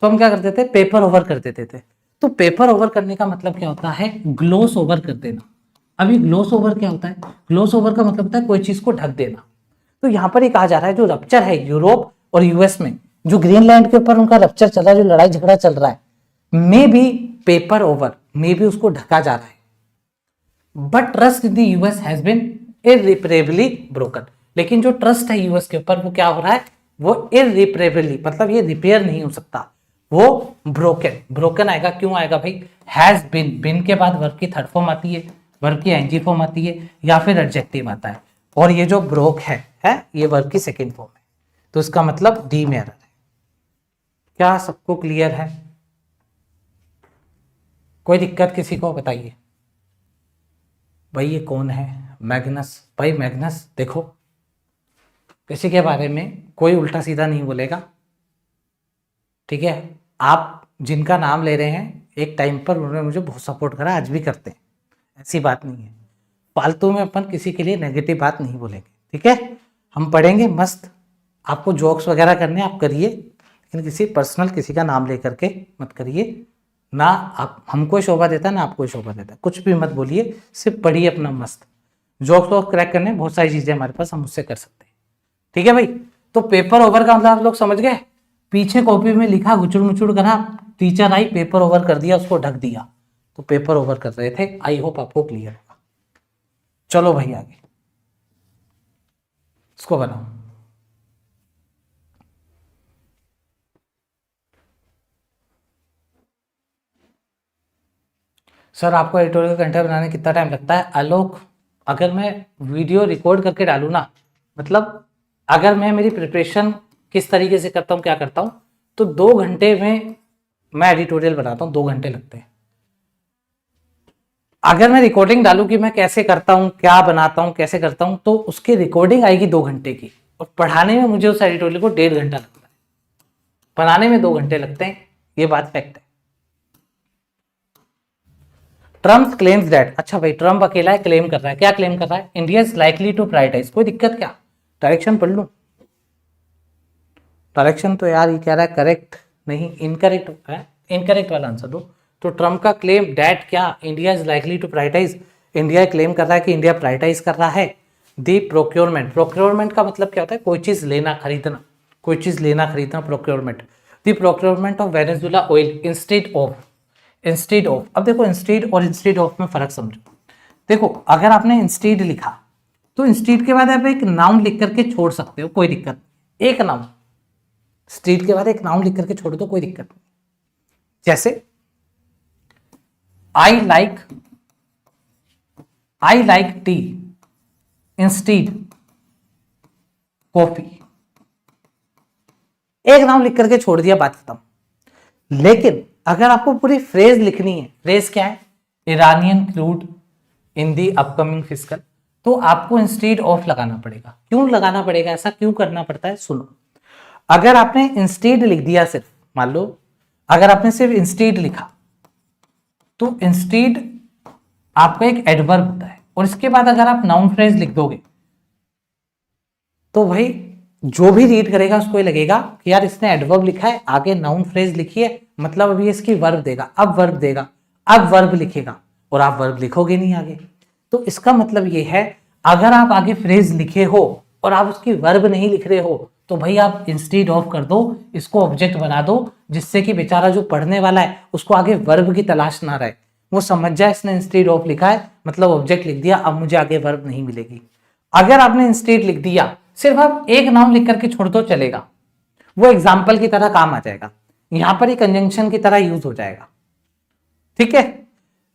Speaker 1: तो हम क्या करते थे, पेपर ओवर कर देते थे। तो पेपर ओवर करने का मतलब क्या होता है, ग्लोस ओवर कर देना। अभी ग्लोस ओवर क्या होता है, ग्लोस ओवर का मतलब होता है कोई चीज को ढक देना। तो यहाँ पर ये कहा जा रहा है जो रप्चर है यूरोप और यूएस में, जो ग्रीनलैंड के ऊपर उनका रप्चर चल रहा है, जो लड़ाई झगड़ा चल रहा है, maybe paper over, maybe उसको ढका जा रहा है। But trust in the US has been irreparably broken. लेकिन जो ट्रस्ट है यूएस के ऊपर वो क्या हो रहा है, वो इररिपरेबली, मतलब ये रिपेयर नहीं हो सकता, वो ब्रोकन, ब्रोकन आएगा। क्यों आएगा भाई, हैज बीन, बिन के बाद वर्ब की थर्ड फॉर्म आती है, वर्ब की एनजी फॉर्म आती है, या फिर एडजेक्टिव आता है, और ये जो ब्रोक है ये वर्ब की सेकेंड फॉर्म है। तो इसका मतलब डी में एरर है। क्या सबको क्लियर है, कोई दिक्कत किसी को, बताइए। भाई ये कौन है, मैग्नस, भाई मैग्नस देखो, किसी के बारे में कोई उल्टा सीधा नहीं बोलेगा, ठीक है। आप जिनका नाम ले रहे हैं, एक टाइम पर उन्होंने मुझे बहुत सपोर्ट करा, आज भी करते हैं, ऐसी बात नहीं है। फालतू में अपन किसी के लिए नेगेटिव बात नहीं बोलेंगे, ठीक है। हम पढ़ेंगे मस्त, आपको जोक्स वगैरह करने आप करिए, लेकिन किसी पर्सनल किसी का नाम लेकर के मत करिए, ना आप हमको शोभा देता ना आपको शोभा देता, कुछ भी मत बोलिए, सिर्फ पढ़िए अपना मस्त। जोक्स वॉक्स क्रैक करने बहुत सारी चीजें हमारे पास, हम उससे कर सकते हैं, ठीक है भाई। तो पेपर ओवर का मतलब आप लोग समझ गए, पीछे कॉपी में लिखा, गुचुड़ मुचुड़ करा, टीचर आई पेपर ओवर कर दिया, उसको ढक दिया, तो पेपर ओवर कर रहे थे। आई होप आपको क्लियर होगा। चलो भाई आगे इसको बनाओ। सर आपको एडिटोरियल कंटेंट बनाने कितना टाइम लगता है, आलोक। अगर मैं वीडियो रिकॉर्ड करके डालूँ ना, मतलब अगर मैं मेरी प्रिपरेशन किस तरीके से करता हूँ, क्या करता हूँ, तो 2 घंटे में मैं एडिटोरियल बनाता हूँ, 2 घंटे लगते हैं। अगर मैं रिकॉर्डिंग डालूं कि मैं कैसे करता हूं, क्या बनाता हूं, कैसे करता हूं, तो उसकी रिकॉर्डिंग आएगी 2 घंटे की, और पढ़ाने में मुझे उस एडिटोरियल को 1.5 घंटा लगता है, बनाने में 2 घंटे लगते हैं, ये बात फैक्ट है। ट्रम्प क्लेम्स दैट, अच्छा भाई ट्रम्प अकेला है, क्लेम कर रहा है, क्या क्लेम कर रहा है, India is likely to prioritise, कोई दिक्कत क्या, डायरेक्शन पढ़ लूं, डायरेक्शन तो यार ये कह रहा है करेक्ट नहीं, इनकरेक्ट है, इनकरेक्ट वाला आंसर दो। तो ट्रम्प का क्लेम डैट क्या, India is likely to prioritise, India claim कर रहा है कि इंडिया प्रायोरिटाइज कर रहा है दी प्रोक्योरमेंट। प्रोक्योरमेंट का मतलब क्या होता है, कोई चीज लेना खरीदना, कोई चीज लेना खरीदना, procurement. The procurement of Venezuela oil instead of, instead of, अब देखो इंस्टेड और इंस्टेड ऑफ में फर्क समझो। देखो अगर आपने इंस्टेड लिखा, तो इंस्टेड के बाद आप एक नाउन लिख करके छोड़ सकते हो, कोई दिक्कत, एक नाउन, स्ट्रीट के बाद एक नाउन लिख करके छोड़ दो, कोई दिक्कत नहीं। जैसे I like T instead coffee, एक नाउन लिख करके छोड़ दिया, बात खत्म। लेकिन अगर आपको पूरी फ्रेज लिखनी है, फ्रेज क्या है, Iranian crude in the upcoming fiscal, तो आपको इंस्टेड ऑफ लगाना पड़ेगा। क्यों लगाना पड़ेगा, ऐसा क्यों करना पड़ता है, सुनो। अगर आपने इंस्टेड लिख दिया सिर्फ, मान लो अगर आपने सिर्फ इंस्टेड लिखा, तो इंस्टेड आपका एक एडवर्ब होता है, और इसके बाद अगर आप नाउन फ्रेज लिख दोगे, तो भाई जो भी रीड करेगा उसको ये लगेगा कि यार इसने एडवर्ब लिखा है, आगे नाउन फ्रेज लिखी है, मतलब अभी इसकी वर्ब देगा, अब वर्ब देगा, अब वर्ब लिखेगा, और आप वर्ब लिखोगे नहीं आगे। तो इसका मतलब ये है, अगर आप आगे फ्रेज लिखे हो और आप उसकी वर्ब नहीं लिख रहे हो, तो भाई आप इंस्टेड ऑफ कर दो, इसको ऑब्जेक्ट बना दो, जिससे कि बेचारा जो पढ़ने वाला है उसको आगे वर्ब की तलाश ना रहे, वो समझ जाए इसने इंस्टेड ऑफ लिखा है, मतलब ऑब्जेक्ट लिख दिया, अब मुझे आगे वर्ब नहीं मिलेगी। अगर आपने इंस्टेड लिख दिया, सिर्फ आप एक नाउन लिख करके छोड़ दो, चलेगा, वो एग्जाम्पल की तरह काम आ जाएगा, यहां पर ही कंजंक्शन की तरह यूज हो जाएगा, ठीक है।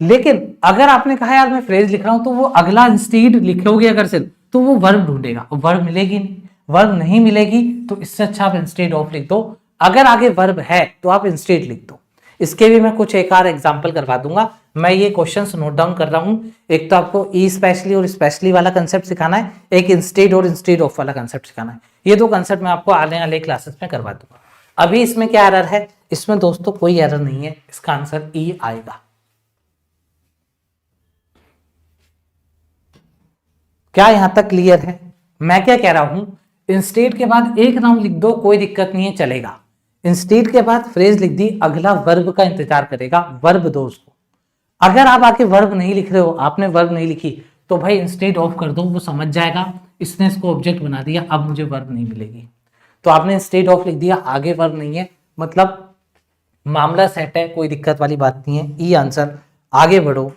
Speaker 1: लेकिन अगर आपने कहा यार मैं फ्रेज लिख रहा हूं, तो वो अगला इंस्टेड लिखोगे अगर सिर्फ, तो वो वर्ब ढूंढेगा, वर्ब मिलेगी नहीं, वर्ब नहीं मिलेगी, तो इससे अच्छा आप इंस्टेड ऑफ लिख दो। अगर आगे वर्ब है तो आप इंस्टेड लिख दो। इसके भी मैं कुछ एक आध एग्जाम्पल करवा दूंगा। मैं ये क्वेश्चंस नोट डाउन कर रहा हूं, एक तो आपको ई स्पेशली और स्पेशली वाला कंसेप्ट सिखाना है, एक इंस्टेड और इंस्टेड ऑफ वाला कंसेप्ट सिखाना है। ये 2 कंसेप्ट मैं आपको आने वाले क्लासेस में करवा दूंगा। अभी इसमें क्या एरर है, इसमें दोस्तों कोई एरर नहीं है, इसका आंसर ई आएगा। क्या यहां तक क्लियर है? मैं क्या कह रहा हूं, इंस्टेड के बाद एक नाउन लिख दो, कोई दिक्कत नहीं है, चलेगा। इंस्टेड के बाद फ्रेज लिख दी, अगला वर्ब का इंतजार करेगा, वर्ब दो उसको। अगर आप आके वर्ब नहीं लिख रहे हो, आपने वर्ब नहीं लिखी, तो भाई इंस्टेड ऑफ कर दो, वो समझ जाएगा इसने इसको ऑब्जेक्ट बना दिया, अब मुझे वर्ब नहीं मिलेगी। तो आपने इंस्टेड ऑफ लिख दिया, आगे वर्ब नहीं है, मतलब मामला सेट है, कोई दिक्कत वाली बात नहीं है। ई आंसर। आगे बढ़ो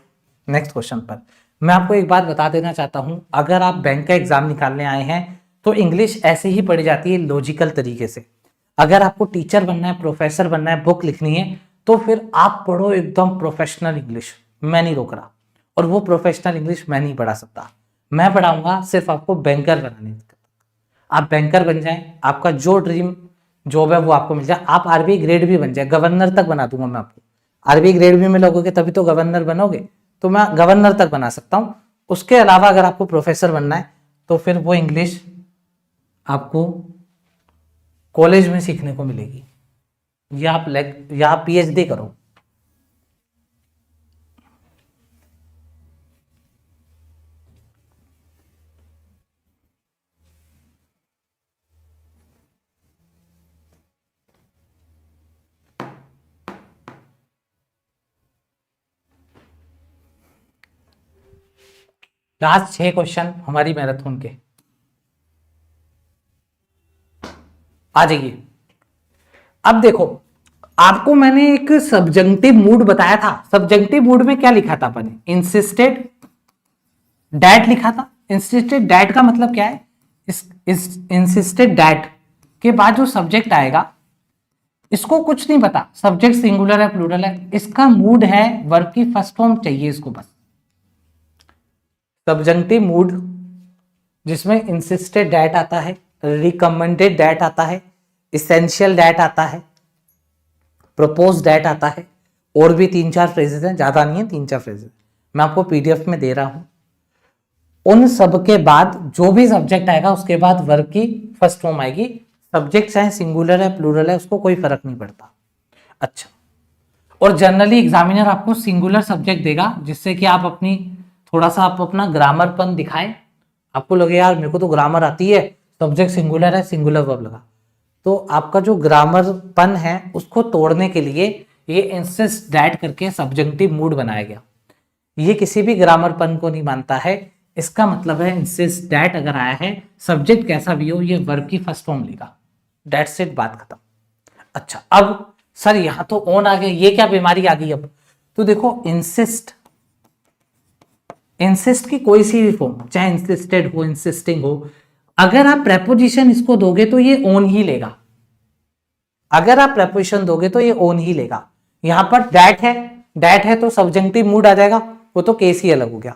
Speaker 1: नेक्स्ट क्वेश्चन पर। मैं आपको एक बात बता देना चाहता हूं, अगर आप बैंक का एग्जाम निकालने आए हैं तो इंग्लिश ऐसे ही पढ़ी जाती है, लॉजिकल तरीके से। अगर आपको टीचर बनना है, प्रोफेसर बनना है, बुक लिखनी है, तो फिर आप पढ़ो एकदम प्रोफेशनल इंग्लिश, मैं नहीं रोक रहा। और वो प्रोफेशनल इंग्लिश मैं नहीं पढ़ा सकता, मैं पढ़ाऊंगा सिर्फ आपको बैंकर बनाने। आप बैंकर बन जाएं, आपका जो ड्रीम जॉब है वो आपको मिल जाए, आप आरबीआई ग्रेड भी बन जाए, गवर्नर तक बना दूंगा मैं आपको। आरबीआई ग्रेड भी में लगोगे तभी तो गवर्नर बनोगे, तो मैं गवर्नर तक बना सकता हूं। उसके अलावा अगर आपको प्रोफेसर बनना है तो फिर वो इंग्लिश आपको कॉलेज में सीखने को मिलेगी, या आप पीएचडी करो। लास्ट 6 क्वेश्चन हमारी मैराथन के, आ जाइए। अब देखो, आपको मैंने एक सब्जेक्टिव मूड बताया था। सब्जेक्टिव मूड में क्या लिखा था अपन? इंसिस्टेड डैट लिखा था। इंसिस्टेड डैट का मतलब क्या है? इस इंसिस्टेड डैट के बाद जो सब्जेक्ट आएगा, इसको कुछ नहीं पता सब्जेक्ट सिंगुलर है प्लूरल है, इसका मूड है, वर्ब की फर्स्ट फॉर्म चाहिए इसको बस। सब्जेक्टिव मूड जिसमें इंसिस्टेड डैट आता है, रिकमेंडेड डैट आता है, इसेंशियल डैट आता है, प्रपोज डैट आता है, और भी 3-4 फ्रेजेस हैं, ज्यादा नहीं है, 3-4 फ्रेजेस मैं आपको पीडीएफ में दे रहा हूं। उन सब के बाद जो भी सब्जेक्ट आएगा उसके बाद वर्ब की फर्स्ट फॉर्म आएगी। सब्जेक्ट चाहे सिंगुलर है प्लूरल है, उसको कोई फर्क नहीं पड़ता। अच्छा, और जनरली एग्जामिनर आपको सिंगुलर सब्जेक्ट देगा, जिससे कि आप अपनी थोड़ा सा आप अपना ग्रामरपन दिखाएं। आपको लगे यार मेरे को तो ग्रामर आती है, सब्जेक्ट सिंगुलर है, सिंगुलर वर्ब लगा। तो आपका जो ग्रामरपन है उसको तोड़ने के लिए ये इंसिस्ट डैट करके सब्जेक्टिव मूड बनाया गया। ये किसी भी ग्रामरपन को नहीं मानता है। इसका मतलब है इंसिस्ट डैट अगर आया है, सब्जेक्ट कैसा भी हो, ये वर्ब की फर्स्ट फॉर्म लेगा। डेट्स इट, बात खत्म। अच्छा, अब सर यहां तो ऑन आ गया, ये क्या बीमारी आ गई अब? तो देखो, इंसिस्ट इंसिस्ट की कोई सी भी फॉर्म, चाहे इंसिस्टेड हो, इंसिस्टिंग हो, अगर आप प्रेपोजिशन इसको दोगे तो ये ऑन ही लेगा। अगर आप प्रेपोजिशन दोगे तो ये ऑन ही लेगा। यहां पर डैट है तो सब्जेक्टिव मूड आ जाएगा, वो तो केस ही अलग हो गया।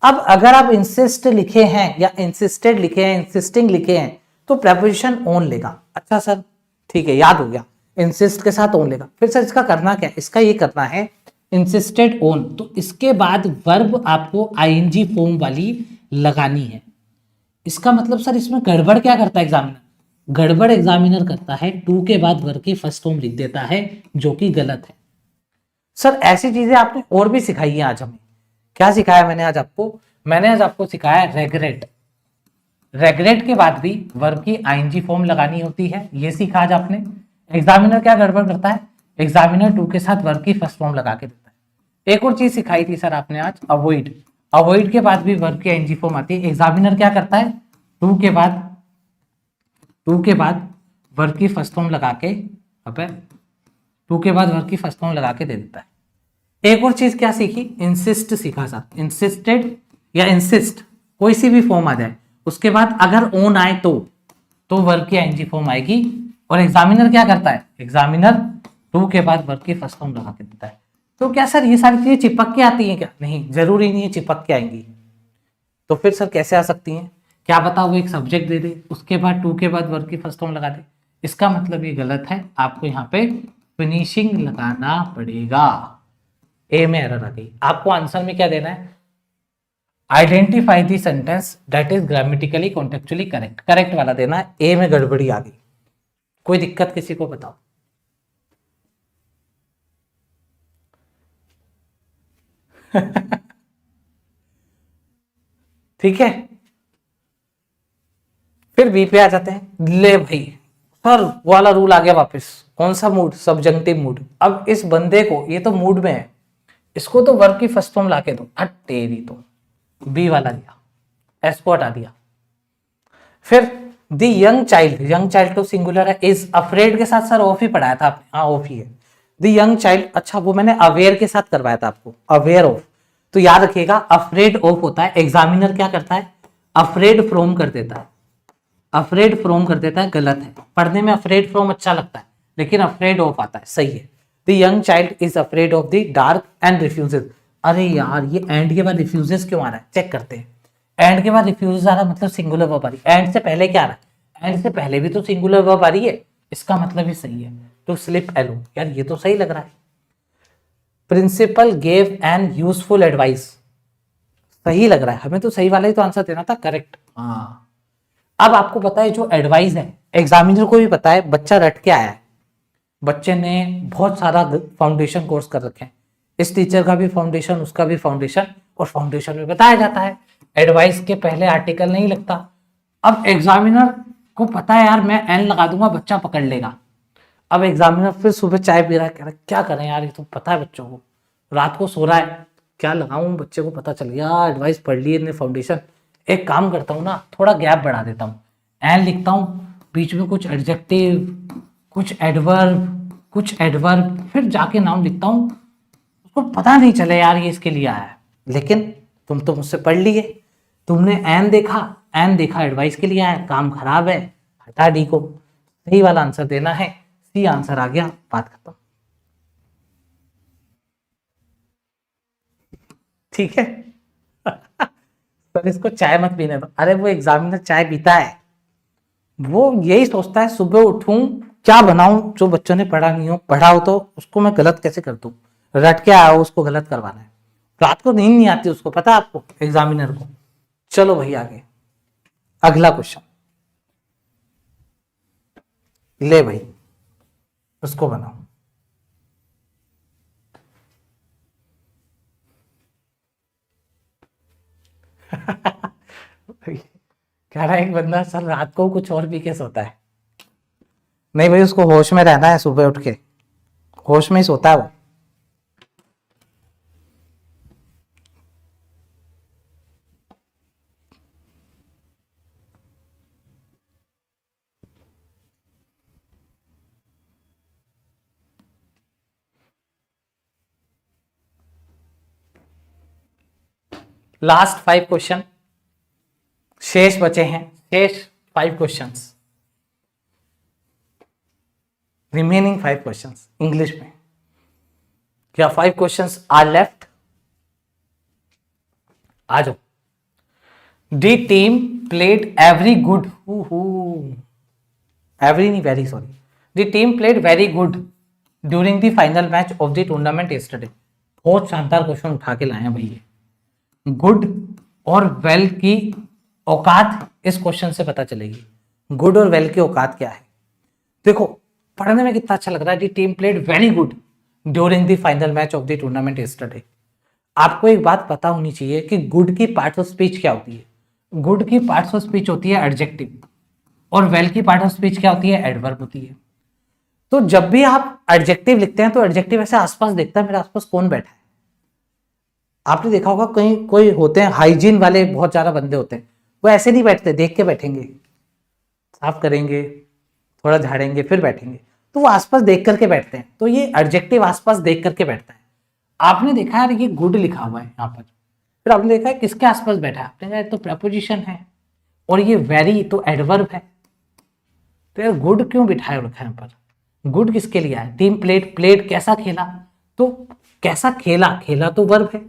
Speaker 1: अब अगर आप इंसिस्ट लिखे हैं या इंसिस्टेड लिखे हैं, इंसिस्टिंग लिखे हैं, तो प्रेपोजिशन ऑन लेगा। अच्छा सर ठीक है, याद हो गया, इंसिस्ट के साथ ऑन लेगा। फिर सर इसका करना क्या? इसका ये करना है इंसिस्टेड ऑन, तो इसके बाद वर्ब आपको आईएनजी फॉर्म वाली लगानी है। इसका मतलब सर इसमें गड़बड़ क्या करता है एग्जामिनर? गड़बड़ एग्जामिनर करता है टू के बाद वर्ब की फर्स्ट फॉर्म लिख देता है, जो कि गलत है। सर ऐसी चीजें आपने और भी सिखाई है आज हमें। क्या सिखाया मैंने आज आपको? मैंने आज आपको सिखाया रेग्रेट। रेग्रेट के बाद भी वर्ब की आईएनजी फॉर्म लगानी होती है, ये सीखा आज आपने। एग्जामिनर क्या गड़बड़ करता है? एग्जामिनर टू के साथ वर्ब की फर्स्ट फॉर्म लगा के देता है। एक और चीज सिखाई थी सर आपने आज, अवॉइड। अवॉइड के बाद भी वर्ब की आईएनजी फॉर्म आती है। एग्जामिनर क्या करता है? टू के बाद वर्ब की फर्स्ट फॉर्म लगा के, अबे टू के बाद वर्ब की फर्स्ट फॉर्म लगा के दे देता है। एक और चीज क्या सीखी? इंसिस्ट सीखा साहब। इंसिस्टेड या इंसिस्ट कोई सी भी फॉर्म आ जाए, उसके बाद अगर ऑन आए तो वर्ब की आईएनजी फॉर्म आएगी। और एग्जामिनर क्या करता है? एग्जामिनर टू के बाद वर्ब की फर्स्ट फॉर्म लगा के देता है। तो क्या सर ये सारी चीजें चिपक के आती हैं क्या? नहीं, जरूरी नहीं है चिपक के आएंगी। तो फिर सर कैसे आ सकती हैं? क्या बता, वो एक सब्जेक्ट दे दे, उसके बाद टू के बाद वर्ब की फर्स्ट फॉर्म लगा दे। इसका मतलब ये गलत है, आपको यहाँ पे फिनिशिंग लगाना पड़ेगा। ए में एरर आ गई। आपको आंसर में क्या देना है? Identify the sentence that is grammatically contextually correct, correct वाला देना है। ए में गड़बड़ी आ गई। कोई दिक्कत किसी को बताओ? ठीक है, फिर बी पे आ जाते हैं। ले भाई सर वो वाला रूल आ गया वापस, कौन सा मूड, सब्जंक्टिव मूड। अब इस बंदे को, ये तो मूड में है, इसको तो वर्ब की फर्स्ट फॉर्म लाके दो, हट तेरी तो, बी वाला दिया, एस को हटा दिया। फिर द यंग चाइल्ड तो सिंगुलर है, इज अफ्रेड के साथ सर ऑफ ही पढ़ाया था आपने, हाँ ऑफ ही है। द यंग चाइल्ड, अच्छा वो मैंने अवेयर के साथ करवाया था आपको, अवेयर ऑफ, तो याद रखिएगा अफ्रेड ऑफ होता है, एग्जामिनर क्या करता है, अफ्रेड फ्रॉम कर देता है, अफ्रेड फ्रॉम कर देता है, गलत है। पढ़ने में अफ्रेड फ्रॉम अच्छा लगता है, लेकिन अफ्रेड ऑफ आता है, सही है। The young child is afraid of the dark and refuses. अरे यार ये एंड के बाद रिफ्यूजेस क्यों आ रहा है, चेक करते हैं। एंड के बाद रिफ्यूजेस आ रहा है मतलब सिंगुलर वर्ब आ रही है। एंड से पहले क्या आ रहा है, एंड से पहले भी तो सिंगुलर वर्ब आ रही है, इसका मतलब ही सही है। टू स्लिप एलोन, यार ये तो सही लग रहा है। Principal gave an useful advice, सही लग रहा है, हमें तो सही वाला ही तो आंसर देना था, करेक्ट। हाँ अब आपको पता है जो एडवाइस है, एग्जामिनर को भी पता है, बच्चा रट के आया है, बच्चे ने बहुत सारा फाउंडेशन कोर्स कर रखे हैं, इस टीचर का भी फाउंडेशन, उसका भी फाउंडेशन, और फाउंडेशन में बताया जाता है एडवाइस के पहले आर्टिकल नहीं लगता। अब एग्जामिनर को पता है यार मैं एन लगा दूंगा बच्चा पकड़ लेगा। अब एग्जामिनर फिर सुबह चाय पी रहा है, कह रहा है क्या करें यार, ये तो पता है बच्चों को, रात को सो रहा है, क्या लगाऊं, बच्चे को पता चल गया एडवाइस पढ़ ली ने फाउंडेशन। एक काम करता हूँ ना, थोड़ा गैप बढ़ा देता हूँ, एन लिखता हूँ, बीच में कुछ एडजेक्टिव, कुछ एडवर्ब, फिर जाके नाउन लिखता हूँ, उसको पता नहीं चले यार ये इसके लिए आया है। लेकिन तुम तो मुझसे पढ़ लिए, तुमने एन देखा एडवाइस के लिए आया, काम खराब है, हटा डी को, सही वाला आंसर देना है, सी आंसर आ गया, बात खत्म। ठीक है सर इसको चाय मत पीने दो, अरे वो एग्जामिनर चाय पीता है, वो यही सोचता है सुबह उठूं क्या बनाऊं जो बच्चों ने पढ़ा नहीं हो, पढ़ा हो तो उसको मैं गलत कैसे कर दूं, रट के आया हो उसको गलत करवाना है। रात को नींद नहीं आती उसको, पता है आपको एग्जामिनर को। चलो भाई आगे, अगला क्वेश्चन ले भाई, उसको बनाओ। कह रहा है एक बंदा सर रात को कुछ और पी के सोता है। नहीं भाई उसको होश में रहना है, सुबह उठ के होश में ही सोता है वो। लास्ट 5 क्वेश्चन शेष बचे हैं, शेष 5 क्वेश्चंस, रिमेनिंग 5 क्वेश्चंस इंग्लिश में। क्या 5 क्वेश्चंस आर लेफ्ट, आ जाओ। The team played every good, every नहीं very sorry, the team played very good during the final match of the tournament yesterday. बहुत शानदार क्वेश्चन उठा के लाए हैं भैया। गुड और वेल की औकात इस क्वेश्चन से पता चलेगी, गुड और वेल की औकात क्या है। देखो पढ़ने में कितना अच्छा लग रहा है, the team played very good during the final match of the tournament yesterday. आपको एक बात पता होनी चाहिए कि गुड की पार्ट ऑफ स्पीच क्या होती है। गुड की पार्ट ऑफ स्पीच होती है एडजेक्टिव, और वेल की पार्ट ऑफ स्पीच क्या होती है, एडवर्ब होती है। तो जब भी आप एडजेक्टिव लिखते हैं तो एडजेक्टिव ऐसे आसपास देखता है, मेरे आसपास कौन बैठा है। आपने देखा होगा कहीं कोई होते हैं हाइजीन वाले, बहुत ज्यादा बंदे होते हैं, वो ऐसे नहीं बैठते, देख के बैठेंगे, साफ करेंगे, थोड़ा झाड़ेंगे फिर बैठेंगे, तो वो आसपास देख करके बैठते हैं। तो ये एडजेक्टिव आसपास देख करके बैठता है। आपने देखा यार ये गुड लिखा हुआ है यहाँ पर, फिर आपने देखा है किसके आसपास बैठा है, आपने कहा तो प्रपोजिशन है, और ये वेरी तो एडवर्ब है, तो यार गुड क्यों बिठाया रखा है यहाँ पर, गुड किसके लिए है। टीम प्लेड, प्लेड कैसा खेला, तो कैसा खेला, खेला तो वर्ब है,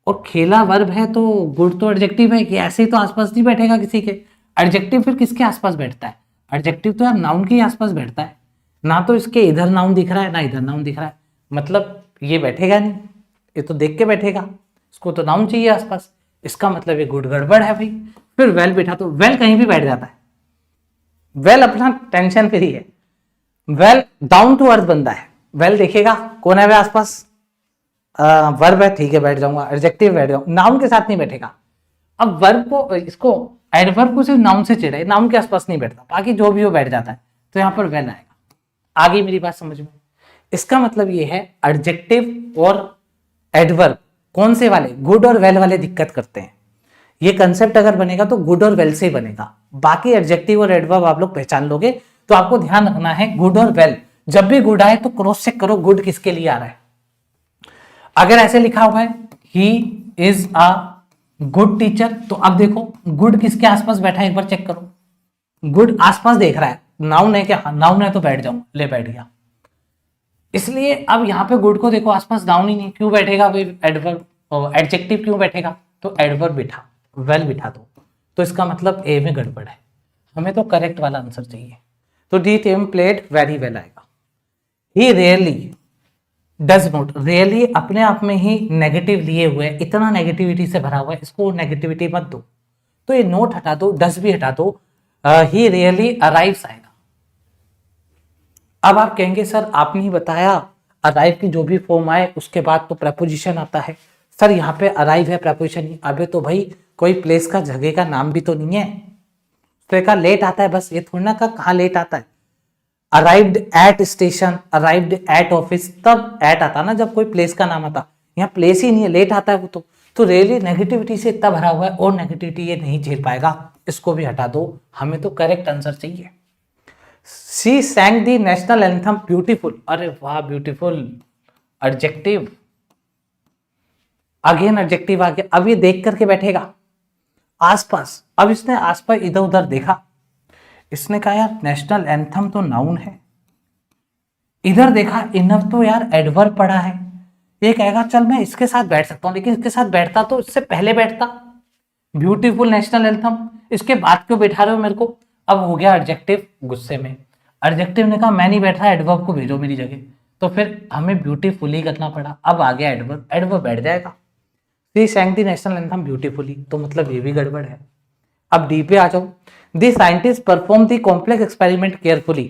Speaker 1: और खेला वर्ब है, तो गुड तो एडजेक्टिव है कि ऐसे ही तो आसपास नहीं बैठेगा किसी के। एडजेक्टिव फिर किसके आसपास बैठता है, एडजेक्टिव तो यार नाउन के आसपास बैठता है, ना तो इसके इधर नाउन दिख रहा है ना इधर नाउन दिख रहा है, मतलब ये बैठेगा नहीं, ये तो देख के बैठेगा, इसको तो नाउन चाहिए आसपास, इसका मतलब ये गुड गड़बड़ है भाई। फिर वेल बैठा, तो वेल कहीं भी बैठ जाता है, वेल अपना टेंशन फ्री है, वेल डाउन टू अर्थ बंदा है, वेल देखेगा कौन है वे आसपास, वर्ब है ठीक है बैठ जाऊंगा, एडजेक्टिव बैठ जाऊंगा, नाउन के साथ नहीं बैठेगा। अब वर्ब को, इसको एडवर्ब को सिर्फ नाउन से चिढ़ा है, नाउन के आसपास नहीं बैठता, बाकी जो भी हो बैठ जाता है, तो यहाँ पर वेल आएगा। आगे मेरी बात समझ में? इसका मतलब ये है एडजेक्टिव और एडवर्ब कौन से वाले, गुड और वेल वाले दिक्कत करते हैं। ये कंसेप्ट अगर बनेगा तो गुड और वेल से ही बनेगा, बाकी एडजेक्टिव और एडवर्ब आप लोग पहचान लोगे। तो आपको ध्यान रखना है गुड और वेल, जब भी गुड आए तो क्रॉस चेक करो गुड किसके लिए आ रहा है। अगर ऐसे लिखा हुआ है he is a good teacher, तो अब देखो गुड किसके आसपास बैठा है, एक बार चेक करो। गुड आसपास देख रहा है, नाउन है क्या? हाँ नाउन है, तो बैठ जाऊं, ले बैठ गया। इसलिए अब यहाँ पे गुड को देखो आसपास नाउन ही नहीं, क्यों बैठेगा भाई एडवर्ब, एडजेक्टिव क्यों बैठेगा? तो एडवर्ब बिठा, वेल बिठा दो। तो इसका मतलब ए में गड़बड़ है, हमें तो करेक्ट वाला आंसर चाहिए। तो D team played very well आएगा। ही रियरली डज नॉट, रियली अपने आप में ही नेगेटिव लिए हुए, इतना नेगेटिविटी से भरा हुआ है, इसको नेगेटिविटी मत दो, तो ये नोट हटा दो, डज भी हटा दो, ही रियली अराइव्स आएगा। अब आप कहेंगे सर आपने ही बताया अराइव की जो भी फॉर्म आए उसके बाद तो प्रेपोजिशन आता है, सर यहाँ पे अराइव है प्रेपोजिशन ही, अबे तो भाई कोई प्लेस का जगह का नाम भी तो नहीं है, तो एक लेट आता है बस, ये थोड़ी ना कहाँ लेट आता है। Arrived at station, arrived at office, तब एट आता ना जब कोई प्लेस का नाम आता, यहाँ प्लेस ही नहीं है, लेट आता है वो तो रियली नेगेटिविटी से इतना भरा हुआ है और नेगेटिविटी ये नहीं झेल पाएगा, इसको भी हटा दो, हमें तो करेक्ट आंसर चाहिए। She सैंग the national anthem beautiful, अरे वाह ब्यूटीफुल एडजेक्टिव, अगेन एडजेक्टिव आ गया। अब ये देख करके बैठेगा आसपास, अब इसने आसपास इधर उधर देखा, इसने कहा यार नेशनल एंथम तो नाउन है, इधर देखा इनफ तो यार एडवर्ब पड़ा है, ये कहेगा चल मैं इसके साथ बैठ सकता हूं, लेकिन इसके साथ बैठता तो इससे पहले बैठता, ब्यूटीफुल नेशनल एंथम, इसके बाद क्यों बैठा रहे हो मेरे को। अब हो गया एडजेक्टिव गुस्से में, एडजेक्टिव ने कहा मैं नहीं बैठ रहा, एडवर्ब को भेजो मेरी जगह, तो फिर हमें ब्यूटीफुली करना पड़ा। अब आ गया एडवर्ब, एडवर्ब बैठ जाएगा। She सैंग the national anthem beautifully, तो मतलब ये भी गड़बड़ है। अब डी पे आ जाओ, दी scientist perform the complex experiment carefully,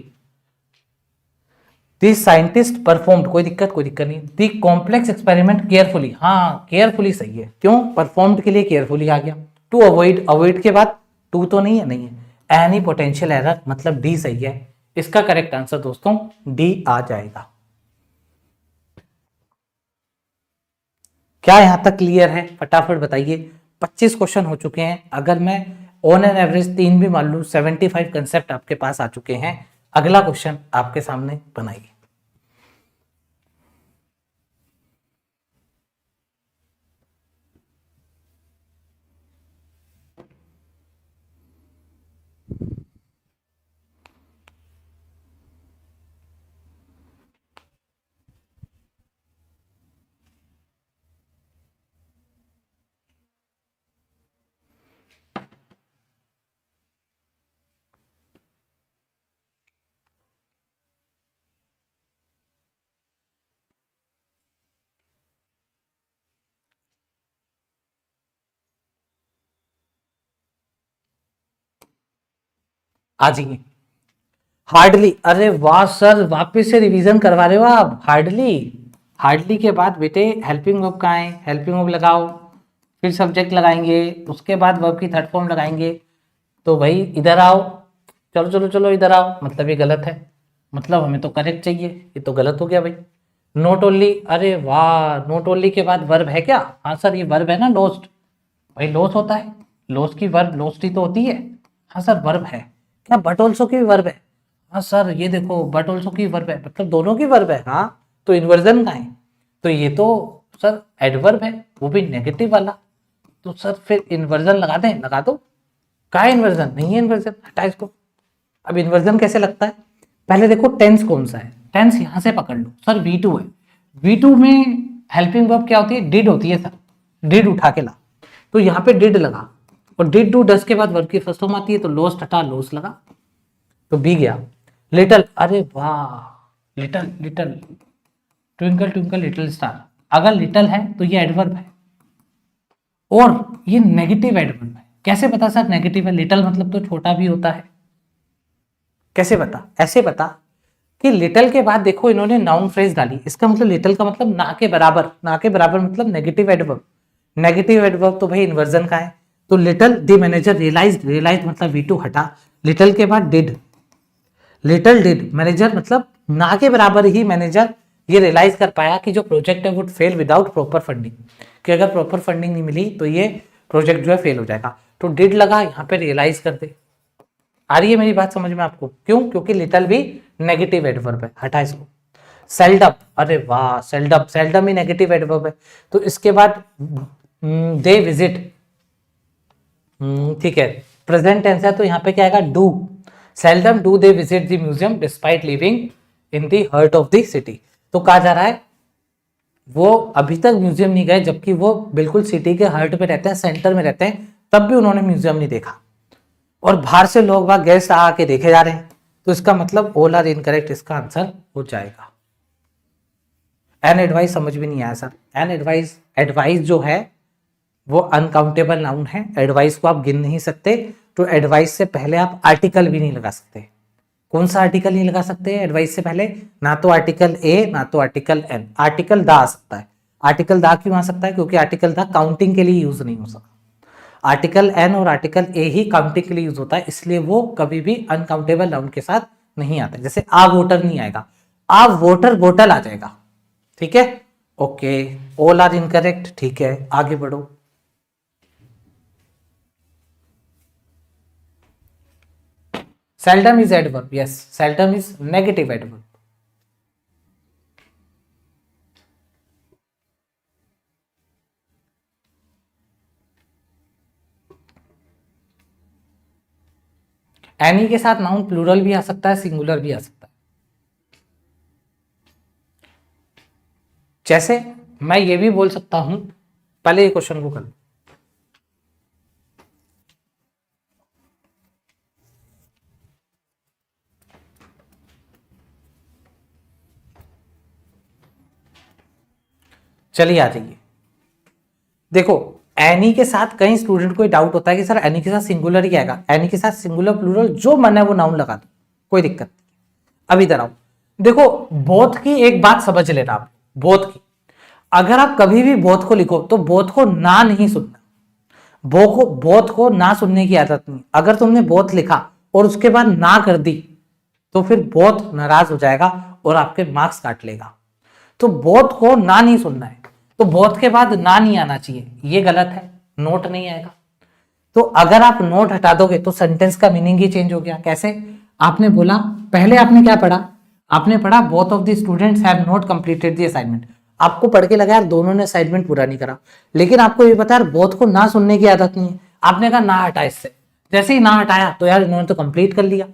Speaker 1: the scientist performed, कोई दिक्कत नहीं, दी कॉम्प्लेक्स एक्सपेरिमेंट केयरफुली, हाँ केयरफुली सही है, क्यों परफॉर्म्ड के लिए केयरफुली आ गया। टू अवॉइड, अवॉइड के बाद टू तो नहीं है, नहीं है, एनी पोटेंशियल एरर, मतलब डी सही है, इसका करेक्ट आंसर दोस्तों डी आ जाएगा। क्या यहां तक क्लियर है? फटाफट बताइए। 25 क्वेश्चन हो चुके हैं, अगर मैं ऑन एन एवरेज 3 भी मान लूं, 75 कंसेप्ट आपके पास आ चुके हैं। अगला क्वेश्चन आपके सामने बनाइए। आ जाइए। हार्डली, अरे वाह सर वापस से रिवीजन करवा रहे हो आप। हार्डली, हार्डली के बाद बेटे हेल्पिंग वर्ब कहाँ है, हेल्पिंग वर्ब लगाओ, फिर सब्जेक्ट लगाएंगे, उसके बाद वर्ब की थर्ड फॉर्म लगाएंगे। तो भाई इधर आओ, चलो चलो चलो इधर आओ, मतलब ये गलत है, मतलब हमें तो करेक्ट चाहिए, ये तो गलत हो गया भाई। नोट ओनली, अरे वाह नोट ओनली के बाद वर्ब है क्या? हाँ सर ये वर्ब है ना, लोस्ट, भाई लॉस होता है, लॉस की वर्ब लोस्ट ही तो होती है। हाँ सर वर्ब है क्या? बट ऑल्सो की वर्ब है। हाँ सर ये देखो बट ऑल्सो की वर्ब है, मतलब दोनों की वर्ब है। हाँ तो इन्वर्जन का है, तो ये तो सर एडवर्ब है, वो भी नेगेटिव वाला, तो सर फिर इन्वर्जन लगा दें, लगा दो। क्या है इन्वर्जन? नहीं है इन्वर्जन, हटा इसको। अब इन्वर्जन कैसे लगता है? पहले देखो टेंस कौन सा है, टेंस यहां से पकड़ लो सर, V2 है, V2 में हेल्पिंग वर्ब क्या होती है? डिड होती है सर, डिड उठा के ला, तो यहाँ पे डिड लगा, और डिड टू डस के बाद वर्ब की फर्स्ट फॉर्म आती है, तो लोस्ट हटा लोस लगा, तो बी गया। लिटल, अरे वाह little, little twinkle twinkle little star, अगर लिटल है तो ये एडवर्ब है और ये नेगेटिव एडवर्ब है। कैसे पता सर नेगेटिव है? लिटल मतलब तो छोटा भी होता है। कैसे पता? ऐसे पता कि लिटल के बाद देखो इन्होंने नाउन फ्रेज डाली, इसका मतलब लिटल का मतलब ना के बराबर, ना के बराबर मतलब नेगेटिव एडवर्ब, नेगेटिव एडवर्ब तो भाई इन्वर्जन का है, तो little the manager realise, realise मतलब V2 हटा, लिटल के बाद डिड, लिटल डिड मैनेजर मतलब ना के बराबर ही मैनेजर ये रियलाइज कर पाया कि जो प्रोजेक्ट है would fail without proper funding, कि अगर प्रॉपर फंडिंग नहीं मिली तो ये प्रोजेक्ट जो है फेल हो जाएगा। तो डिड लगा, यहाँ पे रियलाइज कर दे। आ रही है मेरी बात समझ में आपको? क्यों? क्योंकि लिटल भी नेगेटिव एडवर्ब है, हटा इसको। सेल्डम, अरे वाह, सेल्डम, सेल्डम ही नेगेटिव एडवर्ब है, तो इसके बाद दे विजिट, ठीक है, प्रेजेंट टेंस है तो यहाँ पे क्या आएगा? Do. Seldom do they visit the museum despite living in the heart of the city. तो कहा जा रहा है वो अभी तक म्यूजियम नहीं गए, जबकि वो बिल्कुल सिटी के हार्ट पे रहते हैं, सेंटर में रहते हैं, तब भी उन्होंने म्यूजियम नहीं देखा, और बाहर से लोग वहां गेस्ट आके देखे जा रहे हैं। तो इसका मतलब ऑल आर इनकरेक्ट, इसका आंसर हो जाएगा। एन एडवाइस समझ भी नहीं आया सर। एन एडवाइस, एडवाइस जो है वो अनकाउंटेबल नाउन है, एडवाइस को आप गिन नहीं सकते, तो एडवाइस से पहले आप आर्टिकल भी नहीं लगा सकते। कौन सा आर्टिकल नहीं लगा सकते एडवाइस से पहले? ना तो आर्टिकल ए, ना तो आर्टिकल एन। आर्टिकल दा आ सकता है। आर्टिकल दा क्यों आ सकता है? क्योंकि आर्टिकल दा काउंटिंग के लिए यूज नहीं हो सकता। आर्टिकल एन और आर्टिकल ए ही काउंटिंग के लिए यूज होता है, इसलिए वो कभी भी अनकाउंटेबल नाउन के साथ नहीं आता। जैसे आ वोटर नहीं आएगा, आ वोटर बोटल आ जाएगा। ठीक है, ओके, ऑल आर इनकरेक्ट। ठीक है, आगे बढ़ो। seldom is adverb, yes, seldom is negative adverb. Any के साथ नाउन प्लूरल भी आ सकता है, सिंगुलर भी आ सकता है। जैसे मैं ये भी बोल सकता हूं, पहले ये क्वेश्चन को कर लो। चलिए आ जाइए, देखो एनी के साथ कई स्टूडेंट को डाउट होता है कि सर एनी के साथ सिंगुलर ही आएगा। एनी के साथ सिंगुलर प्लूरल जो मन है वो नाउन लगा दो, कोई दिक्कत नहीं। अब इधर आओ, देखो बोथ की एक बात समझ लेना आप, बोथ की अगर आप कभी भी बोथ को लिखो तो बोथ को ना नहीं सुनना, बोथ को ना सुनने की आदत नहीं। अगर तुमने बोथ लिखा और उसके बाद ना कर दी तो फिर बोथ नाराज हो जाएगा और आपके मार्क्स काट लेगा। तो बोथ को ना नहीं सुनना है, तो बोथ के बाद ना नहीं आना चाहिए, ये गलत है, नोट नहीं आएगा। तो अगर आप नोट हटा दोगे तो सेंटेंस का मीनिंग ही चेंज हो गया। कैसे? आपने बोला, पहले आपने क्या पढ़ा? आपने पढ़ा both of the students have not completed the assignment. आपको पढ़ के लगा यार दोनों ने असाइनमेंट पूरा नहीं करा, लेकिन आपको ये पता यार बोथ को ना सुनने की आदत नहीं है। आपने कहा ना हटा इससे, जैसे ही ना हटाया तो यार इन्होंने तो कंप्लीट कर लिया,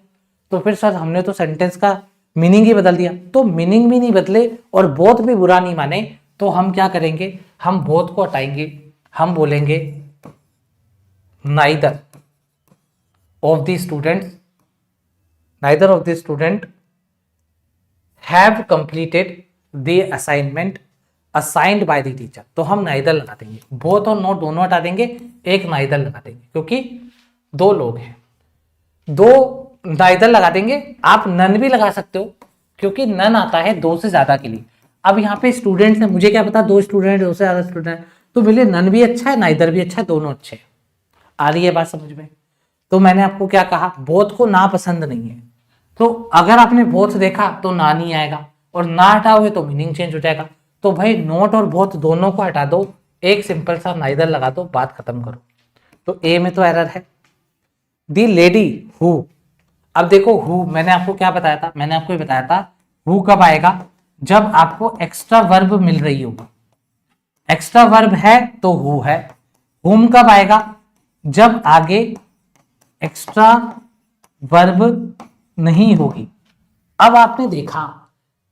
Speaker 1: तो फिर सर हमने तो सेंटेंस का मीनिंग ही बदल दिया। तो मीनिंग भी नहीं बदले और बोथ भी बुरा नहीं माने, तो हम क्या करेंगे? हम बोथ को हटाएंगे, हम बोलेंगे neither of the students, neither of the student have completed the assignment assigned by the teacher. तो हम नाइदर लगा देंगे, बोथ और नॉट दोनों हटा देंगे, एक नाइदर लगा देंगे, क्योंकि दो लोग हैं, दो नाइदर लगा देंगे। आप नन भी लगा सकते हो, क्योंकि नन आता है दो से ज्यादा के लिए। अब यहाँ पे स्टूडेंट्स है, मुझे क्या पता दो स्टूडेंट दो से ज्यादा स्टूडेंट, तो मेरे नन भी अच्छा है, नाइदर भी अच्छा है, दोनों अच्छे हैं। आ रही है बात समझ में? तो मैंने आपको क्या कहा, बोथ को ना पसंद नहीं है, तो अगर आपने बोथ देखा तो ना नहीं आएगा, और ना हटाओगे तो मीनिंग चेंज हो जाएगा। तो भाई नोट और बोथ दोनों को हटा दो, एक सिंपल सा नाइदर लगा दो, बात खत्म करो। तो ए में तो एरर है। दी लेडी हु, अब देखो हु मैंने आपको क्या बताया था? मैंने आपको ये बताया था हु कब आएगा? जब आपको एक्स्ट्रा वर्ब मिल रही होगी। एक्स्ट्रा वर्ब है तो हु है। हुम कब आएगा? जब आगे एक्स्ट्रा वर्ब नहीं होगी। अब आपने देखा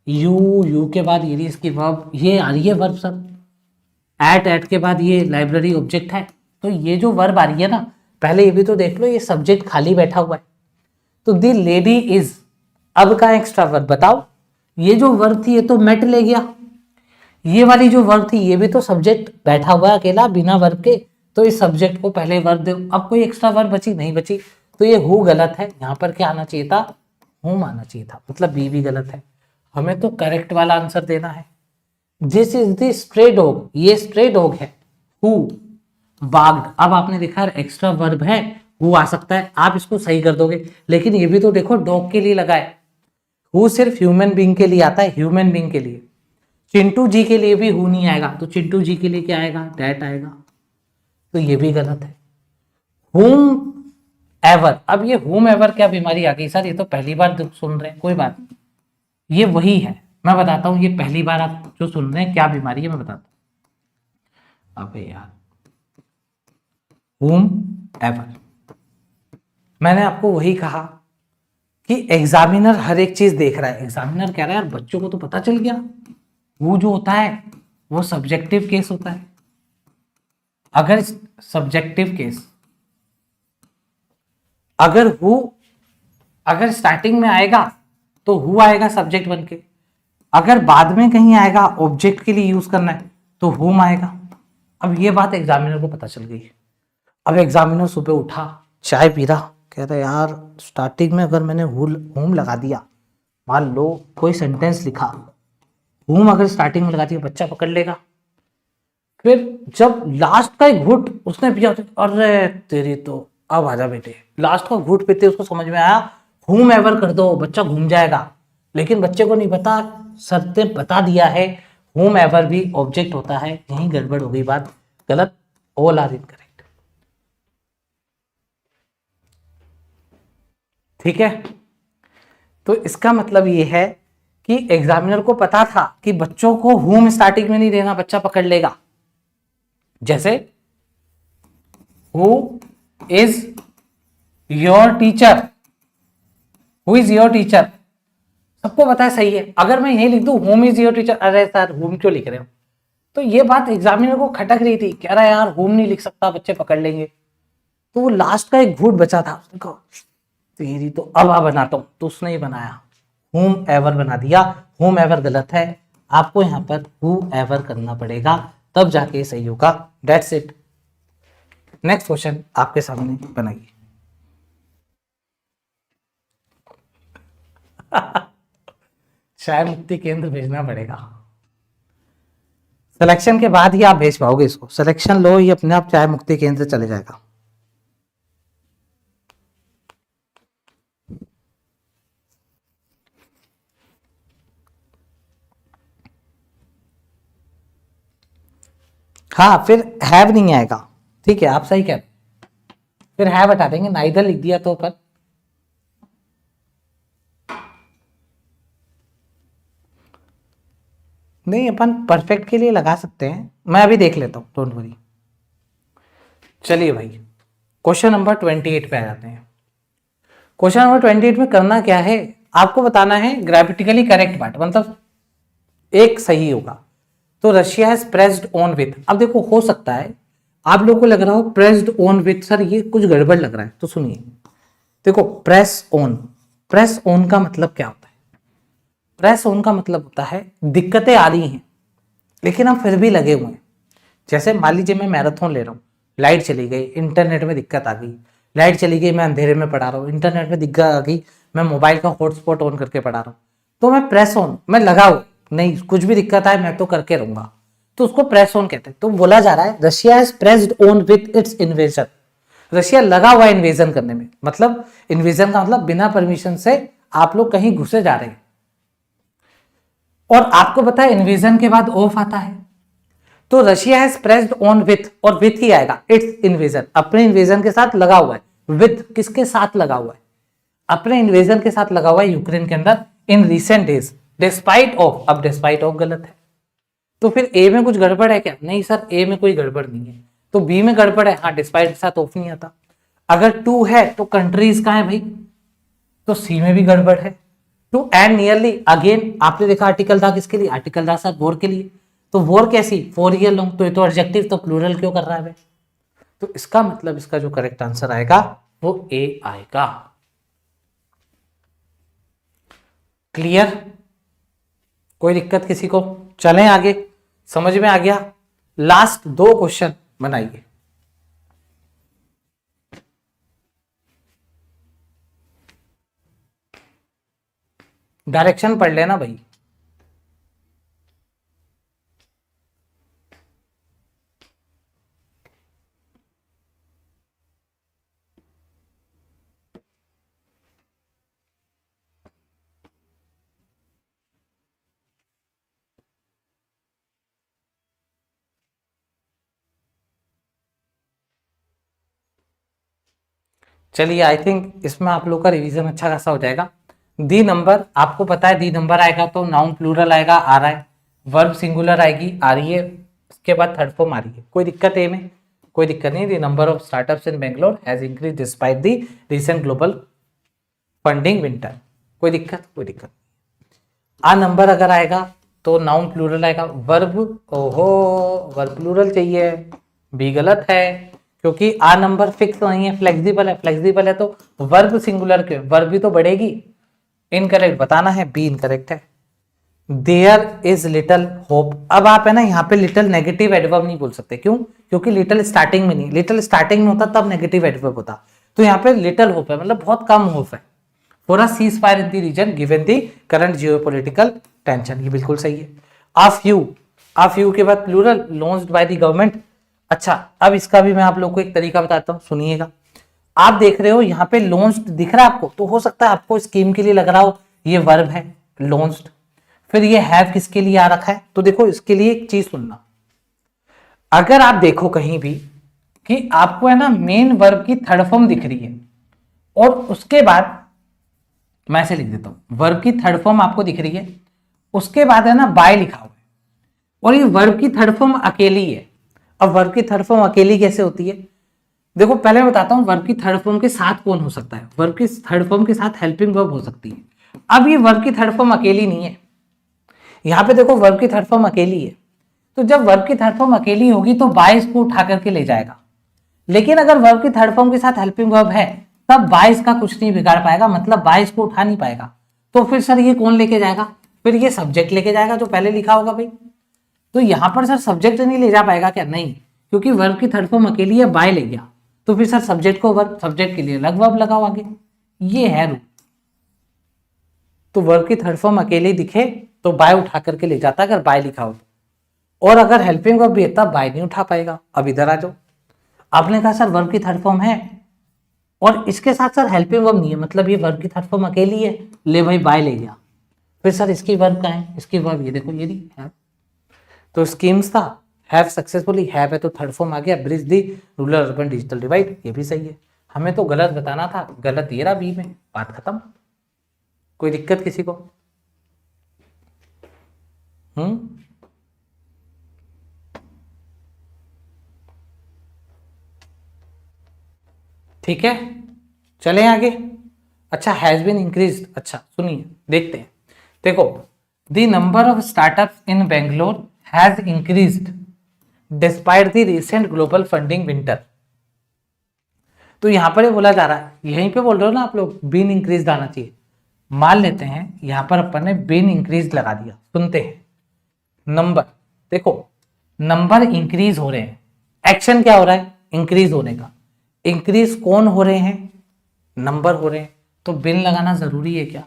Speaker 1: यू के बाद ये इसकी वर्ब, ये आ रही है वर्ब सर, एट के बाद ये लाइब्रेरी ऑब्जेक्ट है, तो ये जो वर्ब आ रही है ना, पहले ये भी तो देख लो, ये सब्जेक्ट खाली बैठा हुआ है, तो दी लेडी इज अब का एक्स्ट्रा वर्ब बताओ। ये जो वर्ब थी ये तो मेट ले गया, ये वाली जो वर्ब थी ये भी तो सब्जेक्ट बैठा हुआ है अकेला बिना वर्ब के, तो इस सब्जेक्ट को पहले वर्ब दो। अब कोई एक्स्ट्रा वर्ब बची नहीं बची, तो ये हु गलत है, यहाँ पर क्या आना चाहिए था? हुम आना चाहिए था, मतलब बी भी गलत है। हमें तो करेक्ट वाला आंसर देना है। This is the stray dog, ये स्ट्रे डॉग है हु, बाग्ड, अब आपने देखा एक्स्ट्रा वर्ब है, हु आ सकता है, आप इसको सही कर दोगे। लेकिन ये भी तो देखो डॉग के लिए लगा है, हु सिर्फ ह्यूमन बीइंग के लिए आता है, ह्यूमन बीइंग के लिए। चिंटू जी के लिए भी हु नहीं आएगा, तो चिंटू जी के लिए क्या आएगा, डैट आएगा, तो ये भी गलत है। हुम एवर, अब ये हुम एवर क्या बीमारी आ गई सर, ये तो पहली बार सुन रहे हैं, कोई बात नहीं, ये वही है, मैं बताता हूं, ये पहली बार आप जो सुन रहे हैं क्या बीमारी है मैं बताता हूं। अबे यार, हुम एवर, मैंने आपको वही कहा कि एग्जामिनर हर एक चीज देख रहा है। एग्जामिनर कह रहा है यार बच्चों को तो पता चल गया, वो जो होता है वो सब्जेक्टिव केस होता है। अगर सब्जेक्टिव केस, अगर हु, अगर स्टार्टिंग में आएगा तो हु आएगा सब्जेक्ट बन के, अगर बाद में कहीं आएगा ऑब्जेक्ट के लिए यूज करना है तो हुम आएगा। अब ये बात एग्जामिनर को पता चल गई। अब एग्जामिनर सुबह उठा, चाय पी रहा, कह रहा यार स्टार्टिंग में अगर मैंने हुम लगा दिया, मान लो कोई सेंटेंस लिखा, हुम अगर स्टार्टिंग में लगा दिया बच्चा पकड़ लेगा। फिर जब लास्ट का एक घूंट उसने पिया, अरे तेरी तो, अब आजा बेटे, लास्ट का घूंट पीते उसको समझ में आया हुम एवर कर दो, बच्चा घूम जाएगा। लेकिन बच्चे को नहीं पता, सर ने बता दिया है हुम एवर भी ऑब्जेक्ट होता है, यही गड़बड़ हो गई, बात गलत, ऑल आर इनकरेक्ट। ठीक है, तो इसका मतलब ये है कि एग्जामिनर को पता था कि बच्चों को हुम स्टार्टिंग में नहीं देना, बच्चा पकड़ लेगा। जैसे who is your teacher, who is your teacher, सबको पता है सही है। अगर मैं यही लिख दूं होम इज योर टीचर, अरे सर होम क्यों लिख रहे हो, तो ये बात एग्जामिनर को खटक रही थी, कह रहा है यार होम नहीं लिख सकता, बच्चे पकड़ लेंगे। तो वो लास्ट का एक घूट बचा था, उसने कहा तेरी तो अब आ बनाता हूं, तो उसने ही बनाया होम एवर बना दिया। होम एवर गलत है, आपको यहां पर हु एवर करना पड़ेगा, तब जाके सही होगा। That's it. नेक्स्ट क्वेश्चन आपके सामने बनाइए। चाय मुक्ति केंद्र भेजना पड़ेगा, सिलेक्शन के बाद ही आप भेज पाओगे इसको, सिलेक्शन लो ही अपने आप चाय मुक्ति केंद्र चले जाएगा। हाँ, फिर हैव नहीं आएगा, ठीक है आप सही कह रहे, फिर हैव हटा देंगे, नाइदर लिख दिया तो पर नहीं, अपन परफेक्ट के लिए लगा सकते हैं, मैं अभी देख लेता हूं, डोंट वरी। चलिए भाई, क्वेश्चन नंबर 28 पे आ जाते हैं। क्वेश्चन नंबर 28 में करना क्या है, आपको बताना है ग्रामेटिकली करेक्ट पार्ट, मतलब एक सही होगा। तो Russia has pressed on with, अब देखो हो सकता है आप लोगों को लग रहा हो प्रेस्ड ऑन विथ, सर ये कुछ गड़बड़ लग रहा है, तो सुनिए, देखो प्रेस ऑन, प्रेस ऑन का मतलब क्या होता है, प्रेस ऑन का मतलब होता है दिक्कतें आ रही हैं लेकिन हम फिर भी लगे हुए हैं। जैसे मान लीजिए मैं मैराथन ले रहा हूँ, लाइट चली गई, इंटरनेट में दिक्कत आ गई, लाइट चली गई, मैं अंधेरे में पढ़ा रहा हूँ, इंटरनेट में दिक्कत आ गई, मैं मोबाइल का हॉटस्पॉट ऑन करके पढ़ा रहा हूँ, तो मैं प्रेस ऑन, मैं लगा हूँ, नहीं कुछ भी दिक्कत आए मैं तो करके रहूंगा, तो उसको प्रेस ऑन कहते हैं। तो बोला जा रहा है Russia has pressed on with its invasion, Russia लगा हुआ है इन्वेजन करने में, मतलब इन्वेजन का मतलब बिना परमिशन से आप लोग कहीं घुसे जा रहे हैं। और आपको पता है इन्वेजन के बाद ऑफ आता है, तो Russia has pressed on with, और विथ ही आएगा, इट्स इन्वेजन, अपने इन्वेजन के साथ लगा हुआ है। विथ किसके साथ लगा हुआ है, अपने इन्वेजन के साथ लगा हुआ है यूक्रेन के अंदर in recent days, despite of, अब डिस्पाइट ऑफ गलत है, तो फिर ए में कुछ गड़बड़ है क्या, नहीं सर ए में कोई गड़बड़ नहीं है, तो बी में गड़बड़ है, हाँ डिस्पाइट के साथ ऑफ नहीं आता। अगर टू है तो कंट्रीज कहां है भाई, तो सी में भी गड़बड़ है। टू एंड नियरली, अगेन आपने देखा आर्टिकल था किसके लिए, आर्टिकल था सर वॉर के लिए, तो वॉर कैसी, 4 ईयर लॉन्ग, तो ये तो एडजेक्टिव, तो प्लूरल क्यों कर रहा है भाई, तो इसका मतलब इसका जो करेक्ट आंसर आएगा वो ए आएगा। क्लियर, कोई दिक्कत किसी को, चलें आगे, समझ में आ गया। लास्ट 2 क्वेश्चन बनाइए। डायरेक्शन पढ़ लेना भाई, चलिए आई थिंक इसमें आप लोग का रिवीजन अच्छा खासा हो जाएगा। दी नंबर आपको पता है, दी नंबर आएगा तो नाउन प्लूरल आएगा आ रहा है, वर्ब सिंगुलर आएगी आ रही है, उसके बाद थर्ड फॉर्म आ रही है। कोई दिक्कत है में? कोई दिक्कत नहीं। The number of startups in Bangalore has increase despite the recent global funding winter. कोई दिक्कत? कोई दिक्कत। आ नंबर अगर आएगा तो नाउन प्लूरल आएगा। वर्ब, ओहो वर्ब प्लूरल चाहिए, भी गलत है क्योंकि आ नंबर फिक्स नहीं है, फ्लेक्सिबल है। फ्लेक्सिबल है तो वर्ब सिंगुलर के वर्ब भी तो बढ़ेगी। इनकरेक्ट बताना है, बी इनकरेक्ट है। There is little hope. अब आप है ना यहाँ पे लिटल नेगेटिव एडवर्ब नहीं बोल सकते, क्यों? क्योंकि लिटल स्टार्टिंग में नहीं, लिटल स्टार्टिंग में होता तब नेगेटिव एडवर्ब होता। तो यहाँ पे लिटल होप है, मतलब बहुत कम होप है for a ceasefire in the region given the current geopolitical tension. ये बिल्कुल सही है। आ फ्यू के बाद plural launched by the government. अच्छा, अब इसका भी मैं आप लोग को एक तरीका बताता हूँ, सुनिएगा। आप देख रहे हो यहाँ पे लॉन्च्ड दिख रहा है आपको, तो हो सकता है आपको स्कीम के लिए लग रहा हो ये वर्ब है लॉन्च्ड, फिर ये हैव किसके लिए आ रखा है? तो देखो इसके लिए एक चीज सुनना, अगर आप देखो कहीं भी कि आपको है ना मेन वर्ब की थर्ड फॉर्म दिख रही है और उसके बाद मैं ऐसे लिख देता हूं, वर्ब की थर्ड फॉर्म आपको दिख रही है, उसके बाद है ना बाय लिखा हुआ है और ये वर्ब की थर्ड फॉर्म अकेली है। अब वर्ब की थर्ड फॉर्म अकेली कैसे होती है? देखो पहले मैं बताता हूं वर्ब की थर्ड फॉर्म के साथ कौन हो सकता है। वर्ब की थर्ड फॉर्म के साथ हेल्पिंग वर्ब हो सकती है। अब ये वर्ब की थर्ड फॉर्म अकेली नहीं है, यहां पे देखो वर्ब की थर्ड फॉर्म अकेली है, तो जब वर्ब की थर्ड फॉर्म अकेली होगी तो बाय इसको उठा करके ले जाएगा। लेकिन अगर वर्ब की थर्ड फॉर्म के साथ हेल्पिंग वर्ब है तब बाय इसका कुछ नहीं बिगाड़ पाएगा, मतलब बाय इसको उठा नहीं पाएगा। तो फिर सर ये कौन लेके जाएगा? फिर ये सब्जेक्ट लेके जाएगा जो पहले लिखा होगा भाई। तो यहां पर सर सब्जेक्ट नहीं ले जा पाएगा क्या? नहीं, क्योंकि वर्ब की थर्ड फॉर्म अकेली है, बाय ले गया, तो फिर सर सब्जेक्ट को वर्ब, सब्जेक्ट के लिए अलग वर्ब लगाओ आगे, ये है रूल। तो वर्ब की थर्ड फॉर्म अकेले दिखे तो बाय उठा करके ले जाता अगर बाय लिखा हो, और अगर हेल्पिंग वर्ब भी है तब बाय नहीं उठा पाएगा। अब इधर आ जाओ, आपने कहा सर वर्ब की थर्ड फॉर्म है और इसके साथ सर हेल्पिंग वर्ब नहीं है, मतलब ये वर्ब की थर्ड फॉर्म अकेली है, ले भाई बाय ले गया, फिर सर इसकी वर्ब कहाँ है? इसकी वर्ब ये देखो, ये नहीं है। तो स्कीम्स था, हैव सक्सेसफुली, हैव है तो थर्ड फॉर्म आ गया, ब्रिज दी रूरल अर्बन डिजिटल डिवाइड, ये भी सही है। हमें तो गलत बताना था, गलत ये रहा बी में, बात खत्म। कोई दिक्कत किसी को? ठीक है, चले आगे। अच्छा, हैज बीन इंक्रीज, अच्छा सुनिए देखते हैं। देखो, the number of startups in Bangalore has increased despite the recent global funding winter. तो यहां पर ये बोला जा रहा है, यहीं पे बोल रहे हो ना आप लोग, बीन इंक्रीज आना चाहिए। मान लेते हैं यहां पर अपन ने बीन इंक्रीज लगा दिया, सुनते हैं। नंबर, देखो नंबर इंक्रीज हो रहे हैं, एक्शन क्या हो रहा है? इंक्रीज होने का। इंक्रीज कौन हो रहे हैं? नंबर हो रहे हैं, तो बिन लगाना जरूरी है क्या?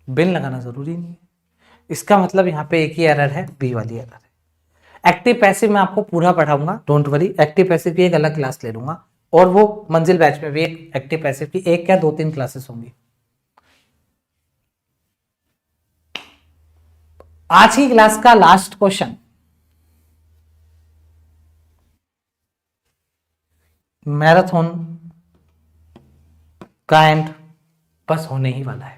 Speaker 1: बिन लगाना जरूरी नहीं है। इसका मतलब यहां पे एक ही एरर है, बी वाली एरर है। एक्टिव पैसिव मैं आपको पूरा पढ़ाऊंगा, डोंट वरी। एक्टिव पैसिव की एक अलग क्लास ले लूंगा, और वो मंजिल बैच में भी एक एक्टिव पैसिव की एक क्या 2-3 क्लासेस होंगी। आज की क्लास का लास्ट क्वेश्चन, मैराथन का एंड बस होने ही वाला है।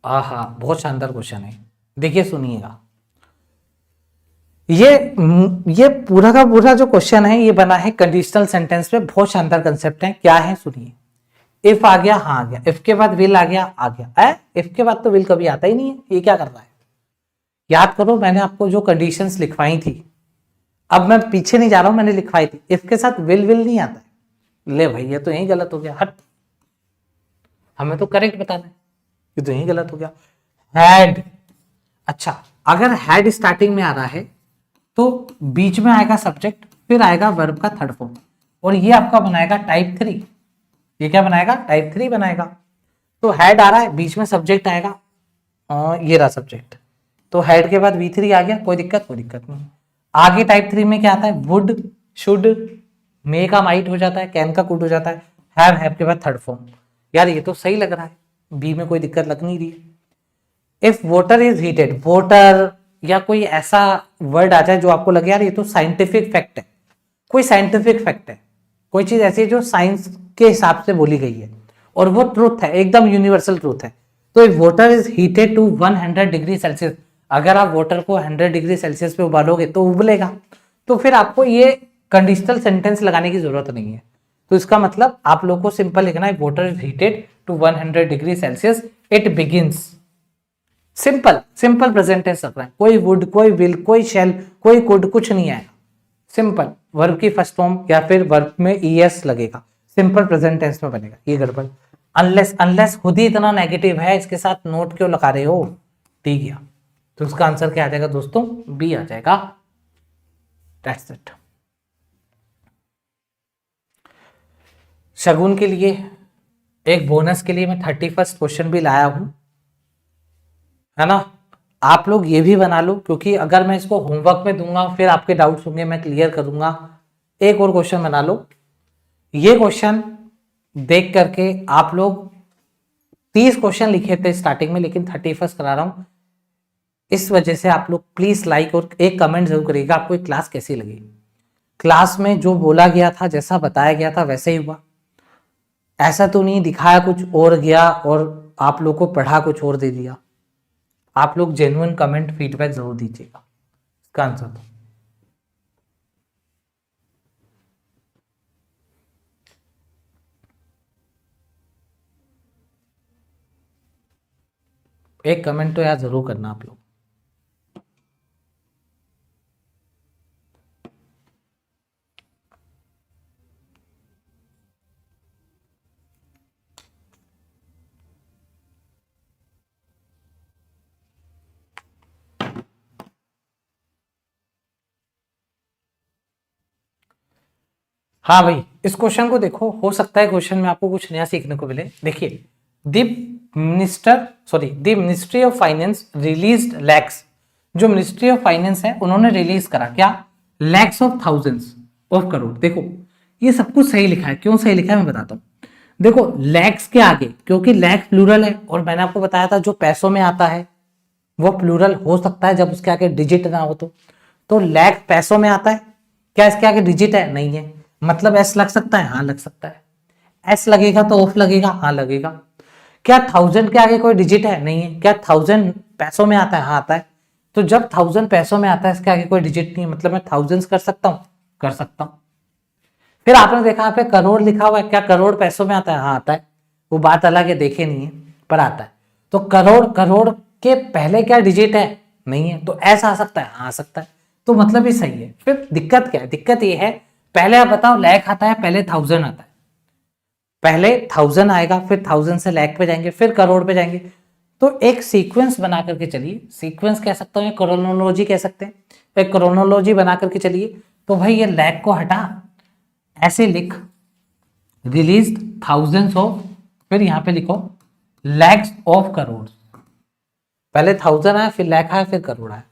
Speaker 1: आहा, बहुत शानदार क्वेश्चन है। देखिए सुनिएगा, ये पूरा का पूरा जो क्वेश्चन है ये बना है कंडीशनल सेंटेंस पे। बहुत शानदार कंसेप्ट है। क्या है सुनिए, इफ आ गया, हाँ आ गया, इफ के बाद विल आ गया, आ गया। इफ के बाद तो विल कभी आता ही नहीं है, ये क्या कर रहा है? याद करो मैंने आपको जो कंडीशंस लिखवाई थी, अब मैं पीछे नहीं जा रहा हूं, मैंने लिखवाई थी, इफ के साथ विल नहीं आता है। ले भाई ये तो यही गलत हो गया, हट, हमें तो करेक्ट बताना है, ये तो यही गलत हो गया। हैड, अच्छा अगर हैड स्टार्टिंग में आ रहा है तो बीच में आएगा सब्जेक्ट, फिर आएगा वर्ब का थर्ड फॉर्म, और ये आपका बनाएगा टाइप 3। ये क्या बनाएगा? टाइप 3 बनाएगा। तो हैड आ रहा है, बीच में सब्जेक्ट आएगा, ये रहा सब्जेक्ट, तो हैड के बाद V3 आ गया, कोई दिक्कत? कोई दिक्कत नहीं। आगे टाइप 3 में क्या आता है? वुड, शुड, मे का माइट हो जाता है, कैन का कुड हो जाता है, हैव के बाद थर्ड फॉर्म। यार ये तो सही लग रहा है, बी में कोई दिक्कत लग नहीं रही है। If water is heated, water या कोई ऐसा वर्ड आ जाए जो आपको लगे यार ये तो साइंटिफिक फैक्ट है, कोई साइंटिफिक फैक्ट है, कोई चीज ऐसी है जो साइंस के हिसाब से बोली गई है और वो ट्रूथ है, एकदम यूनिवर्सल ट्रूथ है। तो if water is heated to 100 degree Celsius, अगर आप वाटर को 100 डिग्री सेल्सियस पे उबालोगे तो उबलेगा। तो फिर आपको ये कंडीशनल सेंटेंस लगाने की जरूरत नहीं है। तो इसका मतलब आप लोग को सिंपल लिखना है, water is heated to 100 degree Celsius, it begins. Simple simple present tense रख रहे हैं, कोई वुड, कोई विल, कोई शेल, कोई कुड, कुछ नहीं आएगा। सिंपल वर्ब की फर्स्ट फॉर्म या फिर वर्ब में ईएस लगेगा, सिंपल प्रेजेंट टेंस में बनेगा। ये गड़बड़, अनलेस खुद ही इतना नेगेटिव है, इसके साथ नोट क्यों लगा रहे हो? ठीक है, तो उसका आंसर क्या आ जाएगा दोस्तों? बी आ जाएगा। That's it. शगुन के लिए एक बोनस के लिए मैं 31st क्वेश्चन भी लाया हूं, है ना। आप लोग ये भी बना लो, क्योंकि अगर मैं इसको होमवर्क में दूंगा फिर आपके डाउट्स होंगे, मैं क्लियर करूंगा। एक और क्वेश्चन बना लो। ये क्वेश्चन देख करके आप लोग 30 क्वेश्चन लिखे थे स्टार्टिंग में, लेकिन 31st करा रहा हूं, इस वजह से आप लोग प्लीज लाइक और एक कमेंट जरूर करिएगा आपको ये क्लास कैसी लगी। क्लास में जो बोला गया था, जैसा बताया गया था वैसे ही हुआ, ऐसा तो नहीं दिखाया कुछ और गया और आप लोग को पढ़ा कुछ और दे दिया। आप लोग जेन्युइन कमेंट फीडबैक जरूर दीजिएगा इसका आंसर तो। एक कमेंट तो यार जरूर करना आप लोग। हाँ भाई, इस क्वेश्चन को देखो, हो सकता है क्वेश्चन में आपको कुछ नया सीखने को मिले। देखिए, the ministry of finance released lakhs, जो मिनिस्ट्री ऑफ फाइनेंस है उन्होंने रिलीज करा क्या? Lakhs of thousands of crore. देखो ये सब कुछ सही लिखा है, क्यों सही लिखा है मैं बताता हूँ। देखो लैक्स के आगे, क्योंकि लैक्स प्लूरल है और मैंने आपको बताया था जो पैसों में आता है वो प्लूरल हो सकता है जब उसके आगे डिजिट ना हो। तो लैख पैसों में आता है, क्या इसके आगे डिजिट है? नहीं है, मतलब एस लग सकता है? हाँ लग सकता है। एस लगेगा तो ऑफ लगेगा? हाँ लगेगा। क्या 1000 के आगे कोई डिजिट है? नहीं है। क्या 1000 पैसों में आता है? हाँ आता है। तो जब 1000 पैसों में आता है, इसके आगे कोई डिजिट नहीं है, मतलब मैं थाउजेंड्स कर सकता हूँ? कर सकता हूँ। फिर आपने देखा यहाँ पे करोड़ लिखा हुआ है, क्या करोड़ पैसों में आता है? हाँ आता है। वो बात अलग है, देखे नहीं है पर आता है। तो करोड़ के पहले क्या डिजिट है? नहीं है, तो ऐसा आ सकता है? हाँ आ सकता है। तो मतलब ही सही है। फिर दिक्कत क्या है? दिक्कत ये है, पहले आप बताओ लैख आता है, पहले 1000 आता है, पहले 1000 आएगा, फिर 1000 से लैख पे जाएंगे, फिर करोड़ पे जाएंगे। तो एक सीक्वेंस बना करके चलिए, सीक्वेंस कह सकता हूँ, क्रोनोलॉजी कह सकते हैं, एक क्रोनोलॉजी बना करके चलिए। तो भाई ये लैख को हटा, ऐसे लिख रिलीज थाउजेंड्स ऑफ, फिर यहां पे लिखो लैक्स ऑफ करोड़। पहले 1000 आया, फिर लैख आया, फिर करोड़ आया।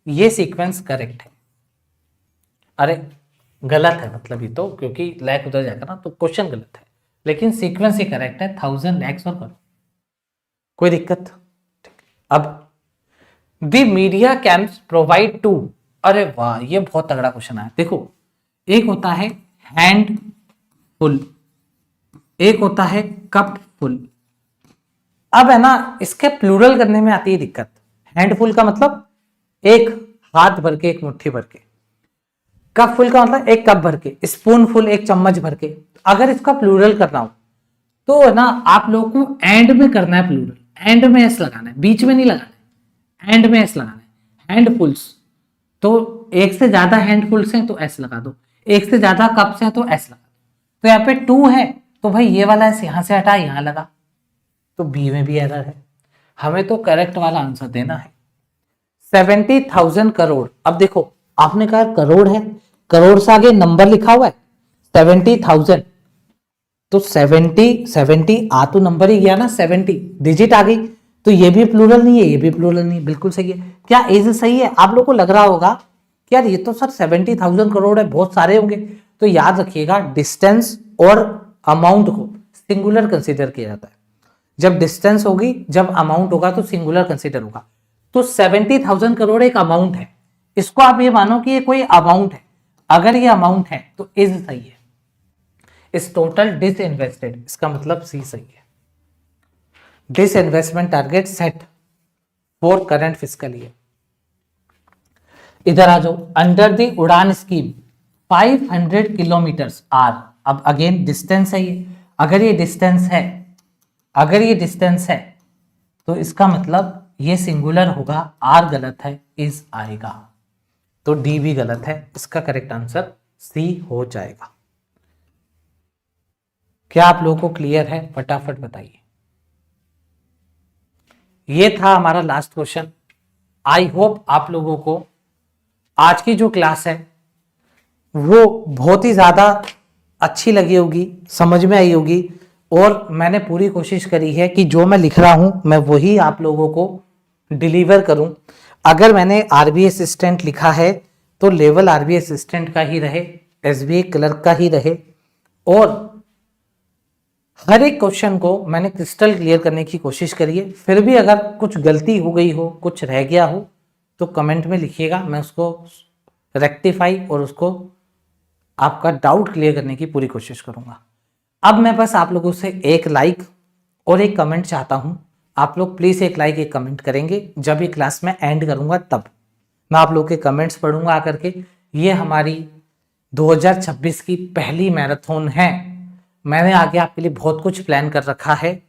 Speaker 1: ये सीक्वेंस करेक्ट है। अरे गलत है मतलब ये तो, क्योंकि लैख उधर जाएगा ना, तो क्वेश्चन गलत है, लेकिन सीक्वेंस ही करेक्ट है, 1000 लैक्स और करोड़। कोई दिक्कत? अब the media camps provide to, अरे वाह ये बहुत तगड़ा क्वेश्चन है। देखो एक होता है हैंड फुल, एक होता है कप फुल। अब है ना, इसके प्लूरल करने में आती है दिक्कत। हैंडफुल का मतलब एक हाथ भर के, एक मुट्ठी भर के। कप फुल का मतलब एक कप भर के, स्पून फुल एक चम्मच भर के। अगर इसका प्लूरल करना हो तो है ना, आप लोगों को एंड में करना है प्लूरल, एंड में एस लगाना है, बीच में नहीं लगाना है, एंड में एस लगाना है। हैंडफुल्स, तो एक से ज्यादा हैंडफुल्स हैं तो एस लगा दो, एक से ज्यादा कप्स हैं तो एस लगा दो। तो यहाँ पे 2 है तो भाई ये वाला एस यहां से हटा, यहां लगा, तो बी में भी एरर है। हमें तो करेक्ट वाला आंसर देना है 70,000 करोड़। अब देखो आपने कहा करोड़ है, करोड़ से आगे नंबर लिखा हुआ है 70,000, तो 70 आ तो नंबर ही गया ना, 70 डिजिट आ गई, तो ये भी प्लूरल नहीं है, ये भी प्लूरल नहीं है, बिल्कुल सही है। क्या एज सही है? आप लोग को लग रहा होगा कि यार ये तो सर 70,000 करोड़ है, बहुत सारे होंगे। तो याद रखिएगा डिस्टेंस और अमाउंट को सिंगुलर कंसीडर किया जाता है। जब डिस्टेंस होगी, जब अमाउंट होगा तो सिंगुलर कंसीडर होगा। तो 70,000 करोड़ एक अमाउंट है, इसको आप ये मानो कि ये कोई अमाउंट है। अगर ये अमाउंट है तो इज सही है, इस टोटल डिसइन्वेस्टेड, इसका मतलब सी सही है। Disinvestment target set for current fiscal year. इधर आ जाओ, अंडर द उड़ान स्कीम 500 किलोमीटर्स आर। अब अगेन डिस्टेंस है ये, अगर ये डिस्टेंस है, अगर ये डिस्टेंस है तो इसका मतलब ये सिंगुलर होगा, आर गलत है, इज आएगा, तो डी भी गलत है। इसका करेक्ट आंसर सी हो जाएगा। क्या आप लोगों को क्लियर है? फटाफट बताइए। ये था हमारा लास्ट क्वेश्चन। आई होप आप लोगों को आज की जो क्लास है वो बहुत ही ज्यादा अच्छी लगी होगी, समझ में आई होगी, और मैंने पूरी कोशिश करी है कि जो मैं लिख रहा हूं मैं वही आप लोगों को डिलीवर करूं। अगर मैंने आरबीआई असिस्टेंट लिखा है तो लेवल आरबीआई असिस्टेंट का ही रहे, एसबीआई क्लर्क का ही रहे, और हर एक क्वेश्चन को मैंने क्रिस्टल क्लियर करने की कोशिश करी है। फिर भी अगर कुछ गलती हो गई हो, कुछ रह गया हो, तो कमेंट में लिखिएगा, मैं उसको रेक्टिफाई और उसको आपका डाउट क्लियर करने की पूरी कोशिश करूंगा। अब मैं बस आप लोगों से एक लाइक और एक कमेंट चाहता हूं। आप लोग प्लीज एक लाइक एक कमेंट करेंगे। जब ये क्लास में एंड करूंगा तब मैं आप लोग के कमेंट्स पढ़ूंगा आकर के। ये हमारी 2026 की पहली मैराथन है। मैंने आगे आपके लिए बहुत कुछ प्लान कर रखा है,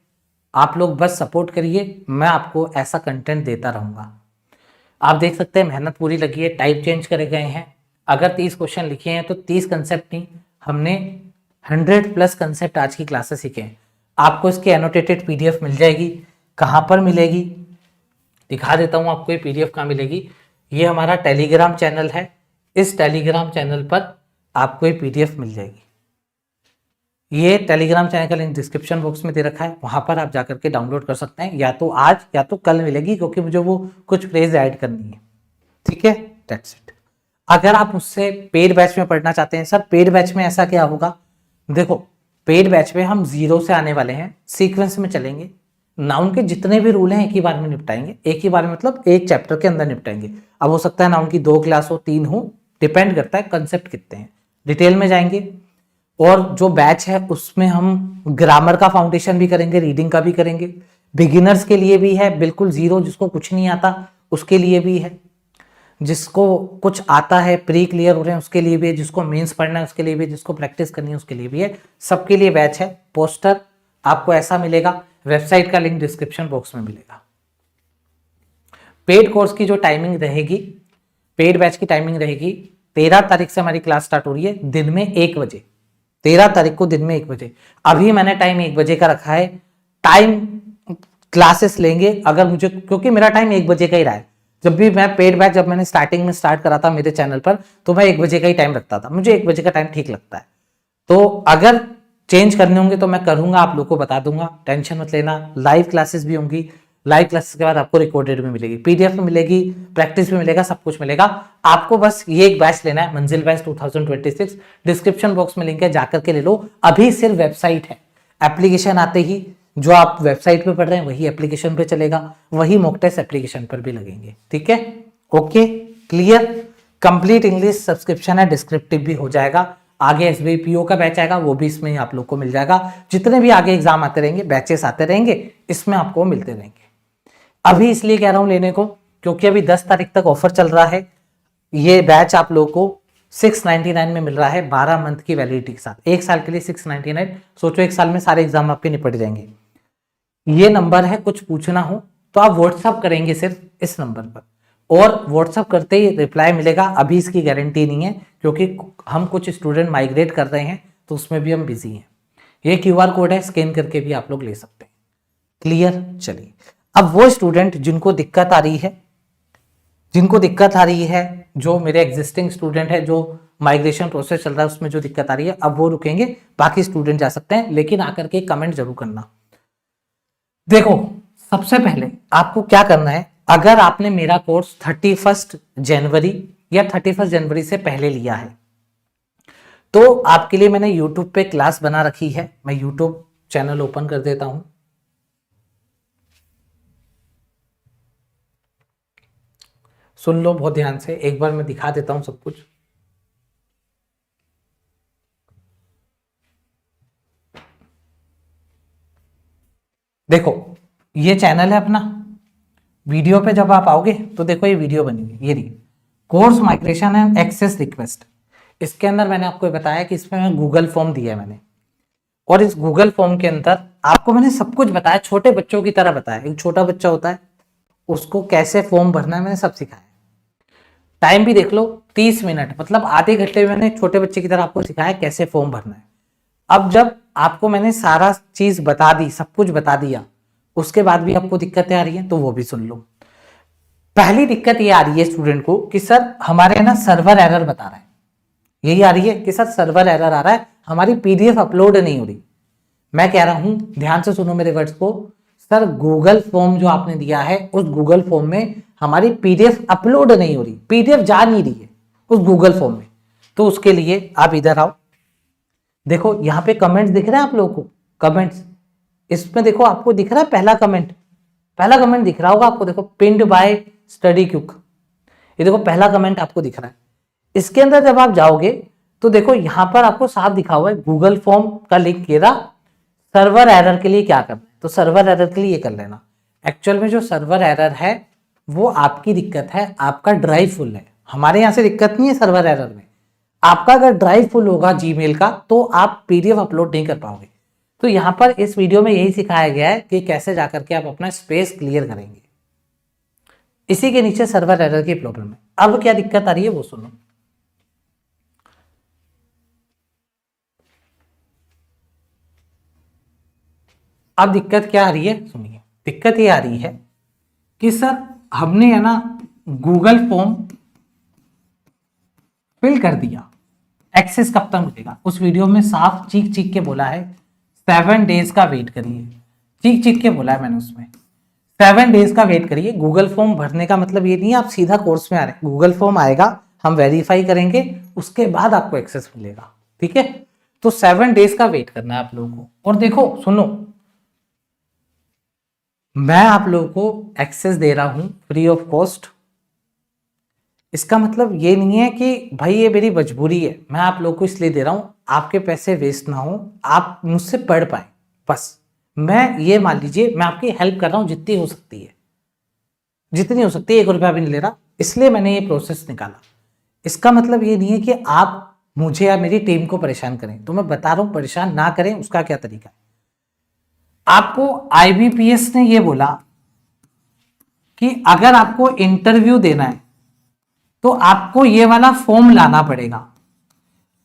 Speaker 1: आप लोग बस सपोर्ट करिए, मैं आपको ऐसा कंटेंट देता रहूंगा। आप देख सकते हैं मेहनत पूरी लगी है, टाइप चेंज करे गए हैं। अगर 30 क्वेश्चन लिखे हैं तो 30 कंसेप्ट नहीं, हमने 100+ कंसेप्ट आज की क्लासेस सीखे हैं। आपको इसकी एनोटेटेड पीडीएफ मिल जाएगी। कहाँ पर मिलेगी दिखा देता हूँ आपको, ये पीडीएफ कहाँ मिलेगी। ये हमारा टेलीग्राम चैनल है, इस टेलीग्राम चैनल पर आपको ये पीडीएफ मिल जाएगी। ये टेलीग्राम चैनल का लिंक डिस्क्रिप्शन बॉक्स में दे रखा है, वहां पर आप जाकर के डाउनलोड कर सकते हैं। या तो आज या तो कल मिलेगी, क्योंकि मुझे वो कुछ फ्रेज ऐड करनी है। ठीक है, दैट्स इट। अगर आप मुझसे पेड बैच में पढ़ना चाहते हैं, सर पेड बैच में ऐसा क्या होगा, देखो पेड बैच में हम 0 से आने वाले हैं, सीक्वेंस में चलेंगे। नाउन के जितने भी रूल हैं एक ही बार में निपटाएंगे, एक ही बार में मतलब एक चैप्टर के अंदर निपटाएंगे। अब हो सकता है नाउन की 2 क्लास हो, 3 हो, डिपेंड करता है कंसेप्ट कितने हैं। डिटेल में जाएंगे, और जो बैच है उसमें हम ग्रामर का फाउंडेशन भी करेंगे, रीडिंग का भी करेंगे। बिगिनर्स के लिए भी है, बिल्कुल 0 जिसको कुछ नहीं आता उसके लिए भी है, जिसको कुछ आता है प्री क्लियर हो रहे हैं उसके लिए भी है, जिसको मेंस पढ़ना है उसके लिए भी है, जिसको प्रैक्टिस करनी है उसके लिए भी है। सबके लिए बैच है। पोस्टर आपको ऐसा मिलेगा, वेबसाइट का लिंक डिस्क्रिप्शन बॉक्स में मिलेगा। पेड कोर्स की जो टाइमिंग रहेगी, पेड बैच की टाइमिंग रहेगी 13 तारीख से हमारी क्लास स्टार्ट हो रही है, दिन में 1 बजे। 13 तारीख को दिन में 1 बजे। अभी मैंने टाइम 1 बजे का रखा है। टाइम क्लासेस लेंगे अगर मुझे, क्योंकि मेरा टाइम 1 बजे का ही रहा है। जब भी मैं पेड बैच, जब मैंने स्टार्टिंग में स्टार्ट करा था मेरे चैनल पर, तो मैं 1 बजे का ही टाइम रखता था। मुझे 1 बजे का टाइम ठीक लगता है। तो अगर चेंज करने होंगे तो मैं करूंगा, आप लोग को बता दूंगा, टेंशन मत लेना। लाइव क्लासेस भी होंगी, लाइव क्लासेस के बाद आपको रिकॉर्डेड भी मिलेगी, पीडीएफ में मिलेगी, प्रैक्टिस भी मिलेगा, सब कुछ मिलेगा। आपको बस ये एक बैच लेना है, मंजिल बैच 2026। डिस्क्रिप्शन बॉक्स में लिंक है, जाकर के ले लो। अभी सिर्फ वेबसाइट है, एप्लीकेशन आते ही जो आप वेबसाइट पे पढ़ रहे हैं वही एप्लीकेशन पे चलेगा, वही मॉक टेस्ट एप्लीकेशन पर भी लगेंगे। ठीक है, okay, clear. Complete English subscription है, डिस्क्रिप्टिव भी हो जाएगा। आगे एसबीआई पीओ का बैच आएगा, वो भी इसमें आप लोग को मिल जाएगा। जितने भी आगे एग्जाम आते रहेंगे, बैचेस आते रहेंगे, इसमें आपको मिलते रहेंगे। अभी इसलिए कह रहा हूं लेने को, क्योंकि अभी 10 तारीख तक ऑफर चल रहा है। ये बैच आप लोगों को 699 में मिल रहा है, 12 मंथ की वैलिडिटी के साथ। 1 साल के लिए 699। सोचो 1 साल में सारे एग्जाम आपके निपट जाएंगे। ये नंबर है, कुछ पूछना हो तो आप व्हाट्सअप करेंगे सिर्फ इस नंबर पर, और व्हाट्सअप करते ही रिप्लाई मिलेगा। अभी इसकी गारंटी नहीं है, क्योंकि हम कुछ स्टूडेंट माइग्रेट कर रहे हैं, तो उसमें भी हम बिजी हैं। ये QR कोड है, स्कैन करके भी आप लोग ले सकते हैं। क्लियर, चलिए। अब वो स्टूडेंट जिनको दिक्कत आ रही है, जो मेरे एग्जिस्टिंग स्टूडेंट है, जो माइग्रेशन प्रोसेस चल रहा है उसमें जो दिक्कत आ रही है, अब वो रुकेंगे, बाकी स्टूडेंट जा सकते हैं। लेकिन आकर के कमेंट जरूर करना। देखो, सबसे पहले आपको क्या करना है, अगर आपने मेरा कोर्स 31 जनवरी या 31 जनवरी से पहले लिया है, तो आपके लिए मैंने यूट्यूब पे क्लास बना रखी है। मैं यूट्यूब चैनल ओपन कर देता हूं। सुन लो बहुत ध्यान से, एक बार मैं दिखा देता हूं सब कुछ। देखो ये चैनल है अपना। वीडियो पे जब आप आओगे तो देखो ये वीडियो बनी है, ये रही, course migration and access request. इसके अंदर मैंने आपको बताया कि इसमें मैं गूगल फॉर्म दिया है मैंने, और इस गूगल फॉर्म के अंदर आपको मैंने सब कुछ बताया, छोटे बच्चों की तरह बताया। एक छोटा बच्चा होता है, उसको कैसे फॉर्म भरना है मैंने सब सिखाया। टाइम भी देख लो 30 मिनट, मतलब आधे घंटे में मैंने छोटे बच्चे की तरह आपको सिखाया कैसे फॉर्म भरना है। अब जब आपको मैंने सारा चीज बता दी, सब कुछ बता दिया, उसके बाद भी आपको दिक्कतें आ रही हैं तो वो भी सुन लो। पहली दिक्कत ये आ रही है स्टूडेंट को कि सर हमारे ना सर्वर एरर बता रहा है, यही आ रही है कि सर सर्वर एरर आ रहा है, हमारी पीडीएफ अपलोड नहीं हो रही। मैं कह रहा हूं ध्यान से सुनो मेरे वर्ड्स को, सर गूगल फॉर्म जो आपने दिया है उस गूगल फॉर्म में हमारी पीडीएफ अपलोड नहीं हो रही, पीडीएफ जा नहीं रही है उस गूगल फॉर्म में। तो उसके लिए आप इधर आओ, देखो यहाँ पे कमेंट्स दिख रहे हैं आप लोगों को, कमेंट्स इसमें देखो आपको दिख रहा है पहला कमेंट दिख रहा होगा आपको, देखो पिंड बाय स्टडी क्यूक, ये देखो पहला कमेंट आपको दिख रहा है। इसके अंदर जब आप जाओगे तो देखो यहाँ पर आपको साफ दिखा हुआ है गूगल फॉर्म का लिंक के रहा, सर्वर एरर के लिए क्या करना है, तो सर्वर एरर के लिए ये कर लेना। एक्चुअल में जो सर्वर एरर है वो आपकी दिक्कत है, आपका ड्राइव फुल है, हमारे यहाँ से दिक्कत नहीं है सर्वर एरर में। आपका अगर ड्राइव फुल होगा जीमेल का तो आप पीडीएफ अपलोड नहीं कर पाओगे। तो यहाँ पर इस वीडियो में यही सिखाया गया है कि कैसे जाकर के आप अपना स्पेस क्लियर करेंगे। इसी के नीचे सर्वर एरर की प्रॉब्लम है। अब क्या दिक्कत आ रही है वो सुनो। अब दिक्कत क्या आ रही है सुनिए, दिक्कत ये आ रही है कि सर हमने है ना गूगल फॉर्म फिल कर दिया, एक्सेस कब तक मिलेगा, उस वीडियो में साफ चीख चीख के बोला है 7 डेज का वेट करिए, चीख चीख के बोला है मैंने उसमें 7 डेज का वेट करिए। गूगल फॉर्म भरने का मतलब ये नहीं है आप सीधा कोर्स में आ रहे हैं, गूगल फॉर्म आएगा, हम वेरीफाई करेंगे, उसके बाद आपको एक्सेस मिलेगा, ठीक है। तो 7 डेज का वेट करना है आप लोगों को। और देखो सुनो, मैं आप लोगों को एक्सेस दे रहा हूं फ्री ऑफ कॉस्ट। इसका मतलब ये नहीं है कि भाई ये मेरी मजबूरी है, मैं आप लोगों को इसलिए दे रहा हूं आपके पैसे वेस्ट ना हो, आप मुझसे पढ़ पाए, बस। मैं ये मान लीजिए मैं आपकी हेल्प कर रहा हूं जितनी हो सकती है, जितनी हो सकती है, 1 रुपया भी नहीं ले रहा, इसलिए मैंने ये प्रोसेस निकाला। इसका मतलब ये नहीं है कि आप मुझे या मेरी टीम को परेशान करें, तो मैं बता रहा हूं परेशान ना करें, उसका क्या तरीका है। आपको आईबीपीएस ने ये बोला कि अगर आपको इंटरव्यू देना है तो आपको ये वाला फॉर्म लाना पड़ेगा।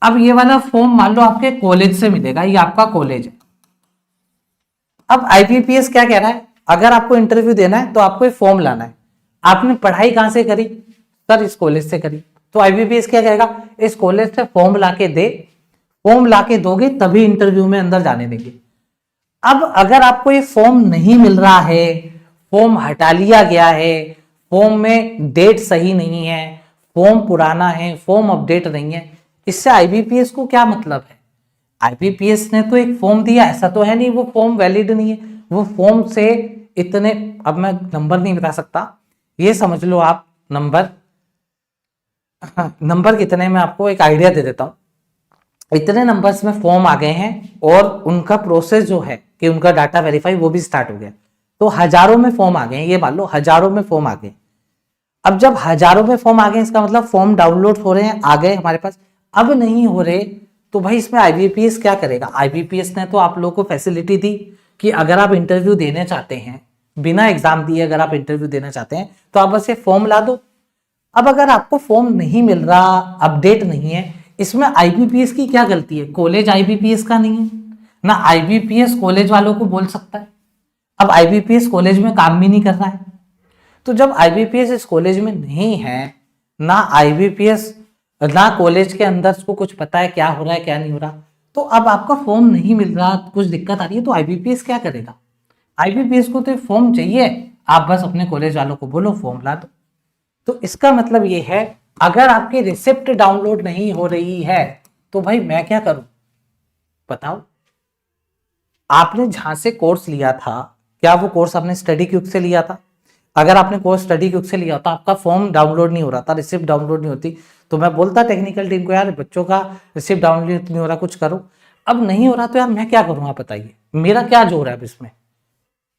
Speaker 1: अब ये वाला फॉर्म मान लो आपके कॉलेज से मिलेगा, ये आपका कॉलेज है। अब आईबीपीएस क्या कह रहा है, अगर आपको इंटरव्यू देना है तो आपको ये फॉर्म लाना है। आपने पढ़ाई कहां से करी, सर इस कॉलेज से करी, तो आईबीपीएस क्या कहेगा, इस कॉलेज से फॉर्म लाके दे, फॉर्म लाके दोगे तभी इंटरव्यू में अंदर जाने देंगे। अब अगर आपको ये फॉर्म नहीं मिल रहा है, फॉर्म हटा लिया गया है, फॉर्म में डेट सही नहीं है, फॉर्म पुराना है, फॉर्म अपडेट नहीं है, इससे आईबीपीएस को क्या मतलब है। आईबीपीएस ने तो एक फॉर्म दिया, ऐसा तो है नहीं वो फॉर्म वैलिड नहीं है। वो फॉर्म से इतने, अब मैं नंबर नहीं बता सकता, ये समझ लो आप नंबर, नंबर कितने में आपको एक आइडिया दे देता हूं। इतने नंबर्स में फॉर्म आ गए हैं और उनका प्रोसेस जो है कि उनका डाटा वेरीफाई वो भी स्टार्ट हो गया, तो हजारों में फॉर्म आ गए हैं, ये मान लो हजारों में फॉर्म आ गए। अब जब हजारों में फॉर्म आ गए इसका मतलब फॉर्म डाउनलोड हो रहे हैं, आ गए हमारे पास, अब नहीं हो रहे, तो भाई इसमें आईबीपीएस क्या करेगा। आईबीपीएस ने तो आप लोगों को फैसिलिटी दी कि अगर आप इंटरव्यू देने चाहते हैं, बिना एग्जाम दिए अगर आप इंटरव्यू देना चाहते हैं तो आप बस ये फॉर्म ला दो। अब अगर आपको फॉर्म नहीं मिल रहा, अपडेट नहीं है, इसमें आईबीपीएस की क्या गलती है। कॉलेज आईबीपीएस का नहीं है ना, आईबीपीएस कॉलेज वालों को बोल सकता है। अब आईबीपीएस कॉलेज में काम भी नहीं कर रहा है, तो जब आईबीपीएस इस कॉलेज में नहीं है, ना आईबीपीएस ना कॉलेज के अंदर उसको कुछ पता है क्या हो रहा है क्या नहीं हो रहा, तो अब आपका फॉर्म नहीं मिल रहा, कुछ दिक्कत आ रही है, तो आईबीपीएस क्या करेगा। आईबीपीएस को तो फॉर्म चाहिए, आप बस अपने कॉलेज वालों को बोलो फॉर्म ला दो। तो इसका मतलब ये है अगर आपकी रिसिप्ट डाउनलोड नहीं हो रही है तो भाई मैं क्या करूं, बताओ। आपने जहां से कोर्स लिया था, क्या वो कोर्स आपने स्टडी क्विक से लिया था? अगर आपने कोर्स स्टडी क्विक से लिया तो आपका फॉर्म डाउनलोड नहीं हो रहा था, रिसिप्ट डाउनलोड नहीं होती, तो मैं बोलता टेक्निकल टीम को यार बच्चों का रिसिप्ट डाउनलोड नहीं हो रहा, कुछ करो। अब नहीं हो रहा तो यार मैं क्या करूं, आप बताइए, मेरा क्या जोर है अब इसमें?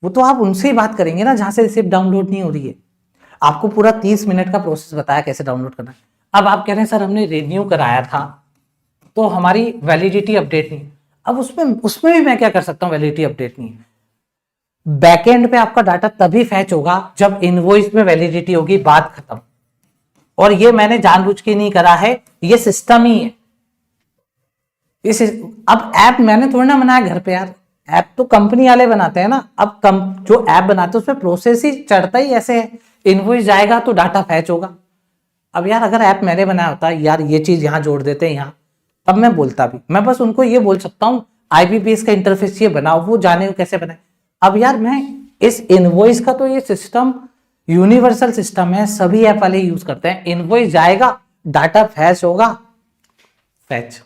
Speaker 1: वो तो आप उनसे ही बात करेंगे ना जहां से रिसिप्ट डाउनलोड नहीं हो रही है। आपको पूरा 30 मिनट का प्रोसेस बताया कैसे डाउनलोड करना है। अब आप कह रहे हैं सर हमने रिन्यू कराया था तो हमारी वैलिडिटी अपडेट नहीं। अब उसमें उसमें भी मैं क्या कर सकता हूं, वैलिडिटी अपडेट नहीं। बैकएंड पे आपका डाटा तभी फैच होगा जब इनवॉइस में वैलिडिटी होगी, बात खत्म। और ये मैंने जानबूझ के नहीं करा है, ये सिस्टम ही है। इस अब ऐप मैंने थोड़ी ना बनाया घर पे यार, ऐप तो कंपनी वाले बनाते हैं ना। अब जो ऐप बनाते हैं उसमें प्रोसेस ही चढ़ता ही ऐसे है, इनवॉइस जाएगा तो डाटा फैच होगा। अब यार अगर ऐप मैंने बनाया होता यार ये चीज यहां जोड़ देते हैं यहाँ, तब मैं बोलता भी। मैं बस उनको ये बोल सकता हूँ आईबीपीएस का इंटरफेस ये बनाओ, वो जाने को कैसे बनाए। अब यार मैं इस इनवॉइस का तो ये सिस्टम यूनिवर्सल सिस्टम है, सभी ऐप वाले यूज करते हैं। इनवॉइस जाएगा, डाटा फैच होगा, फैच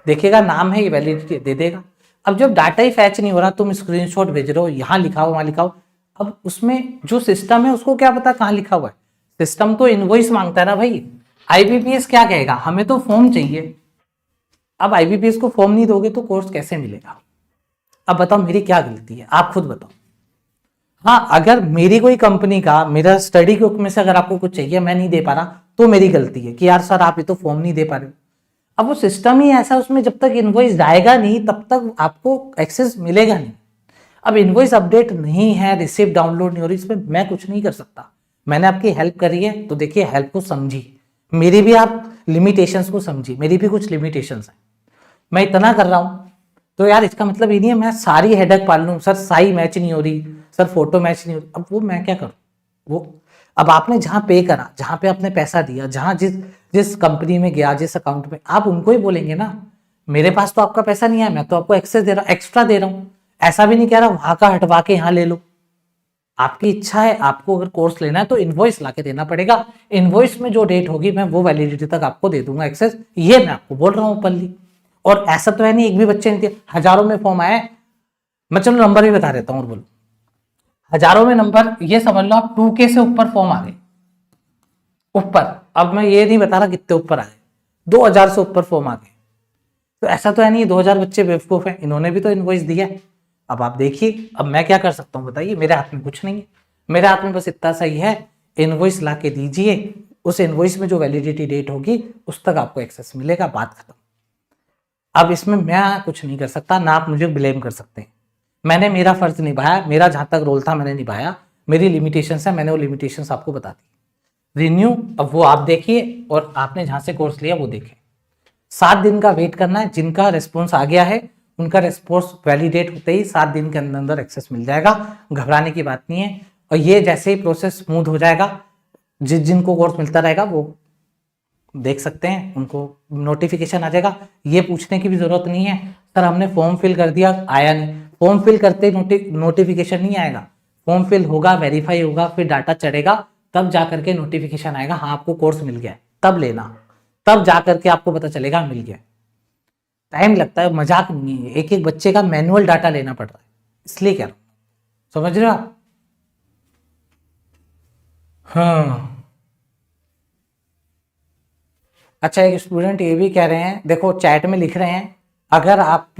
Speaker 1: देखिएगा नाम है, ये वैलिडिटी दे देगा। अब जब डाटा ही फैच नहीं हो रहा, तुम स्क्रीनशॉट भेज रहे हो, यहाँ लिखा हो वहां लिखा हो, अब उसमें जो सिस्टम है उसको क्या पता कहाँ लिखा हुआ है। सिस्टम तो इनवॉइस मांगता है ना भाई। आईबीपीएस क्या कहेगा, हमें तो फॉर्म चाहिए। अब आईबीपीएस को फॉर्म नहीं दोगे तो कोर्स कैसे मिलेगा? अब बताओ मेरी क्या गलती है, आप खुद बताओ। हाँ, अगर मेरी कोई कंपनी का मेरा स्टडी के में से अगर आपको कुछ चाहिए मैं नहीं दे पा रहा तो मेरी गलती है कि यार सर आप ये तो फॉर्म नहीं दे पा रहे हो। अब वो सिस्टम ही ऐसा, उसमें जब तक इनवॉइस जाएगा नहीं तब तक आपको एक्सेस मिलेगा नहीं। अब इनवॉइस अपडेट नहीं है, रिसिप्ट डाउनलोड नहीं हो रही, इसमें मैं कुछ नहीं कर सकता। मैंने आपकी हेल्प करी है तो देखिए हेल्प को समझी, मेरी भी आप लिमिटेशंस को समझी, मेरी भी कुछ लिमिटेशंस हैं। मैं इतना कर रहा हूं तो यार इसका मतलब ये नहीं है मैं सारी हेडक पाल लूं, सर साई मैच नहीं हो रही, सर फोटो मैच नहीं हो रही। अब वो मैं क्या करूं? वो अब आपने जहां पे करा, जहां पे आपने पैसा दिया, जहां जिस जिस कंपनी में गया, जिस अकाउंट में, आप उनको ही बोलेंगे ना। मेरे पास तो आपका पैसा नहीं है, मैं तो आपको एक्सेस दे रहा हूं, एक्स्ट्रा दे रहा हूं। ऐसा भी नहीं कह रहा वहां का हटवा के यहां ले लो। आपकी इच्छा है, आपको अगर कोर्स लेना है तो इनवॉइस लाके देना पड़ेगा। इनवॉइस में जो डेट होगी मैं वो वैलिडिटी तक आपको दे दूंगा एक्सेस, ये मैं आपको बोल रहा हूं ओपनली। और ऐसा तो है नहीं एक भी बच्चे नहीं थे, हजारों में फॉर्म आए। मैं चलो नंबर भी बता देता हूँ और बोलो, हजारों में नंबर, ये समझ लो आप 2K से ऊपर फॉर्म आ गए ऊपर। अब मैं ये नहीं बता रहा कितने ऊपर आ गए, 2000 से ऊपर फॉर्म आ गए। तो ऐसा तो है नहीं 2000 बच्चे बेवकूफ हैं, इन्होंने भी तो इनवॉइस दिया है। अब आप देखिए अब मैं क्या कर सकता हूँ बताइए, मेरे हाथ में कुछ नहीं है। मेरे हाथ में बस इतना सही है, इनवॉइस ला के दीजिए, उस इनवॉइस में जो वैलिडिटी डेट होगी उस तक आपको एक्सेस मिलेगा, बात खत्म। अब इसमें मैं कुछ नहीं कर सकता, ना आप मुझे ब्लेम कर सकते हैं। मैंने मेरा फर्ज निभाया, मेरा जहां तक रोल था मैंने निभाया, मेरी लिमिटेशंस है, मैंने वो लिमिटेशंस आपको बता दी। रिन्यू अब वो आप देखिए और आपने जहां से कोर्स लिया वो देखें। 7 दिन का वेट करना है, जिनका रिस्पॉन्स आ गया है उनका रिस्पॉन्स वैलिडेट होते ही 7 दिन के अंदर अंदर एक्सेस मिल जाएगा, घबराने की बात नहीं है। और ये जैसे ही प्रोसेस स्मूथ हो जाएगा, जिनको कोर्स मिलता रहेगा वो देख सकते हैं, उनको नोटिफिकेशन आ जाएगा। ये पूछने की भी जरूरत नहीं है सर हमने फॉर्म फिल कर दिया आया नहीं, फॉर्म फिल करते नोटिफिकेशन नहीं आएगा। फॉर्म फिल होगा, वेरीफाई होगा, फिर डाटा चढ़ेगा, तब जाकर के नोटिफिकेशन आएगा हाँ आपको कोर्स मिल गया है, तब लेना, तब जाकर के आपको पता चलेगा मिल गया। टाइम लगता है, मजाक नहीं है, एक एक बच्चे का मैनुअल डाटा लेना पड़ रहा है, इसलिए कह रहा हूं, समझ रहे हो आप? हाँ। अच्छा, एक स्टूडेंट ये भी कह रहे हैं, देखो चैट में लिख रहे हैं अगर आप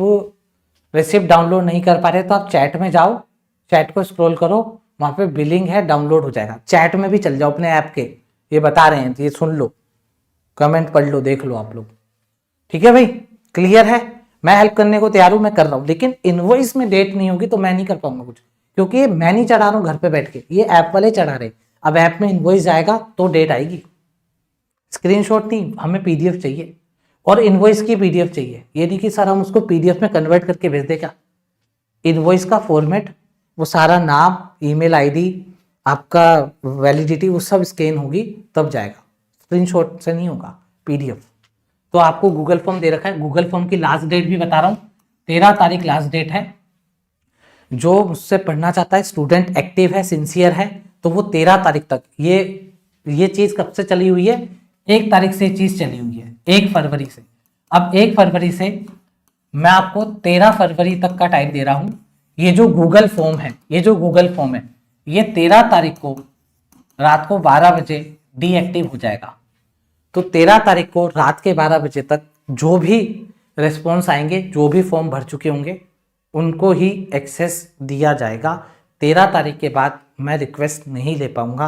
Speaker 1: रिसिप्ट डाउनलोड नहीं कर पा रहे तो आप चैट में जाओ, चैट को स्क्रॉल करो, वहां पे बिलिंग है, डाउनलोड हो जाएगा। चैट में भी चल जाओ अपने ऐप के, ये बता रहे हैं, ये सुन लो, कमेंट पढ़ लो, देख लो आप लोग। ठीक है भाई, क्लियर है? मैं हेल्प करने को तैयार हूं, मैं कर रहा हूं, लेकिन इनवॉइस में डेट नहीं होगी तो मैं नहीं कर पाऊंगा कुछ, क्योंकि मैं नहीं चढ़ा रहा हूं घर पे बैठ के, ये ऐप वाले चढ़ा रहे। अब ऐप में इनवॉइस जाएगा तो डेट आएगी, स्क्रीनशॉट नहीं, हमें पीडीएफ चाहिए और इनवॉइस की पीडीएफ चाहिए। ये नहीं कि सर हम उसको पीडीएफ में कन्वर्ट करके भेज दें क्या। इनवॉइस का फॉर्मेट, वो सारा नाम, ईमेल आईडी, आपका वैलिडिटी, वो सब स्कैन होगी तब जाएगा, स्क्रीनशॉट से नहीं होगा, पीडीएफ। तो आपको गूगल फॉर्म दे रखा है, गूगल फॉर्म की लास्ट डेट भी बता रहा हूँ, 13 तारीख लास्ट डेट है। जो मुझसे पढ़ना चाहता है, स्टूडेंट एक्टिव है, सिंसियर है, तो वो 13 तारीख तक, ये चीज कब से चली हुई है, 1 तारीख से चीज चली हुई है, 1 फरवरी से। अब 1 फरवरी से मैं आपको 13 फरवरी तक का टाइम दे रहा हूं। ये जो गूगल फॉर्म है, ये 13 तारीख को रात को 12 बजे डीएक्टिव हो जाएगा। तो 13 तारीख को रात के 12 बजे तक जो भी रिस्पॉन्स आएंगे, जो भी फॉर्म भर चुके होंगे, उनको ही एक्सेस दिया जाएगा। 13 तारीख के बाद मैं रिक्वेस्ट नहीं ले पाऊंगा,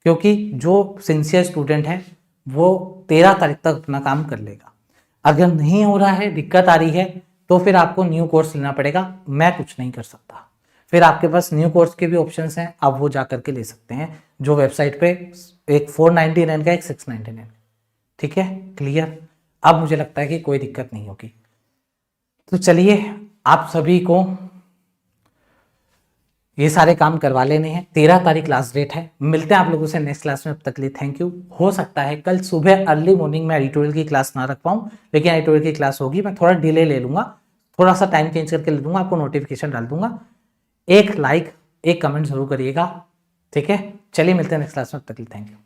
Speaker 1: क्योंकि जो सिंसियर स्टूडेंट है वो 13 तारीख तक अपना काम कर लेगा। अगर नहीं हो रहा है, दिक्कत आ रही है, तो फिर आपको न्यू कोर्स लेना पड़ेगा। मैं कुछ नहीं कर सकता। फिर आपके पास न्यू कोर्स के भी ऑप्शंस हैं, आप वो जा करके ले सकते हैं, जो वेबसाइट पे एक 499 का, एक 699। ठीक है, क्लियर। अब मुझे लगता है कि कोई दिक्कत नहीं होगी। तो चलिए, आप सभी को ये सारे काम करवा लेने हैं। 13 तारीख लास्ट डेट है। मिलते हैं आप लोगों से नेक्स्ट क्लास में। अब तक लिए थैंक यू। हो सकता है कल सुबह अर्ली मॉर्निंग में एडिटोरियल की क्लास ना रख पाऊँ, लेकिन एडिटोरियल की क्लास होगी। मैं थोड़ा डिले ले लूंगा, थोड़ा सा टाइम चेंज करके ले लूंगा, आपको नोटिफिकेशन डाल दूंगा। एक लाइक, एक कमेंट जरूर करिएगा। ठीक है, चलिए मिलते हैं नेक्स्ट क्लास में। अब तक लिए थैंक यू।